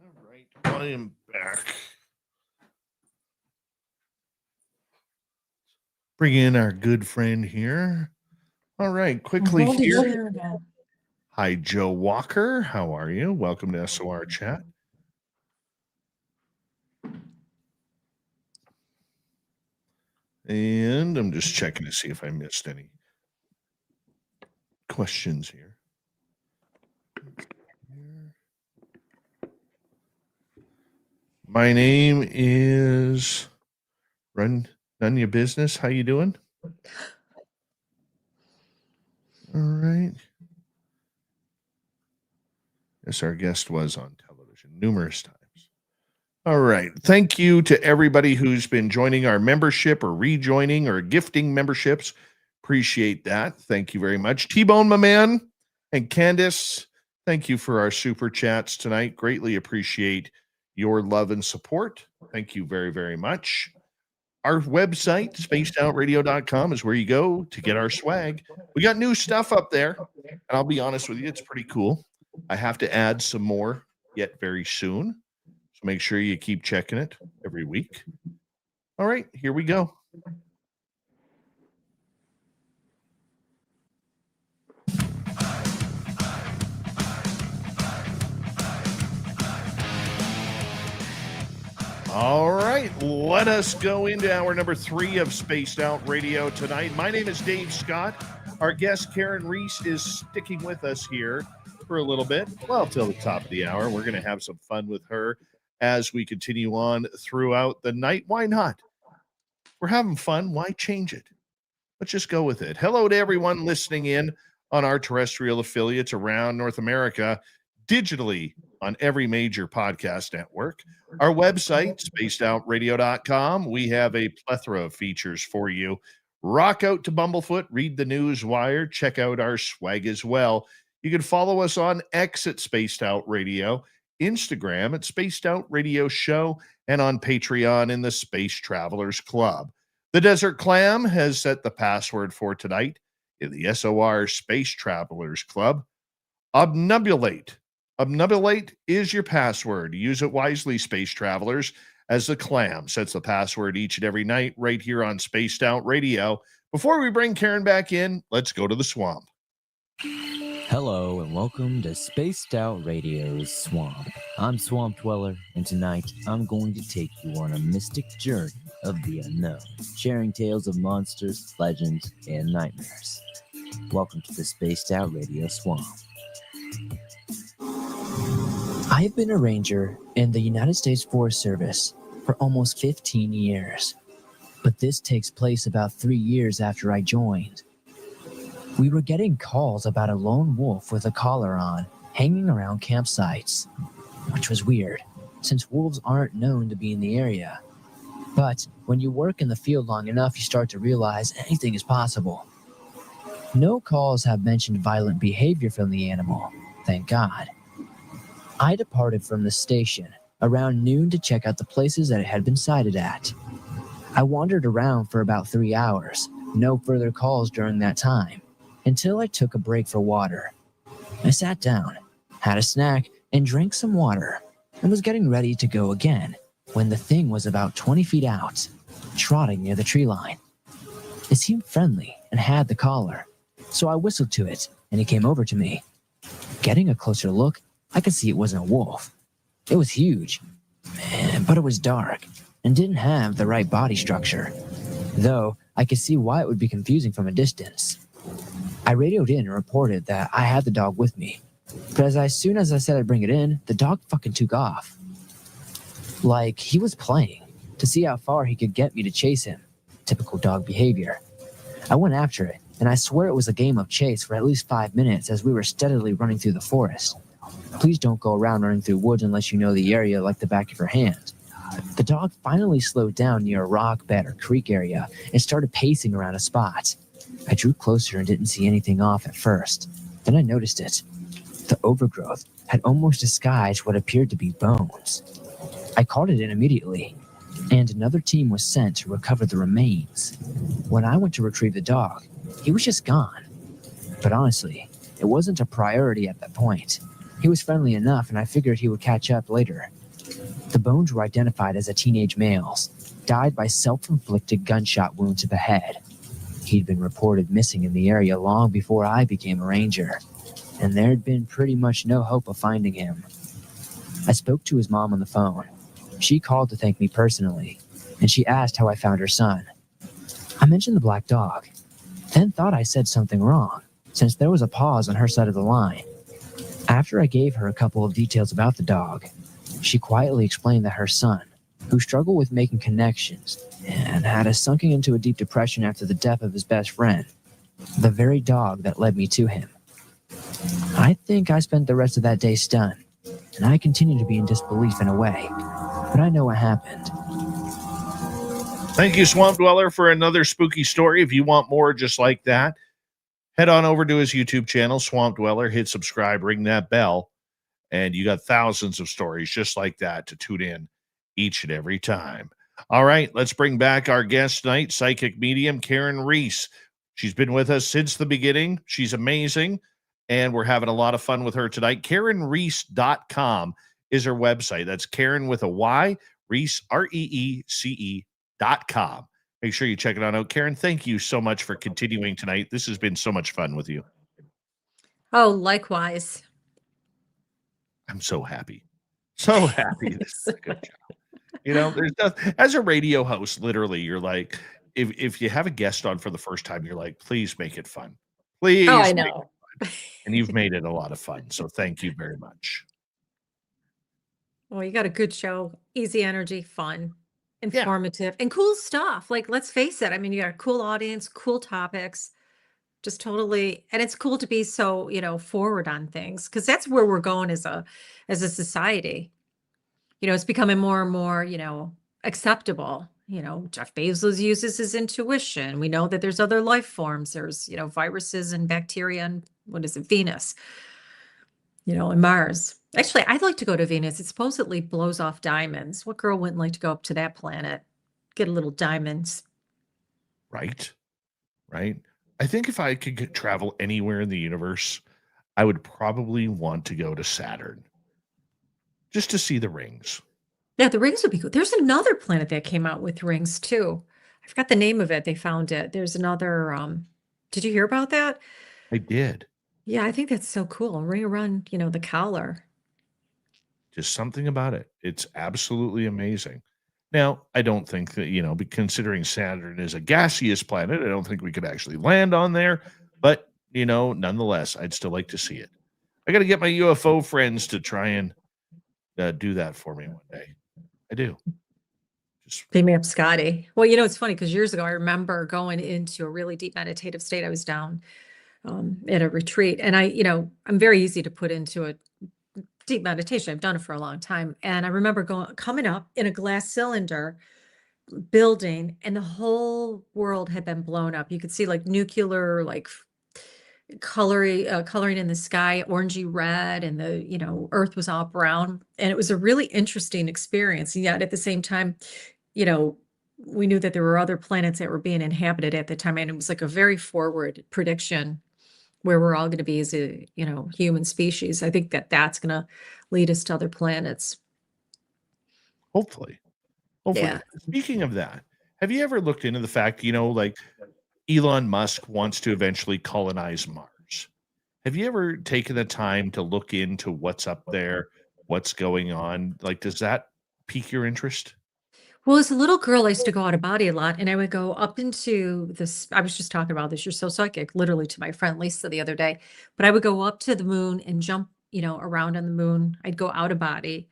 All right, I am back. Bring in our good friend here. All right, quickly here. Hi, Joe Walker. How are you? Welcome to SOR Chat. And I'm just checking to see if I missed any questions here. My name is None Your Business. How you doing? All right. Yes, our guest was on television numerous times. All right. Thank you to everybody who's been joining our membership or rejoining or gifting memberships. Appreciate that. Thank you very much. T-Bone, my man, and Candace, thank you for our super chats tonight. Greatly appreciate your love and support. Thank you very, very much. Our website, spacedoutradio.com, is where you go to get our swag. We got new stuff up there, and I'll be honest with you, it's pretty cool. I have to add some more yet very soon. So make sure you keep checking it every week. All right, here we go. All right, let us go into hour number 3 of Spaced Out Radio tonight. My name is Dave Scott. Our guest, Karyn Reece, is sticking with us here for a little bit. Well, till the top of the hour. We're going to have some fun with her as we continue on throughout the night. Why not? We're having fun. Why change it? Let's just go with it. Hello to everyone listening in on our terrestrial affiliates around North America, digitally on every major podcast network. Our website, spacedoutradio.com. We have a plethora of features for you. Rock out to Bumblefoot, read the news wire, check out our swag as well. You can follow us on X at Spaced Out Radio, Instagram at Spaced Out Radio Show, and on Patreon in the Space Travelers Club. The Desert Clam has set the password for tonight in the SOR Space Travelers Club. Obnubulate. Obnubulate is your password. Use it wisely, Space Travelers, as the Clam sets the password each and every night right here on Spaced Out Radio. Before we bring Karyn back in, let's go to the swamp. Hello and welcome to Spaced Out Radio's Swamp. I'm Swamp Dweller, and tonight I'm going to take you on a mystic journey of the unknown, sharing tales of monsters, legends, and nightmares. Welcome to the Spaced Out Radio Swamp. I have been a ranger in the United States Forest Service for almost 15 years, but this takes place about 3 years after I joined. We were getting calls about a lone wolf with a collar on, hanging around campsites, which was weird, since wolves aren't known to be in the area. But when you work in the field long enough, you start to realize anything is possible. No calls have mentioned violent behavior from the animal, thank God. I departed from the station around noon to check out the places that it had been sighted at. I wandered around for about 3 hours, no further calls during that time, until I took a break for water. I sat down, had a snack, and drank some water, and was getting ready to go again, when the thing was about 20 feet out, trotting near the tree line. It seemed friendly and had the collar, so I whistled to it, and it came over to me. Getting a closer look, I could see it wasn't a wolf. It was huge, but it was dark and didn't have the right body structure, though I could see why it would be confusing from a distance. I radioed in and reported that I had the dog with me, but as soon as I said I'd bring it in, the dog fucking took off. Like he was playing to see how far he could get me to chase him. Typical dog behavior. I went after it, and I swear it was a game of chase for at least 5 minutes as we were steadily running through the forest. Please don't go around running through woods unless you know the area like the back of your hand. The dog finally slowed down near a rock bed or creek area and started pacing around a spot. I drew closer and didn't see anything off at first. Then I noticed it. The overgrowth had almost disguised what appeared to be bones. I called it in immediately, and another team was sent to recover the remains. When I went to retrieve the dog, he was just gone. But honestly, it wasn't a priority at that point. He was friendly enough, and I figured he would catch up later. The bones were identified as a teenage male's, died by self-inflicted gunshot wound to the head. He'd been reported missing in the area long before I became a ranger, and there'd been pretty much no hope of finding him. I spoke to his mom on the phone. She called to thank me personally, and she asked how I found her son. I mentioned the black dog, then thought I said something wrong, since there was a pause on her side of the line. After I gave her a couple of details about the dog, she quietly explained that her son, who struggled with making connections and had us sunken into a deep depression after the death of his best friend, the very dog that led me to him. I think I spent the rest of that day stunned, and I continue to be in disbelief in a way, but I know what happened. Thank you, Swamp Dweller, for another spooky story. If you want more just like that, head on over to his YouTube channel, Swamp Dweller, hit subscribe, ring that bell, and you got thousands of stories just like that to tune in each and every time. All right, let's bring back our guest tonight, psychic medium Karyn Reece. She's been with us since the beginning. She's amazing, and we're having a lot of fun with her tonight. KarynReece.com is her website. That's Karyn with a Y, Reece, REECE.com. Make sure you check it out. Karyn, thank you so much for continuing tonight. This has been so much fun with you. Oh, likewise. I'm so happy. So happy. This is a good job. You know, there's nothing, as a radio host, literally, you're like, if you have a guest on for the first time, you're like, please make it fun. Please. Oh, I make know. it fun. And you've made it a lot of fun. So thank you very much. Well, you got a good show, easy energy, fun, Yeah. informative, and cool stuff. Like, let's face it. I mean, you got a cool audience, cool topics, just totally, and it's cool to be so, forward on things, because that's where we're going as a society. It's becoming more and more, acceptable. Jeff Bezos uses his intuition. We know that there's other life forms. There's, viruses and bacteria and what is it, Venus, and Mars. Actually, I'd like to go to Venus. It supposedly blows off diamonds. What girl wouldn't like to go up to that planet? Get a little diamonds. Right. Right. I think if I could travel anywhere in the universe, I would probably want to go to Saturn just to see the rings. Yeah, the rings would be good. There's another planet that came out with rings too. I forgot the name of it. They found it. There's another, did you hear about that? I did. Yeah, I think that's so cool. Ring around, the collar. Just something about it. It's absolutely amazing. Now, I don't think that, considering Saturn is a gaseous planet, I don't think we could actually land on there. But, nonetheless, I'd still like to see it. I got to get my UFO friends to try and do that for me one day. I do. Just Beam me up, Scotty. Well, it's funny because years ago, I remember going into a really deep meditative state. I was down at a retreat, and I'm very easy to put into a deep meditation. I've done it for a long time. And I remember coming up in a glass cylinder building, and the whole world had been blown up. You could see like nuclear, like coloring in the sky, orangey red, and the earth was all brown. And it was a really interesting experience. And yet at the same time, we knew that there were other planets that were being inhabited at the time. And it was like a very forward prediction where we're all going to be as a, human species. I think that that's going to lead us to other planets. hopefully. Yeah. Speaking of that, have you ever looked into the fact, like Elon Musk wants to eventually colonize Mars? Have you ever taken the time to look into what's up there, what's going on? Like, does that pique your interest? Well, as a little girl, I used to go out of body a lot, and I would go up into this. I was just talking about this. You're so psychic, literally, to my friend Lisa the other day. But I would go up to the moon and jump, around on the moon. I'd go out of body.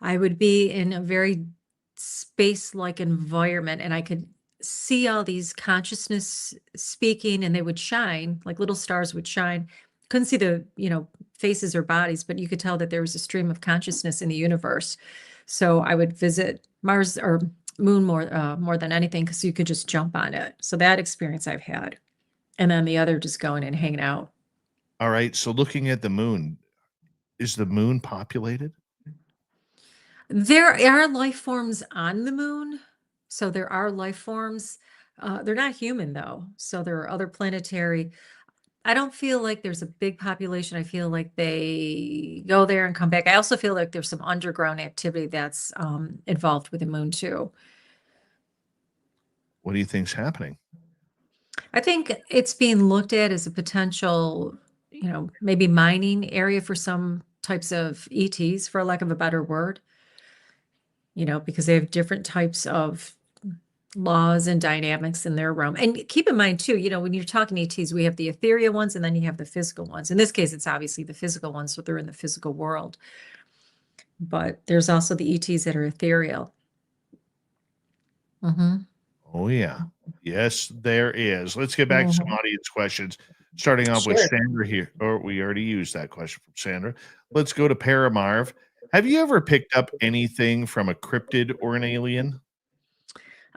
I would be in a very space-like environment, and I could see all these consciousness speaking, and they would shine, like little stars would shine. Couldn't see the, faces or bodies, but you could tell that there was a stream of consciousness in the universe. So I would visit Mars or moon more than anything, because you could just jump on it. So that experience I've had. And then the other just going and hanging out. All right. So looking at the moon, is the moon populated? There are life forms on the moon. So there are life forms. They're not human though. So there are other planetary. I don't feel like there's a big population. I feel like they go there and come back. I also feel like there's some underground activity that's involved with the moon too. What do you think's happening? I think it's being looked at as a potential, maybe mining area for some types of ETs, for lack of a better word, because they have different types of laws and dynamics in their realm. And keep in mind too, when you're talking ETs, we have the ethereal ones and then you have the physical ones. In this case, it's obviously the physical ones, so they're in the physical world. But there's also the ETs that are ethereal. Mm-hmm. Oh, yeah. Yes, there is. Let's get back to some audience questions. Starting off with Sure. Sandra here. Or we already used that question from Sandra. Let's go to Paramarv. Have you ever picked up anything from a cryptid or an alien?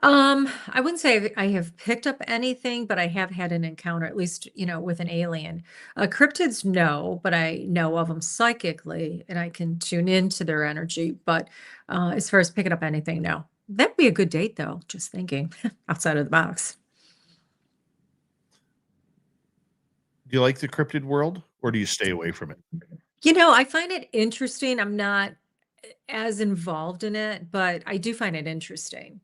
I wouldn't say I have picked up anything, but I have had an encounter, at least, with an alien. Cryptids, no, but I know of them psychically and I can tune into their energy. But as far as picking up anything, no. That'd be a good date, though, just thinking outside of the box. Do you like the cryptid world or do you stay away from it? I find it interesting. I'm not as involved in it, but I do find it interesting.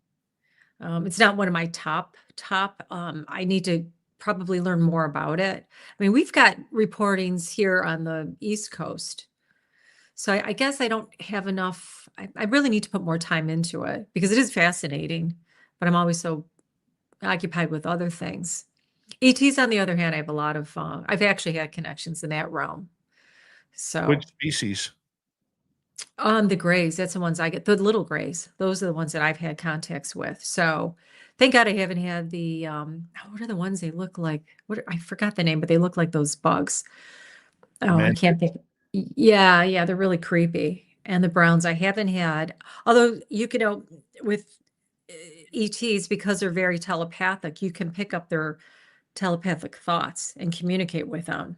It's not one of my top. I need to probably learn more about it. I mean, we've got reportings here on the East Coast. So I guess I don't have enough. I really need to put more time into it because it is fascinating, but I'm always so occupied with other things. ETs, on the other hand, I have a lot of, I've actually had connections in that realm. So Which species? the grays, that's the ones I get, the little grays. Those are the ones that I've had contacts with. So thank God I haven't had the, what are the ones they look like? I forgot the name, but they look like those bugs. Oh, I can't think. Yeah, they're really creepy. And the browns I haven't had, although with ETs, because they're very telepathic, you can pick up their telepathic thoughts and communicate with them.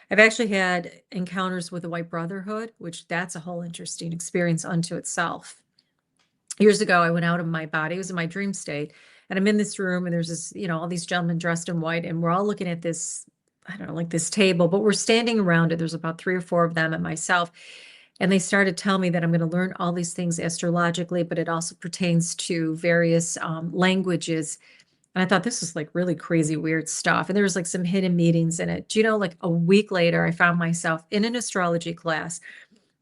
I've actually had encounters with the White Brotherhood, which that's a whole interesting experience unto itself. Years ago, I went out of my body. It was in my dream state. And I'm in this room and there's this, all these gentlemen dressed in white and we're all looking at this, I don't know, like this table, but we're standing around it. There's about 3 or 4 of them and myself. And they started telling me that I'm going to learn all these things astrologically, but it also pertains to various languages. And I thought this was like really crazy, weird stuff. And there was like some hidden meetings in it. Do you know, like a week later, I found myself in an astrology class.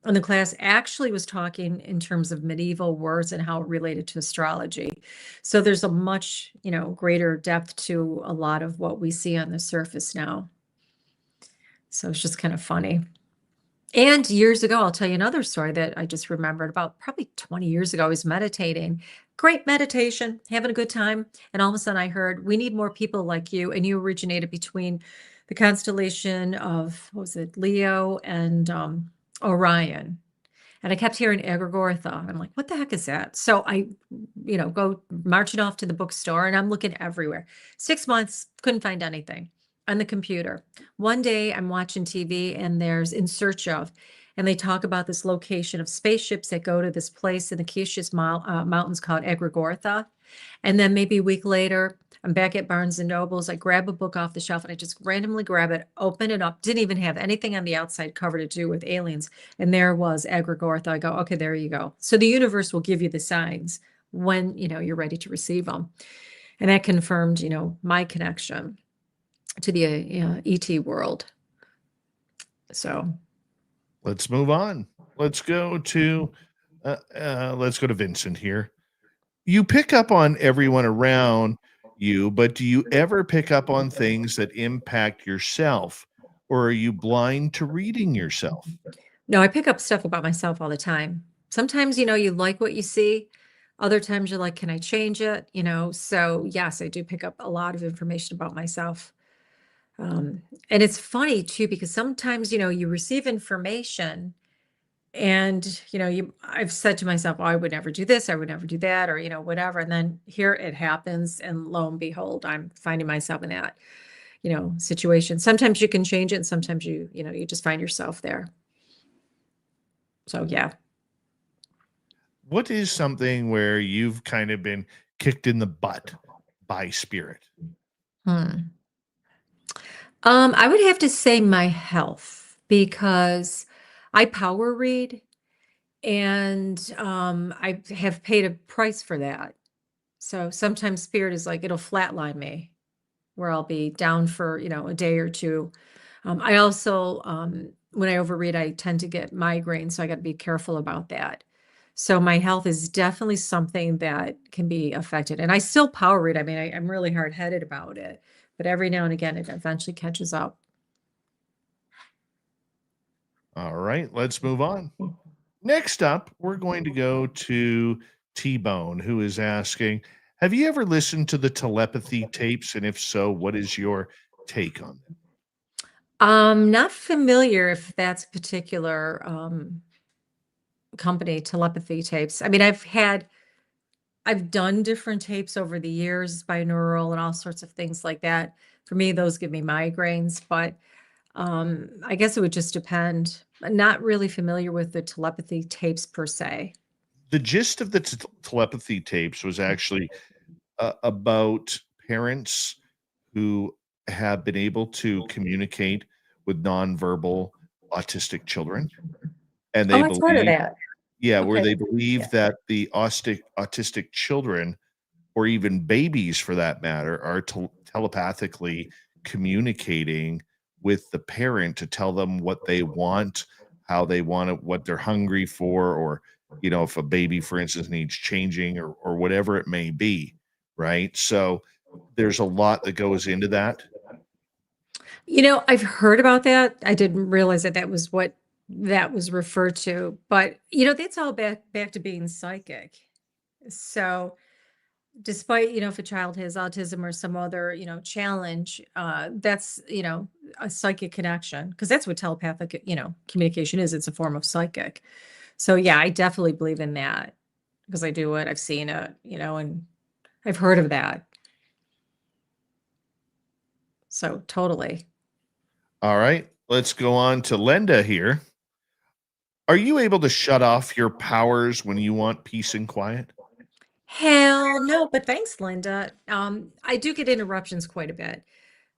And the class actually was talking in terms of medieval words and how it related to astrology. So there's a much, greater depth to a lot of what we see on the surface now. So it's just kind of funny. And years ago, I'll tell you another story that I just remembered about probably 20 years ago. I was meditating, great meditation, having a good time. And all of a sudden I heard, we need more people like you. And you originated between the constellation of, what was it, Leo and Orion. And I kept hearing Egregortha. I'm like, what the heck is that? So I, go marching off to the bookstore and I'm looking everywhere. 6 months, couldn't find anything on the computer. One day I'm watching TV and there's In Search Of, and they talk about this location of spaceships that go to this place in the Quiches Mountains called Egregortha. And then maybe a week later, I'm back at Barnes and Nobles. I grab a book off the shelf and I just randomly grab it, open it up. Didn't even have anything on the outside cover to do with aliens. And there was Egregortha. I go, okay, there you go. So the universe will give you the signs when, you're ready to receive them. And that confirmed, my connection to the ET world. So let's move on. Let's go to Vincent here. You pick up on everyone around you, but do you ever pick up on things that impact yourself, or are you blind to reading yourself? no, I pick up stuff about myself all the time. Sometimes, you like what you see. Other times you're like, can I change it? So yes, I do pick up a lot of information about myself. And it's funny too, because sometimes, you receive information and, I've said to myself, oh, I would never do this. I would never do that, or, whatever. And then here it happens. And lo and behold, I'm finding myself in that, situation. Sometimes you can change it. And sometimes you just find yourself there. So, yeah. What is something where you've kind of been kicked in the butt by spirit? Hmm. I would have to say my health because I power read and I have paid a price for that. So sometimes spirit is like it'll flatline me where I'll be down for, a day or two. I also, when I overread, I tend to get migraines, so I got to be careful about that. So my health is definitely something that can be affected. And I still power read. I mean, I'm really hard-headed about it, but every now and again, it eventually catches up. All right, let's move on. Next up, we're going to go to T Bone, who is asking, have you ever listened to the telepathy tapes? And if so, what is your take on them? Not familiar if that's a particular company, telepathy tapes. I mean, I've done different tapes over the years, binaural and all sorts of things like that. For me, those give me migraines, but I guess it would just depend. I'm not really familiar with the telepathy tapes per se. The gist of the telepathy tapes was actually about parents who have been able to communicate with nonverbal autistic children, and Oh, they I've heard of believe, that. yeah, where Okay. they believe that the autistic children, or even babies for that matter, are telepathically communicating with the parent to tell them what they want, how they want it, what they're hungry for, or if a baby, for instance, needs changing, or whatever it may be, right? So there's a lot that goes into that. I've heard about that. I didn't realize that that was what that was referred to, but that's all back to being psychic. So, despite, if a child has autism or some other, challenge, that's, a psychic connection because that's what telepathic, communication is. It's a form of psychic. So, yeah, I definitely believe in that because I do it. I've seen it, and I've heard of that. So, totally. All right, let's go on to Linda here. Are you able to shut off your powers when you want peace and quiet? Hell no, but thanks, Linda. I do get interruptions quite a bit.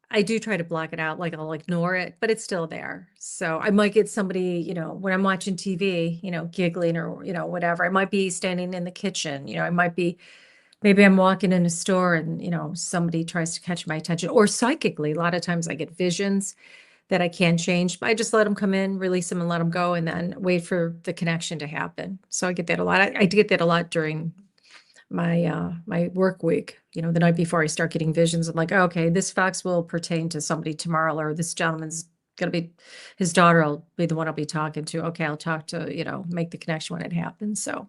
I do try to block it out, like I'll ignore it, but it's still there. So I might get somebody, when I'm watching TV, giggling or, whatever. I might be standing in the kitchen, I might be, maybe I'm walking in a store and, somebody tries to catch my attention or psychically. A lot of times I get visions that I can't change, but I just let them come in, release them and let them go and then wait for the connection to happen. So I get that a lot. I get that a lot during my work week, the night before I start getting visions. I'm like, "Oh, okay, this fax will pertain to somebody tomorrow, or this gentleman's gonna be his daughter will be the one I'll be talking to. Okay, I'll talk to, make the connection when it happens." So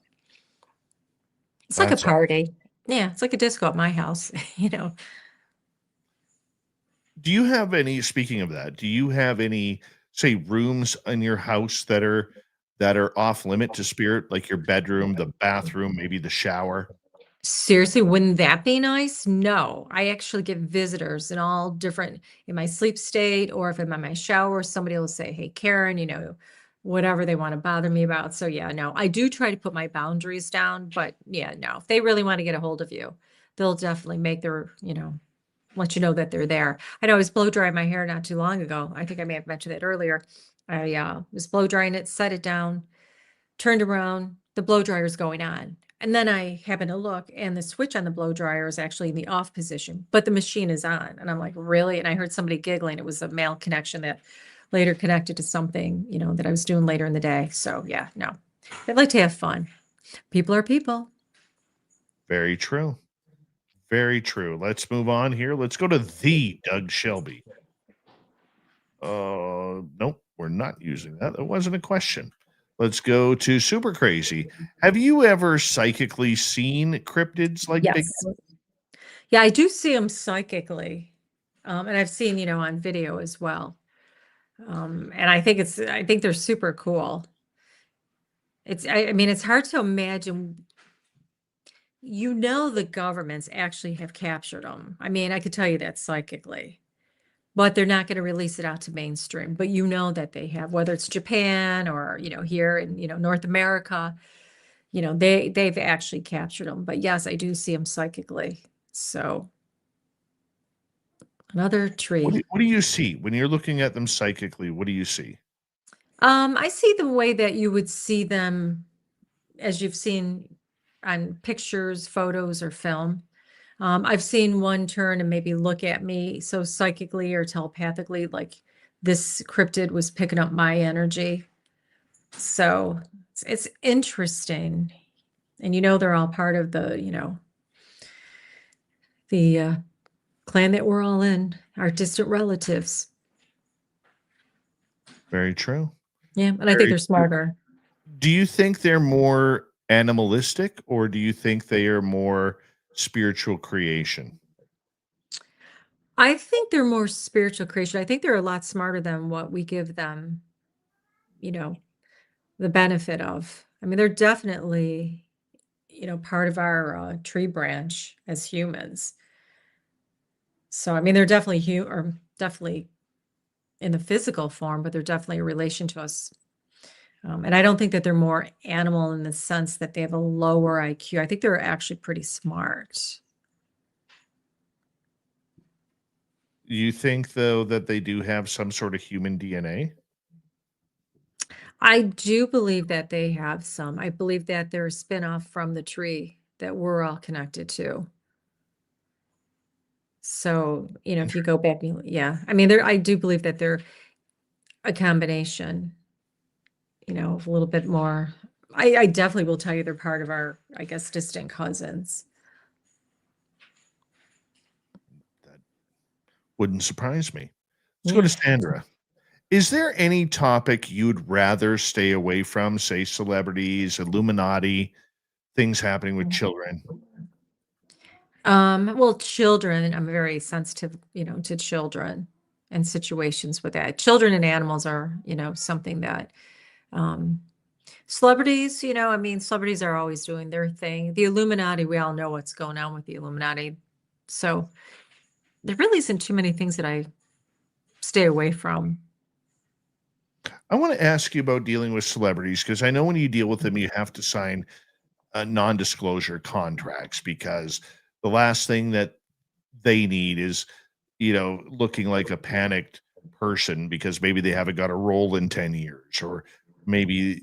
it's like a That's party. Yeah, it's like a disco at my house, Do you have any, speaking of that, do you have any, say, rooms in your house that are off limit to spirit, like your bedroom, the bathroom, maybe the shower? Seriously, wouldn't that be nice? No, I actually get visitors in all different in my sleep state, or if I'm in my shower, somebody will say, "Hey, Karen," whatever they want to bother me about. So yeah, no, I do try to put my boundaries down, but yeah, no, if they really want to get a hold of you, they'll definitely make their, let you know that they're there. I know I was blow drying my hair not too long ago. I think I may have mentioned that earlier. I was blow drying it, set it down, turned around, the blow dryer's going on. And then I happen to look and the switch on the blow dryer is actually in the off position, but the machine is on. And I'm like, really? And I heard somebody giggling. It was a male connection that later connected to something, that I was doing later in the day. So yeah, no, I like to have fun. People are people. Very true. Very true. Let's move on here. Let's go to the Doug Shelby. Nope, we're not using that. That wasn't a question. Let's go to Super Crazy. Have you ever psychically seen cryptids like Yes. Bigfoot? Yeah, I do see them psychically. And I've seen, on video as well. And I think they're super cool. I mean, it's hard to imagine. The governments actually have captured them. I mean, I could tell you that psychically, but they're not going to release it out to mainstream. But that they have, whether it's Japan or, here in, North America, they've actually captured them. But yes, I do see them psychically. So Another tree. What do you see when you're looking at them psychically? What do you see? I see the way that you would see them as you've seen on pictures, photos, or film. I've seen one turn and maybe look at me so psychically or telepathically, like this cryptid was picking up my energy. So it's interesting. And they're all part of the clan that we're all in, our distant relatives. Very true. Yeah, and I think Very they're smarter. Do you think they're more animalistic or do you think they are more spiritual creation? I think they're more spiritual creation. I think they're a lot smarter than what we give them, you know, the benefit of. I mean, they're definitely, part of our tree branch as humans. So, I mean, they're definitely or definitely in the physical form, but they're definitely a relation to us. And I don't think that they're more animal in the sense that they have a lower IQ. I think they're actually pretty smart. You think though that they do have some sort of human DNA? I do believe that they have some. I believe that they're a spin-off from the tree that we're all connected to. So, if you go back, yeah. I mean, I do believe that they're a combination, of a little bit more. I definitely will tell you they're part of our, I guess, distant cousins. That wouldn't surprise me. Let's go to Yeah. Sandra. Is there any topic you'd rather stay away from, say celebrities, Illuminati, things happening with children? Well, children, I'm very sensitive, to children and situations with that. Children and animals are, something that um celebrities, I mean, celebrities are always doing their thing. The Illuminati, we all know what's going on with the Illuminati. So there really isn't too many things that I stay away from. I want to ask you about dealing with celebrities because I know when you deal with them, you have to sign non-disclosure contracts because the last thing that they need is, looking like a panicked person because maybe they haven't got a role in 10 years or maybe,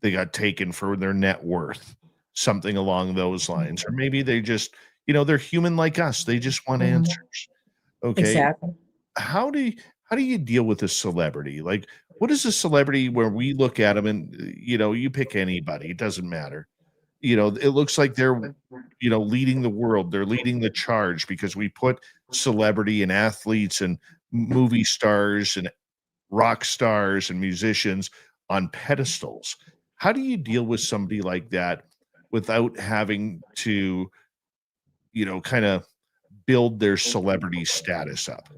they got taken for their net worth, something along those lines. Or maybe they just, they're human like us. They just want Mhm. answers. Okay. Exactly. How do you, how do you deal with a celebrity? Like, what is a celebrity where we look at them and, you pick anybody, it doesn't matter. It looks like they're, leading the world. They're leading the charge because we put celebrity and athletes and movie stars and rock stars and musicians on pedestals. How do you deal with somebody like that without having to, kind of build their celebrity status up?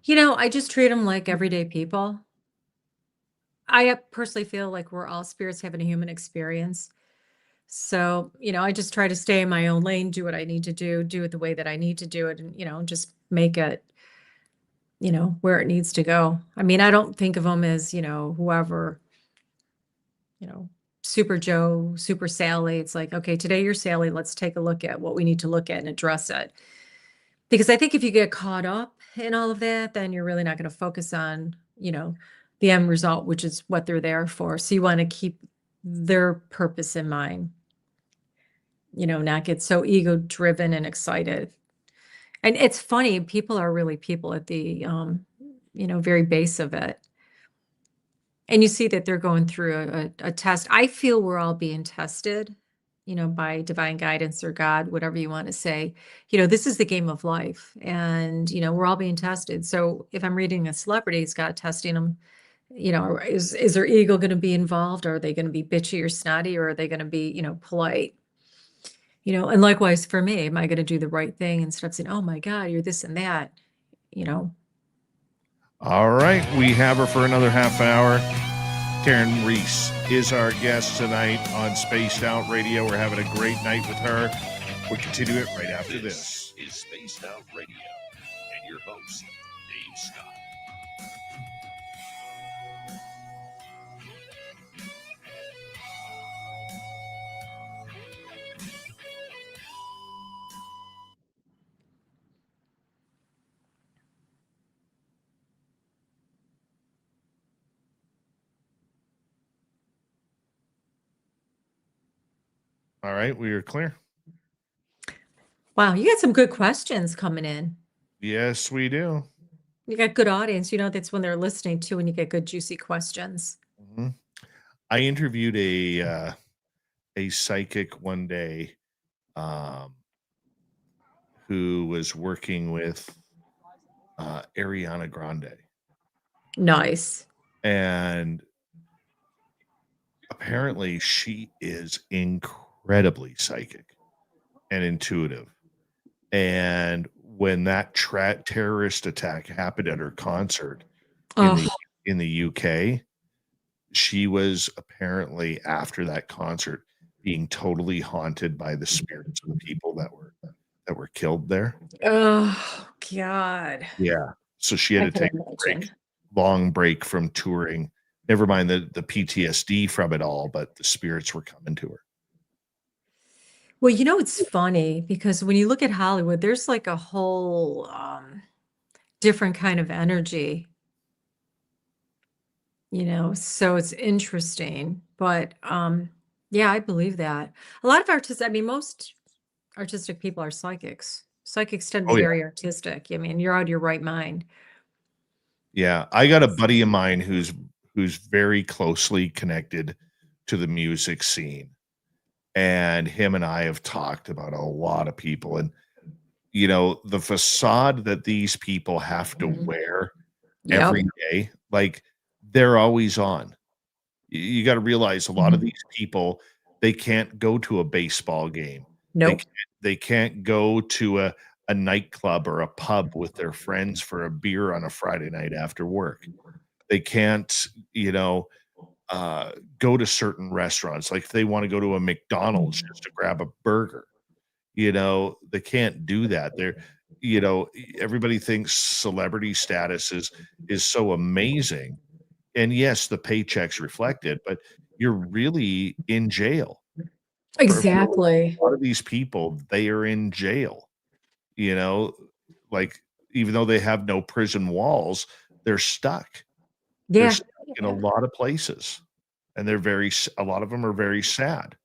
I just treat them like everyday people. I personally feel like we're all spirits having a human experience. So, I just try to stay in my own lane, do what I need to do it the way that I need to do it, and, just make it, where it needs to go. I mean, I don't think of them as, whoever, you know, Super Joe, Super Sally. It's like, okay, today you're Sally. Let's take a look at what we need to look at and address it. Because I think if you get caught up in all of that, then you're really not going to focus on, the end result, which is what they're there for. So you want to keep their purpose in mind, not get so ego driven and excited. And it's funny, people are really people at the, very base of it. And you see that they're going through a test. I feel we're all being tested, by divine guidance or God, whatever you want to say. This is the game of life, and we're all being tested. So if I'm reading a celebrity, it's got testing them. Is their ego going to be involved? Are they going to be bitchy or snotty, or are they going to be, polite? And likewise for me, am I going to do the right thing instead of saying, "Oh my God, you're this and that," you know? All right. We have her for another half hour. Karyn Reece is our guest tonight on Spaced Out Radio. We're having a great night with her. We'll continue it right after this. Is Spaced Out Radio and your host, Dave Scott. All right, we are clear. Wow, you got some good questions coming in. Yes, we do. You got good audience. You know, that's when they're listening to when you get good, juicy questions. Mhm. I interviewed a psychic one day, um, who was working with Ariana Grande, Nice. and apparently she is incredibly psychic and intuitive. And when that terrorist attack happened at her concert in the Oh, in the UK, she was apparently after that concert being totally haunted by the spirits of the people that were killed there. oh, God. Yeah. So she had I to can take a break, imagine. long break from touring. Never mind the PTSD from it all, but the spirits were coming to her. Well, you know, it's funny because when you look at Hollywood, there's like a whole different kind of energy, you know, so it's interesting. But yeah, I believe that. A lot of artists, I mean, most artistic people are psychics. Psychics tend to be Oh yeah. very artistic. I mean, you're out of your right mind. Yeah. I got a buddy of mine who's very closely connected to the music scene. And him and I have talked about a lot of people, and the facade that these people have to Mhm. wear Yep. every day, like they're always on. You got to realize a lot of Mhm. these people, they can't go to a baseball game. They Nope. can't, they can't go to a nightclub or a pub with their friends for a beer on a Friday night after work. They can't, you know, uh, go to certain restaurants. Like if they want to go to a McDonald's Mhm. just to grab a burger, they can't do that. Everybody thinks celebrity status is so amazing. And yes, the paychecks reflect it, but you're really in jail. For Exactly. a lot of these people, they are in jail, you know, like even though they have no prison walls, they're stuck. They're Yeah. stuck in a lot of places. And a lot of them are very sad.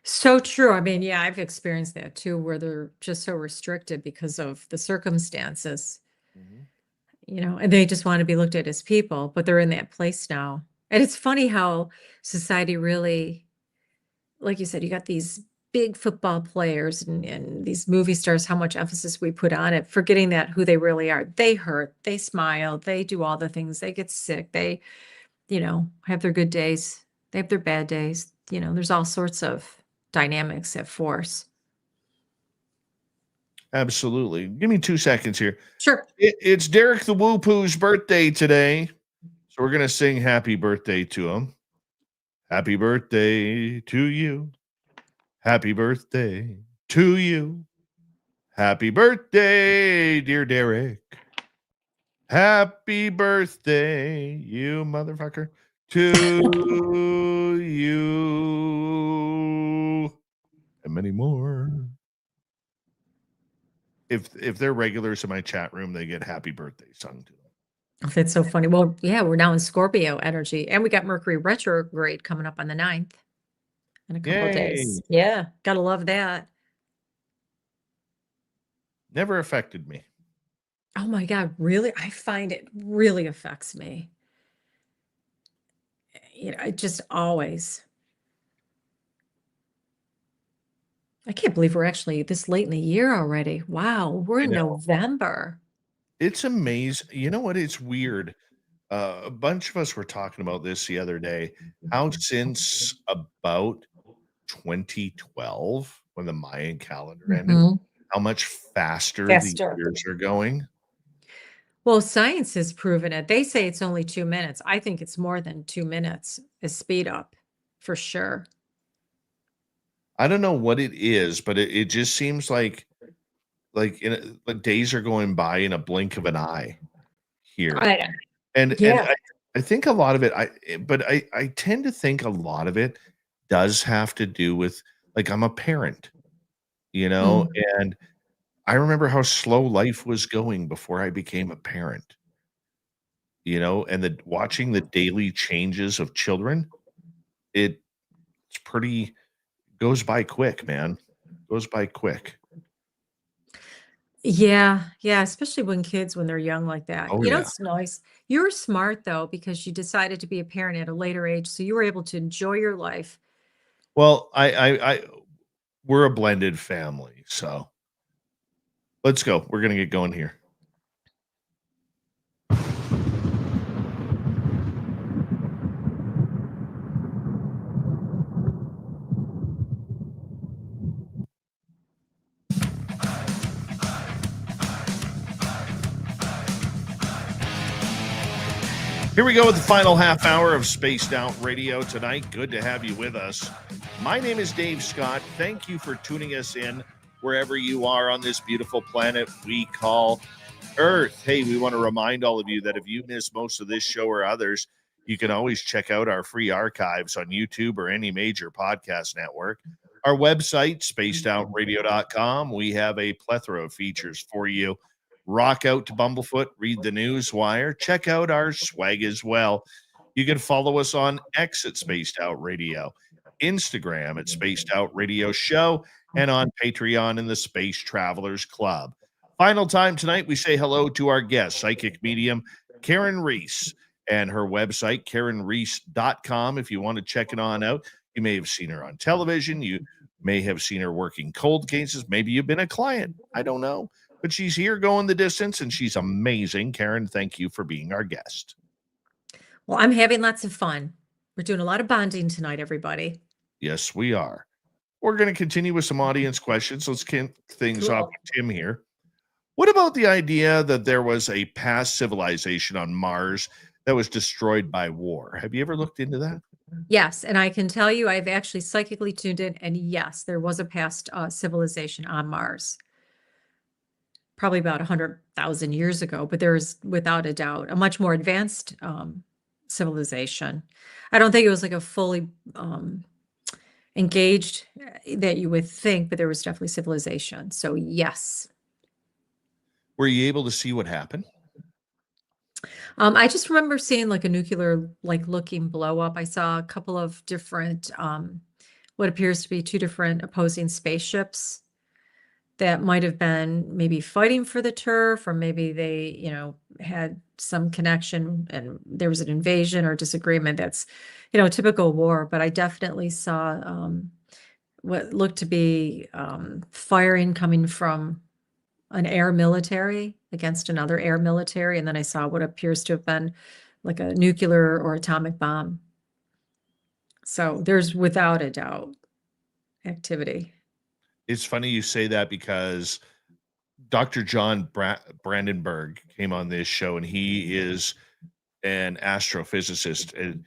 So true. I mean, yeah, I've experienced that too, where they're just so restricted because of the circumstances, Mhm. you know, and they just want to be looked at as people, but they're in that place now. And it's funny how society really, like you said, you got these big football players and these movie stars, how much emphasis we put on it, forgetting that who they really are. They hurt, they smile, they do all the things, they get sick, they, you know, have their good days, they have their bad days. You know, there's all sorts of dynamics at force. Absolutely. Give me 2 seconds here. Sure. It's Derek the Whoopoo's birthday today, so we're gonna sing happy birthday to him. Happy birthday to you. Happy birthday to you. Happy birthday, dear Derek. Happy birthday, you motherfucker, to you. And many more. If they're regulars in my chat room, they get happy birthday sung to them. Oh, that's so funny. Well, yeah, we're now in Scorpio energy, and we got Mercury retrograde coming up on the 9th in a couple of days. Yay. Yeah, gotta love that. Never affected me. Oh my God, really? I find it really affects me. You know, it just always. I can't believe we're actually this late in the year already. Wow, we're I in know. November. It's amazing. You know what? It's weird. A bunch of us were talking about this the other day. How since about 2012, when the Mayan calendar ended, Mhm. how much faster the Faster. years are going. Well, science has proven it. They say it's only 2 minutes. I think it's more than 2 minutes is speed up for sure. I don't know what it is, but it just seems like days are going by in a blink of an eye here. I And Yeah. I think a lot of it but I tend to think a lot of it does have to do with, like, I'm a parent, Mm. and I remember how slow life was going before I became a parent, and watching the daily changes of children, it's pretty Goes by quick, man. Goes by quick. Yeah, yeah, especially when they're young like that. Oh You know, yeah. it's nice. You were smart though, because you decided to be a parent at a later age, so you were able to enjoy your life. Well, I we're a blended family, so let's go. We're gonna get going here. Here we go with the final half hour of Spaced Out Radio tonight. Good to have you with us. My name is Dave Scott. Thank you for tuning us in wherever you are on this beautiful planet we call Earth. Hey, we want to remind all of you that if you miss most of this show or others, you can always check out our free archives on YouTube or any major podcast network. Our website, spacedoutradio.com, we have a plethora of features for you. Rock out to Bumblefoot, read the news wire, check out our swag as well. You can follow us on X at Spaced Out Radio, Instagram at Spaced Out Radio Show, and on Patreon in the Space Travelers Club. Final time tonight, we say hello to our guest, psychic medium Karyn Reece, and her website, KarynReece.com. If you want to check it on out, you may have seen her on television. You may have seen her working cold cases. Maybe you've been a client. I don't know. But she's here going the distance, and she's amazing. Karyn, thank you for being our guest. Well, I'm having lots of fun. We're doing a lot of bonding tonight, everybody. Yes, we are. We're going to continue with some audience questions. Let's kick things off with Tim here. What about the idea that there was a past civilization on Mars that was destroyed by war? Have you ever looked into that? Yes, and I can tell you I've actually psychically tuned in, and yes, there was a past civilization on Mars. Probably about 100,000 years ago, but there is without a doubt a much more advanced civilization. I don't think it was like a fully engaged that you would think, but there was definitely civilization. So yes. Were you able to see what happened? I just remember seeing like a nuclear like looking blow up. I saw a couple of different what appears to be two different opposing spaceships that might have been maybe fighting for the turf, or maybe they, had some connection and there was an invasion or disagreement. That's, typical war. But I definitely saw what looked to be firing coming from an air military against another air military. And then I saw what appears to have been like a nuclear or atomic bomb. So there's without a doubt activity. It's funny you say that because Dr. John Brandenburg came on this show, and he is an astrophysicist,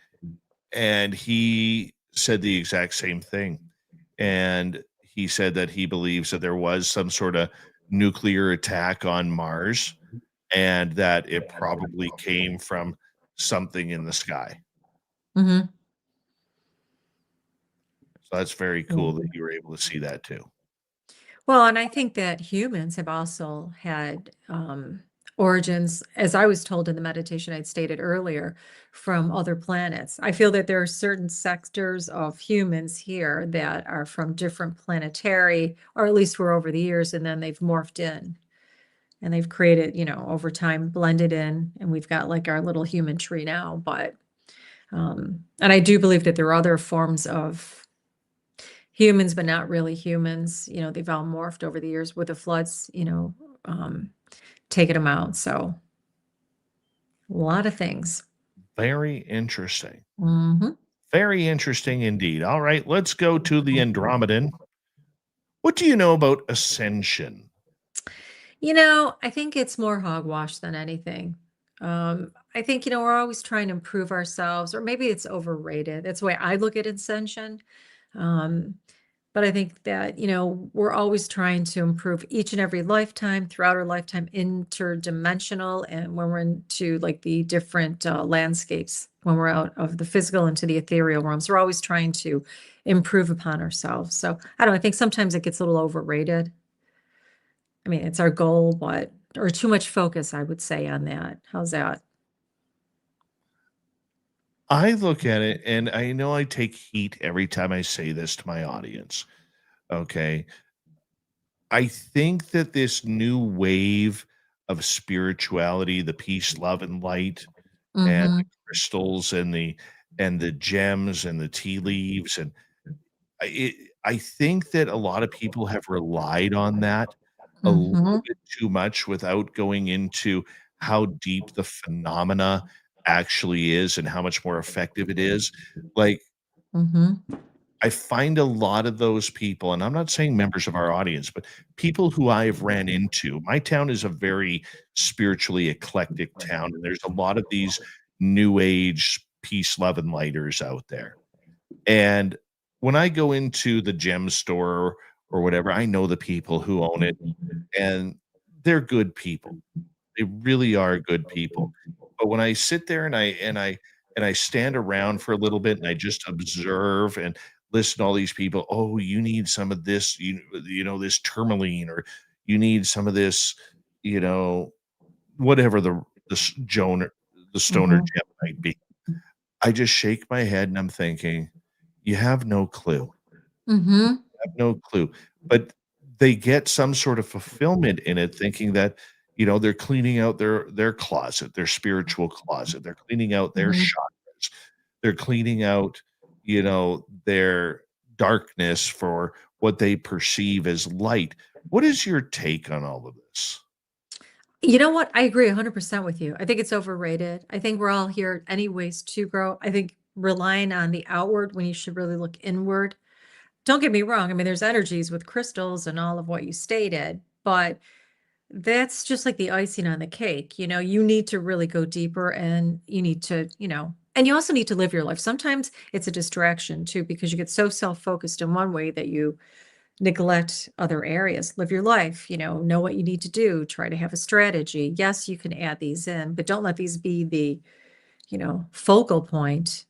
and he said the exact same thing. And he said that he believes that there was some sort of nuclear attack on Mars, and that it probably came from something in the sky. Mm-hmm. So that's very cool that you were able to see that too. Well, and I think that humans have also had origins, as I was told in the meditation I'd stated earlier, from other planets. I feel that there are certain sectors of humans here that are from different planetary, or at least were over the years, and then they've morphed in. And they've created, over time, blended in, and we've got like our little human tree now. But, and I do believe that there are other forms of humans, but not really humans. They've all morphed over the years with the floods, taking them out. So a lot of things. Very interesting. Mm-hmm. Very interesting indeed. All right, let's go to the Andromedan. What do you know about ascension? I think it's more hogwash than anything. I think, we're always trying to improve ourselves, or maybe it's overrated. That's the way I look at ascension. But I think that, we're always trying to improve each and every lifetime, throughout our lifetime, interdimensional. And when we're into like the different landscapes, when we're out of the physical into the ethereal realms, we're always trying to improve upon ourselves. So I don't know, I think sometimes it gets a little overrated. I mean, it's our goal, or too much focus, I would say, on that. How's that? I look at it, and I know I take heat every time I say this to my audience. Okay. I think that this new wave of spirituality, the peace, love, and light, and the Mhm, crystals and the gems and the tea leaves, and it I think that a lot of people have relied on that a little mhm, bit too much without going into how deep the phenomena actually is and how much more effective it is. Like, mhm, I find a lot of those people, and I'm not saying members of our audience, but people who I've ran into. My town is a very spiritually eclectic town, and there's a lot of these new age peace, love, and lighters out there. And when I go into the gem store or whatever, I know the people who own it, and they're good people. They really are good people. But when I sit there and I stand around for a little bit and I just observe and listen to all these people, "Oh, you need some of this, this tourmaline, or you need some of this, you know, whatever the stoner mhm, gem might be." I just shake my head and I'm thinking, "You have no clue. mhm, Have no clue." But they get some sort of fulfillment in it thinking that, they're cleaning out their closet, their spiritual closet. They're cleaning out their mhm. chakras. They're cleaning out, their darkness for what they perceive as light. What is your take on all of this? You know what? I agree 100% with you. I think it's overrated. I think we're all here anyways to grow. I think relying on the outward when you should really look inward. Don't get me wrong. I mean, there's energies with crystals and all of what you stated, but that's just like the icing on the cake. You need to really go deeper and you need to, and you also need to live your life. Sometimes it's a distraction too, because you get so self-focused in one way that you neglect other areas. Live your life, know what you need to do, try to have a strategy. Yes, you can add these in, but don't let these be the, focal point.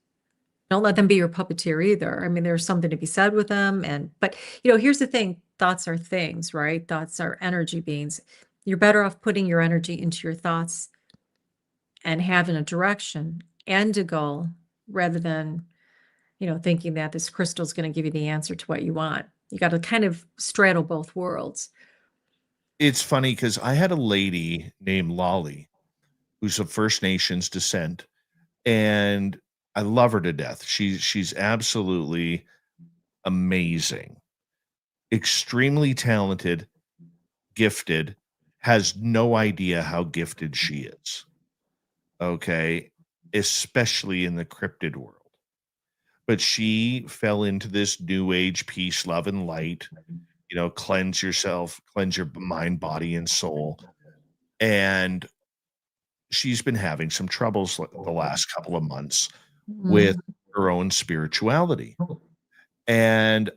Don't let them be your puppeteer either. I mean, there's something to be said with them. But here's the thing, thoughts are things, right? Thoughts are energy beings. You're better off putting your energy into your thoughts and having a direction and a goal rather than, thinking that this crystal is going to give you the answer to what you want. You got to kind of straddle both worlds. It's funny because I had a lady named Lolly who's of First Nations descent, and I love her to death. She's absolutely amazing, extremely talented, gifted, has no idea how gifted she is. Okay, especially in the cryptid world. But she fell into this new age peace, love, and light. Cleanse yourself, cleanse your mind, body, and soul. And she's been having some troubles the last couple of months with Mm, her own spirituality. And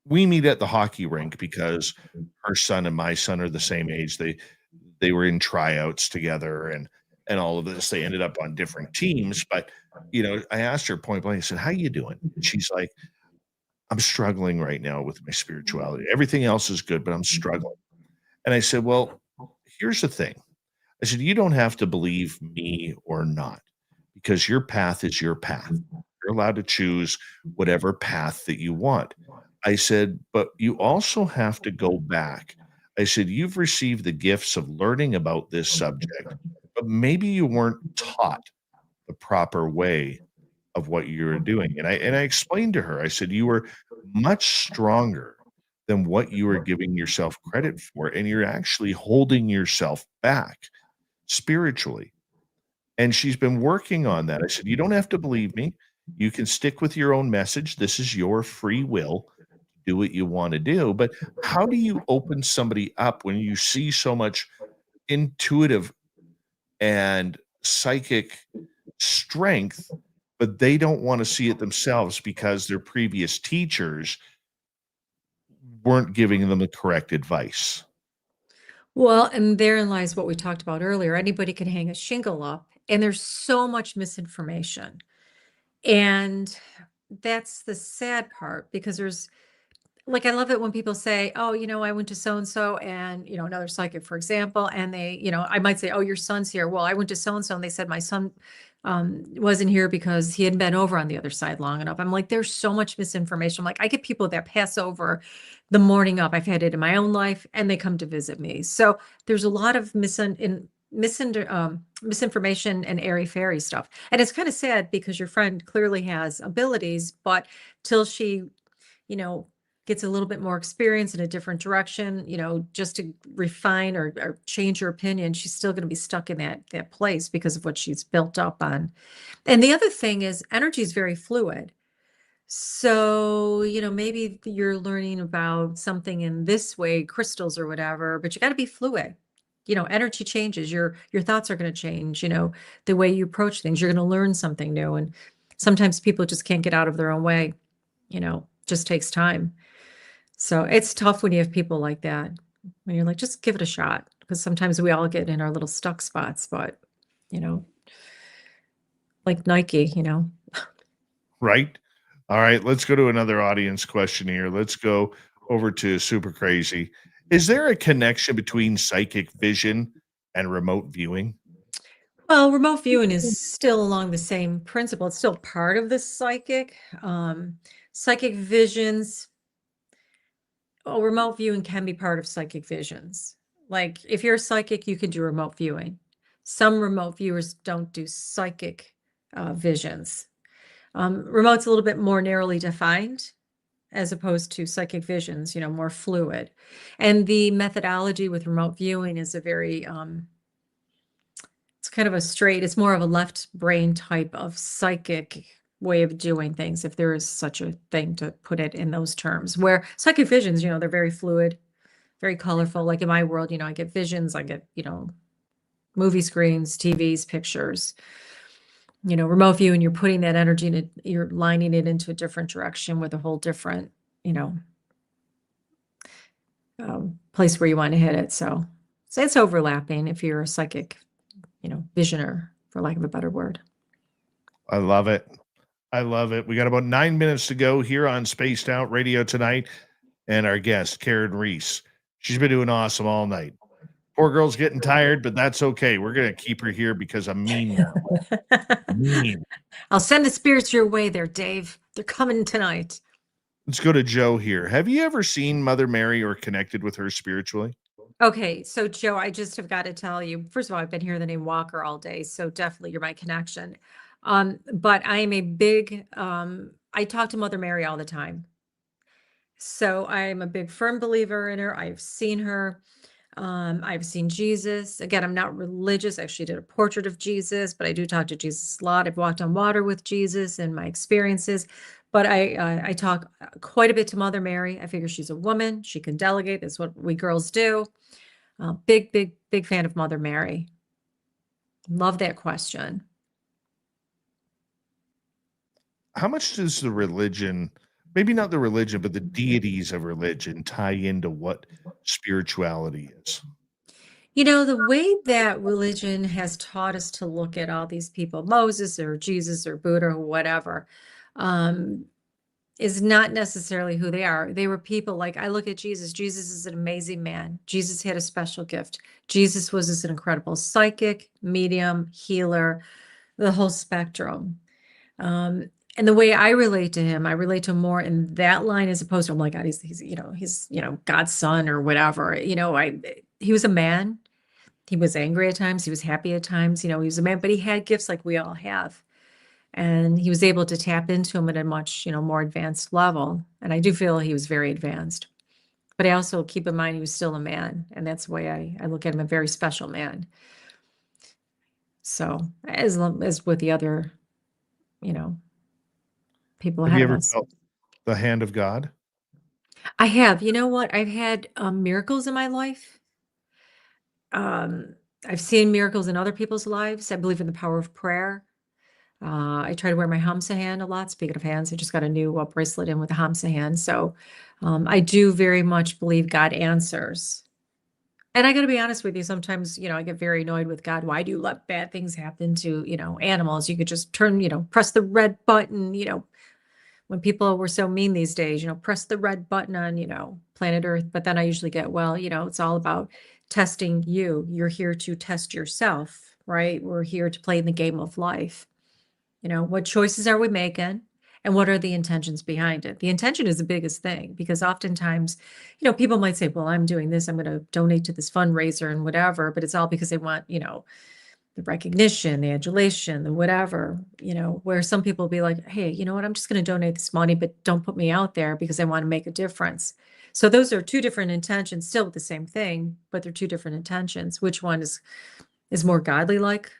we meet at the hockey rink because her son and my son are the same age. They were in tryouts together and all of this. They ended up on different teams, but I asked her point blank, I said, "How you doing?" And she's like, "I'm struggling right now with my spirituality. Everything else is good, but I'm struggling." And I said, "Well, here's the thing." I said, "You don't have to believe me or not, because your path is your path. You're allowed to choose whatever path that you want." I said, "But you also have to go back." I said, "You've received the gifts of learning about this subject, but maybe you weren't taught the proper way of what you're doing." And I explained to her, I said, "You were much stronger than what you were giving yourself credit for, and you're actually holding yourself back spiritually." And she's been working on that. I said, "You don't have to believe me. You can stick with your own message. This is your free will. Do what you want to do." But how do you open somebody up when you see so much intuitive and psychic strength, but they don't want to see it themselves because their previous teachers weren't giving them the correct advice? Well, and therein lies what we talked about earlier. Anybody can hang a shingle up, and there's so much misinformation. And that's the sad part because Like, I love it when people say, "Oh, I went to so and so," and, another psychic, for example, and they, I might say, "Oh, your son's here." Well, I went to so and so, and they said my son wasn't here because he hadn't been over on the other side long enough. I'm like, there's so much misinformation. I'm like, I get people that pass over the morning up. I've had it in my own life, and they come to visit me. So there's a lot of misinformation and airy fairy stuff, and it's kind of sad because your friend clearly has abilities, but till she you know, gets a little bit more experience in a different direction, just to refine or change her opinion, she's still going to be stuck in that place because of what she's built up on. And the other thing is energy is very fluid. So, maybe you're learning about something in this way, crystals or whatever, but you got to be fluid. Energy changes. Your thoughts are going to change, the way you approach things. You're going to learn something new. And sometimes people just can't get out of their own way, just takes time. So it's tough when you have people like that, when you're like, just give it a shot. Because sometimes we all get in our little stuck spots, but, you know, like Nike, Right? All right, let's go to another audience question here. Let's go over to Super Crazy. Is there a connection between psychic vision and remote viewing? Well, remote viewing is still along the same principle. It's still part of the psychic. Psychic visions, remote viewing can be part of psychic visions. Like if you're a psychic, you can do remote viewing. Some remote viewers don't do psychic visions. Remote's a little bit more narrowly defined as opposed to psychic visions, more fluid. And the methodology with remote viewing is a very, it's kind of it's more of a left brain type of psychic way of doing things, if there is such a thing to put it in those terms, where psychic visions, they're very fluid, very colorful. Like in my world, I get visions, I get, movie screens, TVs, pictures. Remote viewing, you're putting that energy in it, you're lining it into a different direction with a whole different, place where you want to hit it. So it's overlapping if you're a psychic, visioner, for lack of a better word. I love it. I love it. We got about 9 minutes to go here on Spaced Out Radio tonight. And our guest, Karyn Reece, she's been doing awesome all night. Poor girl's getting tired, but that's okay. We're going to keep her here because I'm mean now. Mean. I'll send the spirits your way there, Dave. They're coming tonight. Let's go to Joe here. Have you ever seen Mother Mary or connected with her spiritually? Okay, so Joe, I just have got to tell you, first of all, I've been hearing the name Walker all day, so definitely you're my connection. But I am a big, I talk to Mother Mary all the time. So I'm a big firm believer in her. I've seen her. I've seen Jesus. Again, I'm not religious. I actually did a portrait of Jesus, but I do talk to Jesus a lot. I've walked on water with Jesus in my experiences, but I talk quite a bit to Mother Mary. I figure she's a woman. She can delegate. That's what we girls do. Big, big, big fan of Mother Mary. Love that question. How much does the religion, maybe not the religion, but the deities of religion tie into what spirituality is? The way that religion has taught us to look at all these people, Moses or Jesus or Buddha or whatever, is not necessarily who they are. They were people like, I look at Jesus. Jesus is an amazing man. Jesus had a special gift. Jesus was an incredible psychic, medium, healer, the whole spectrum. And the way I relate to him, I relate to him more in that line as opposed to, oh my God, he's God's son or whatever. He was a man. He was angry at times. He was happy at times. He was a man, but he had gifts like we all have. And he was able to tap into them at a much, more advanced level. And I do feel he was very advanced. But I also keep in mind he was still a man. And that's the way I look at him, a very special man. So as with the other, people Have ahead you of ever us. felt the hand of God? I have. You know what? I've had miracles in my life. I've seen miracles in other people's lives. I believe in the power of prayer. I try to wear my Hamsa hand a lot. Speaking of hands, I just got a new bracelet in with a Hamsa hand. So I do very much believe God answers. And I got to be honest with you, sometimes, I get very annoyed with God. Why do you let bad things happen to, animals? You could just press the red button, when people were so mean these days, press the red button on, planet Earth. But then I usually get, well, it's all about testing you. You're here to test yourself, right? We're here to play the game of life. What choices are we making? And what are the intentions behind it? The intention is the biggest thing, because oftentimes, people might say, well, I'm doing this, I'm going to donate to this fundraiser and whatever, but it's all because they want, the recognition, the adulation, the whatever, where some people will be like, hey, you know what, I'm just going to donate this money, but don't put me out there because I want to make a difference. So those are two different intentions, still the same thing, but they're two different intentions. Which one is more godly like?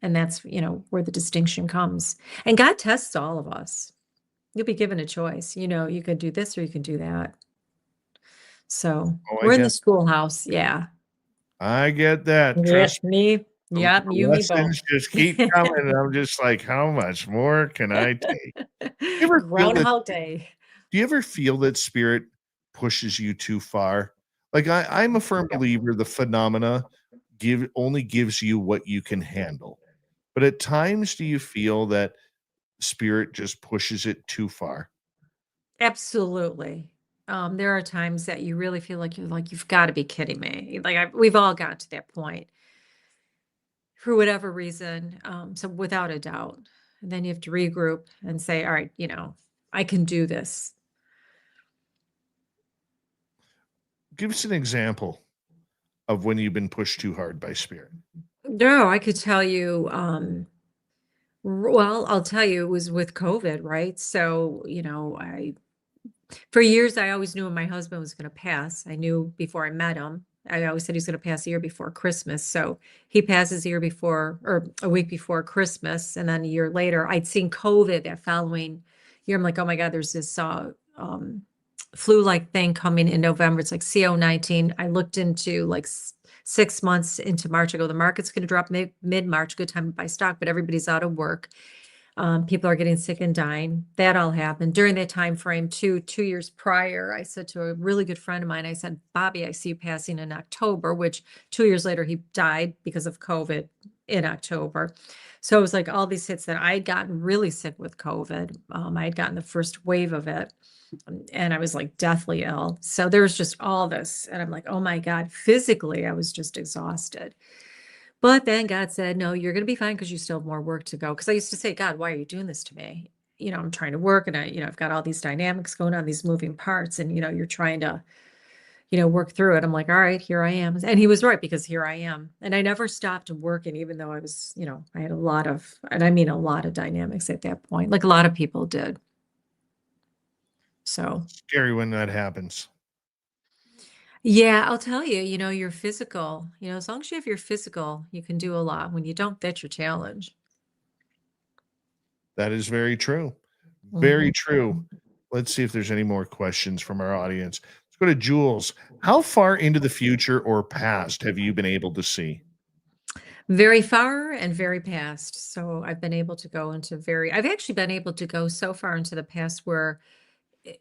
And that's, where the distinction comes. And God tests all of us. You'll be given a choice. You could do this or you can do that. So Oh, we're in the schoolhouse. Yeah. I get that. Yeah, Trust me. the Yeah, you, me both. lessons just keep coming, and I'm just like, how much more can I take? You ever feel that? Groundhog Day. Do you ever feel that spirit pushes you too far? Like I'm a firm Yep. believer the phenomena only gives you what you can handle. But at times, do you feel that spirit just pushes it too far? Absolutely. There are times that you really feel like you've got to be kidding me. Like we've all got to that point for whatever reason. So without a doubt, and then you have to regroup and say, all right, I can do this. Give us an example of when you've been pushed too hard by spirit. No, I could tell you, well, I'll tell you, it was with COVID, right? So, for years, I always knew when my husband was going to pass. I knew before I met him. I always said he's going to pass a year before Christmas. So he passes a year before, or a week before Christmas. And then a year later, I'd seen COVID that following year. I'm like, oh my God, there's this flu-like thing coming in November. It's like CO-19. I looked into like 6 months into March. I go, the market's going to drop mid-March. Good time to buy stock, but everybody's out of work. People are getting sick and dying. That all happened during that time frame. 2 years prior, I said to a really good friend of mine, I said, Bobby, I see you passing in October, which 2 years later, he died because of COVID in October. So it was like all these hits that I had gotten really sick with COVID. I had gotten the first wave of it. And I was like deathly ill. So there was just all this. And I'm like, oh my God, physically, I was just exhausted. But then God said, no, you're going to be fine because you still have more work to go. Because I used to say, God, why are you doing this to me? I'm trying to work and I've got all these dynamics going on, these moving parts. And, you're trying to, work through it. I'm like, all right, here I am. And he was right, because here I am. And I never stopped working, even though I was, I had a lot of, and I mean a lot of dynamics at that point, like a lot of people did. So Scary when that happens. yeah, I'll tell you, your physical, as long as you have your physical, you can do a lot. When you don't, that's your challenge. That is very true. Very Mhm. true. Let's see if there's any more questions from our audience. Let's go to Jules. How far into the future or past have you been able to see? Very far and very past. So I've been able to go I've actually been able to go so far into the past where i-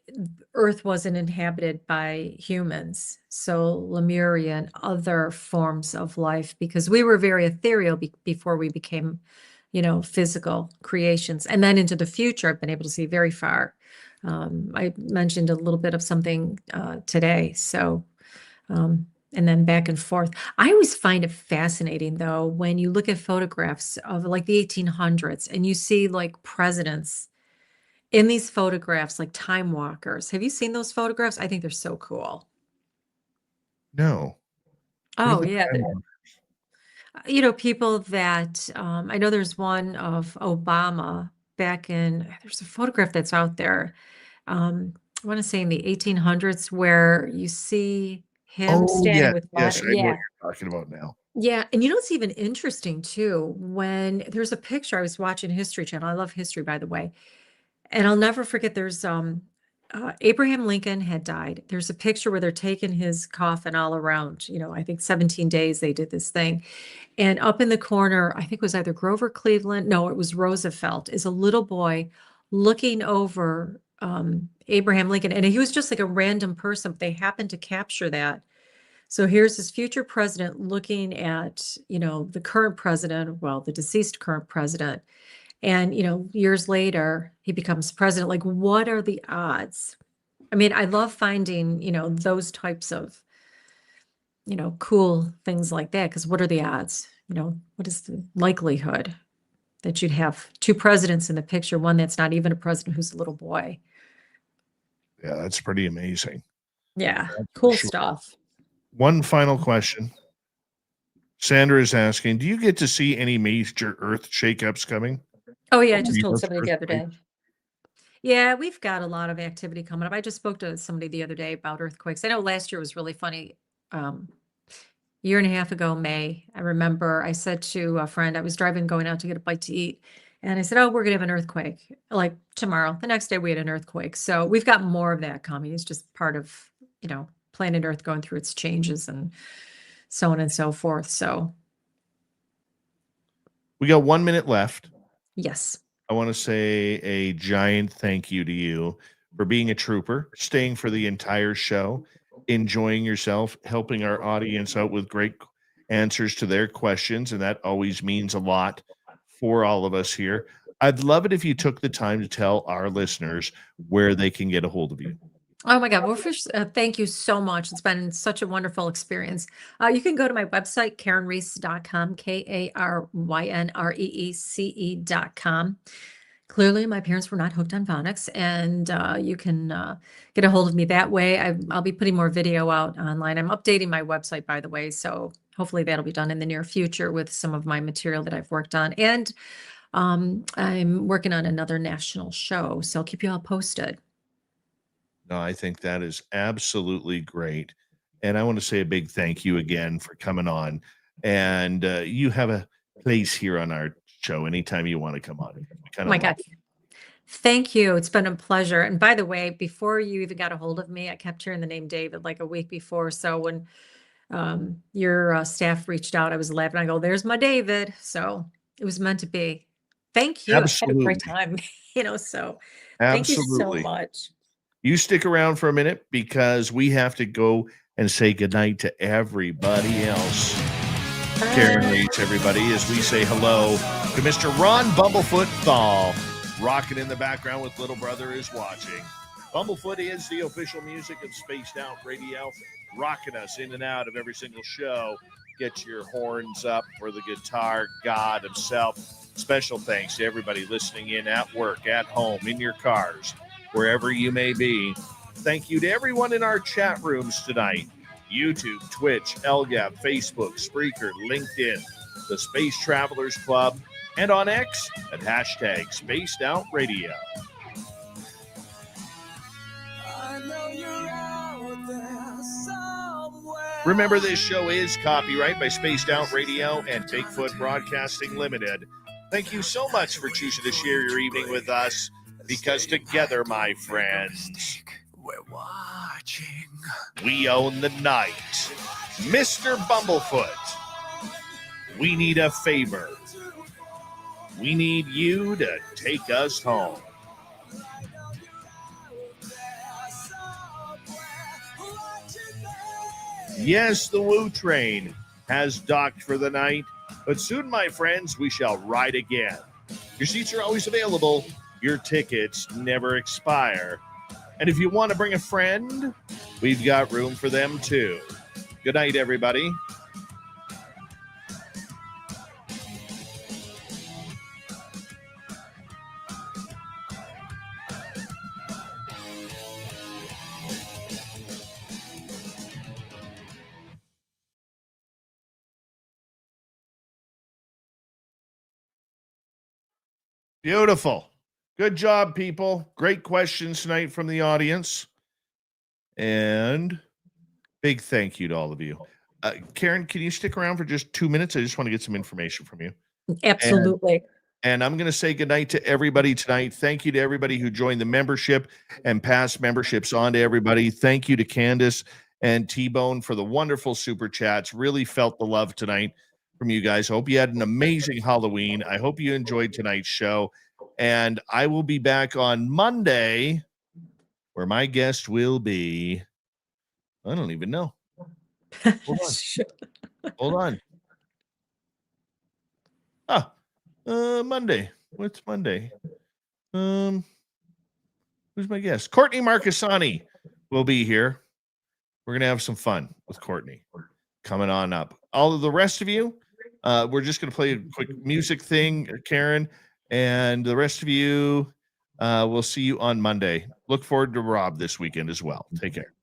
Earth wasn't inhabited by humans. So Lemuria and other forms of life, because we were very ethereal before we became, physical creations. And then into the future, I've been able to see very far. I mentioned a little bit of something today. So, and then back and forth. I always find it fascinating, though, when you look at photographs of like the 1800s and you see like presidents in these photographs, like time walkers. Have you seen those photographs? I think they're so cool. No. What are Oh, the yeah. timelines? People that I know there's one of Obama back in, there's a photograph that's out there. I want to say in the 1800s where you see him Oh, standing yes, with yes, water. I know what Yeah. you're talking about now. Yeah. And it's even interesting too, when there's a picture, I was watching History Channel. I love history, by the way. And I'll never forget, there's Abraham Lincoln had died. There's a picture where they're taking his coffin all around. I think 17 days they did this thing. And up in the corner, I think it was either Grover Cleveland, no, it was Roosevelt, is a little boy looking over Abraham Lincoln. And he was just like a random person, but they happened to capture that. So here's this future president looking at, the current president, well, the deceased current president. And, years later, he becomes president. Like, what are the odds? I mean, I love finding, those types of, cool things like that. Because what are the odds? What is the likelihood that you'd have two presidents in the picture, one that's not even a president who's a little boy? Yeah, that's pretty amazing. Yeah, That's for cool sure. stuff. One final question. Sandra is asking, do you get to see any major earth shakeups coming? Oh, yeah, I just Maybe told those somebody the other day. earthquakes? Yeah, we've got a lot of activity coming up. I just spoke to somebody the other day about earthquakes. I know last year was really funny. Year and a half ago, May, I remember I said to a friend, I was driving, going out to get a bite to eat. And I said, oh, we're going to have an earthquake like tomorrow. The next day we had an earthquake. So we've got more of that coming. It's just part of, planet Earth going through its changes and so on and so forth. So, We got 1 minute left. yes. I want to say a giant thank you to you for being a trooper, staying for the entire show, enjoying yourself, helping our audience out with great answers to their questions. And that always means a lot for all of us here. I'd love it if you took the time to tell our listeners where they can get a hold of you. Oh my God. Well, first, thank you so much. It's been such a wonderful experience. You can go to my website, KarynReece.com, KarynReece.com. Clearly, my parents were not hooked on phonics, and you can get a hold of me that way. I'll be putting more video out online. I'm updating my website, by the way, so hopefully that'll be done in the near future with some of my material that I've worked on. And I'm working on another national show, so I'll keep you all posted. No, I think that is absolutely great. And I want to say a big thank you again for coming on. And you have a place here on our show anytime you want to come on. We Oh kind my of God. Thank you. It's been a pleasure. And by the way, before you even got a hold of me, I kept hearing the name David like a week before. So when your staff reached out, I was laughing. I go, there's my David. So it was meant to be. Thank you. I've had a great absolutely, time, so thank you so absolutely. much. You stick around for a minute because we have to go and say goodnight to everybody else. Karyn Reece, everybody, as we say hello to Mr. Ron Bumblefoot Thal, rocking in the background with Little Brother is Watching. Bumblefoot is the official music of Spaced Out Radio, rocking us in and out of every single show. Get your horns up for the guitar god himself. Special thanks to everybody listening in at work, at home, in your cars, wherever you may be. Thank you to everyone in our chat rooms tonight. YouTube, Twitch, LGAP, Facebook, Spreaker, LinkedIn, the Space Travelers Club, and on X at hashtag Spaced Out Radio. Remember, this show is copyright by Spaced Out Radio and Bigfoot Broadcasting Limited. Thank you so much for choosing to share your evening with us, because together, my friends, we're watching. We own the night. Mr. Bumblefoot, we need a favor. We need you to take us home. Yes, the Woo Train has docked for the night, but soon, my friends, we shall ride again. Your seats are always available. Your tickets never expire. And if you want to bring a friend, we've got room for them too. Good night, everybody. Beautiful. Good job, people. Great questions tonight from the audience. And big thank you to all of you. Karyn, can you stick around for just 2 minutes? I just want to get some information from you. Absolutely. And I'm going to say goodnight to everybody tonight. Thank you to everybody who joined the membership and past memberships. On to everybody. Thank you to Candace and T-Bone for the wonderful super chats. Really felt the love tonight from you guys. Hope you had an amazing Halloween. I hope you enjoyed tonight's show. And I will be back on Monday, where my guest will be, I don't even know. Hold on. Hold on. Monday. What's Monday? Who's my guest? Courtney Marcassani will be here. We're gonna have some fun with Courtney coming on up. All of the rest of you, we're just gonna play a quick music thing, Karen, and the rest of you, we'll see you on Monday. Look forward to Rob this weekend as well. Take care.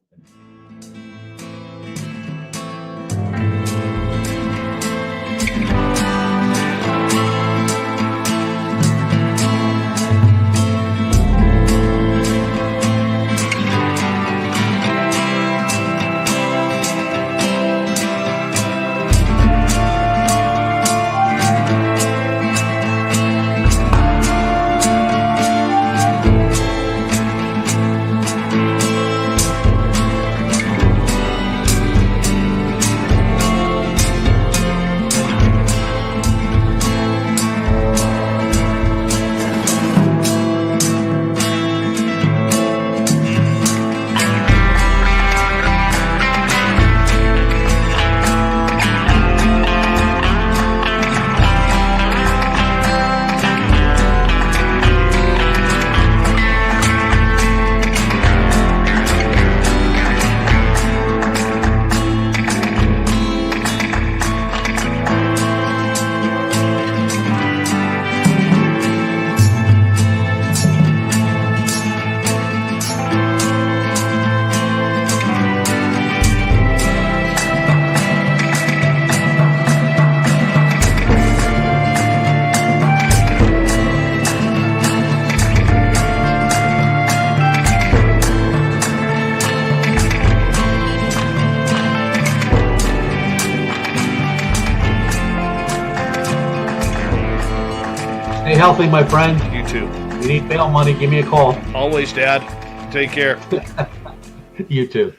Stay healthy, my friend. You too. You need bail money, give me a call. Always, Dad. Take care. You too.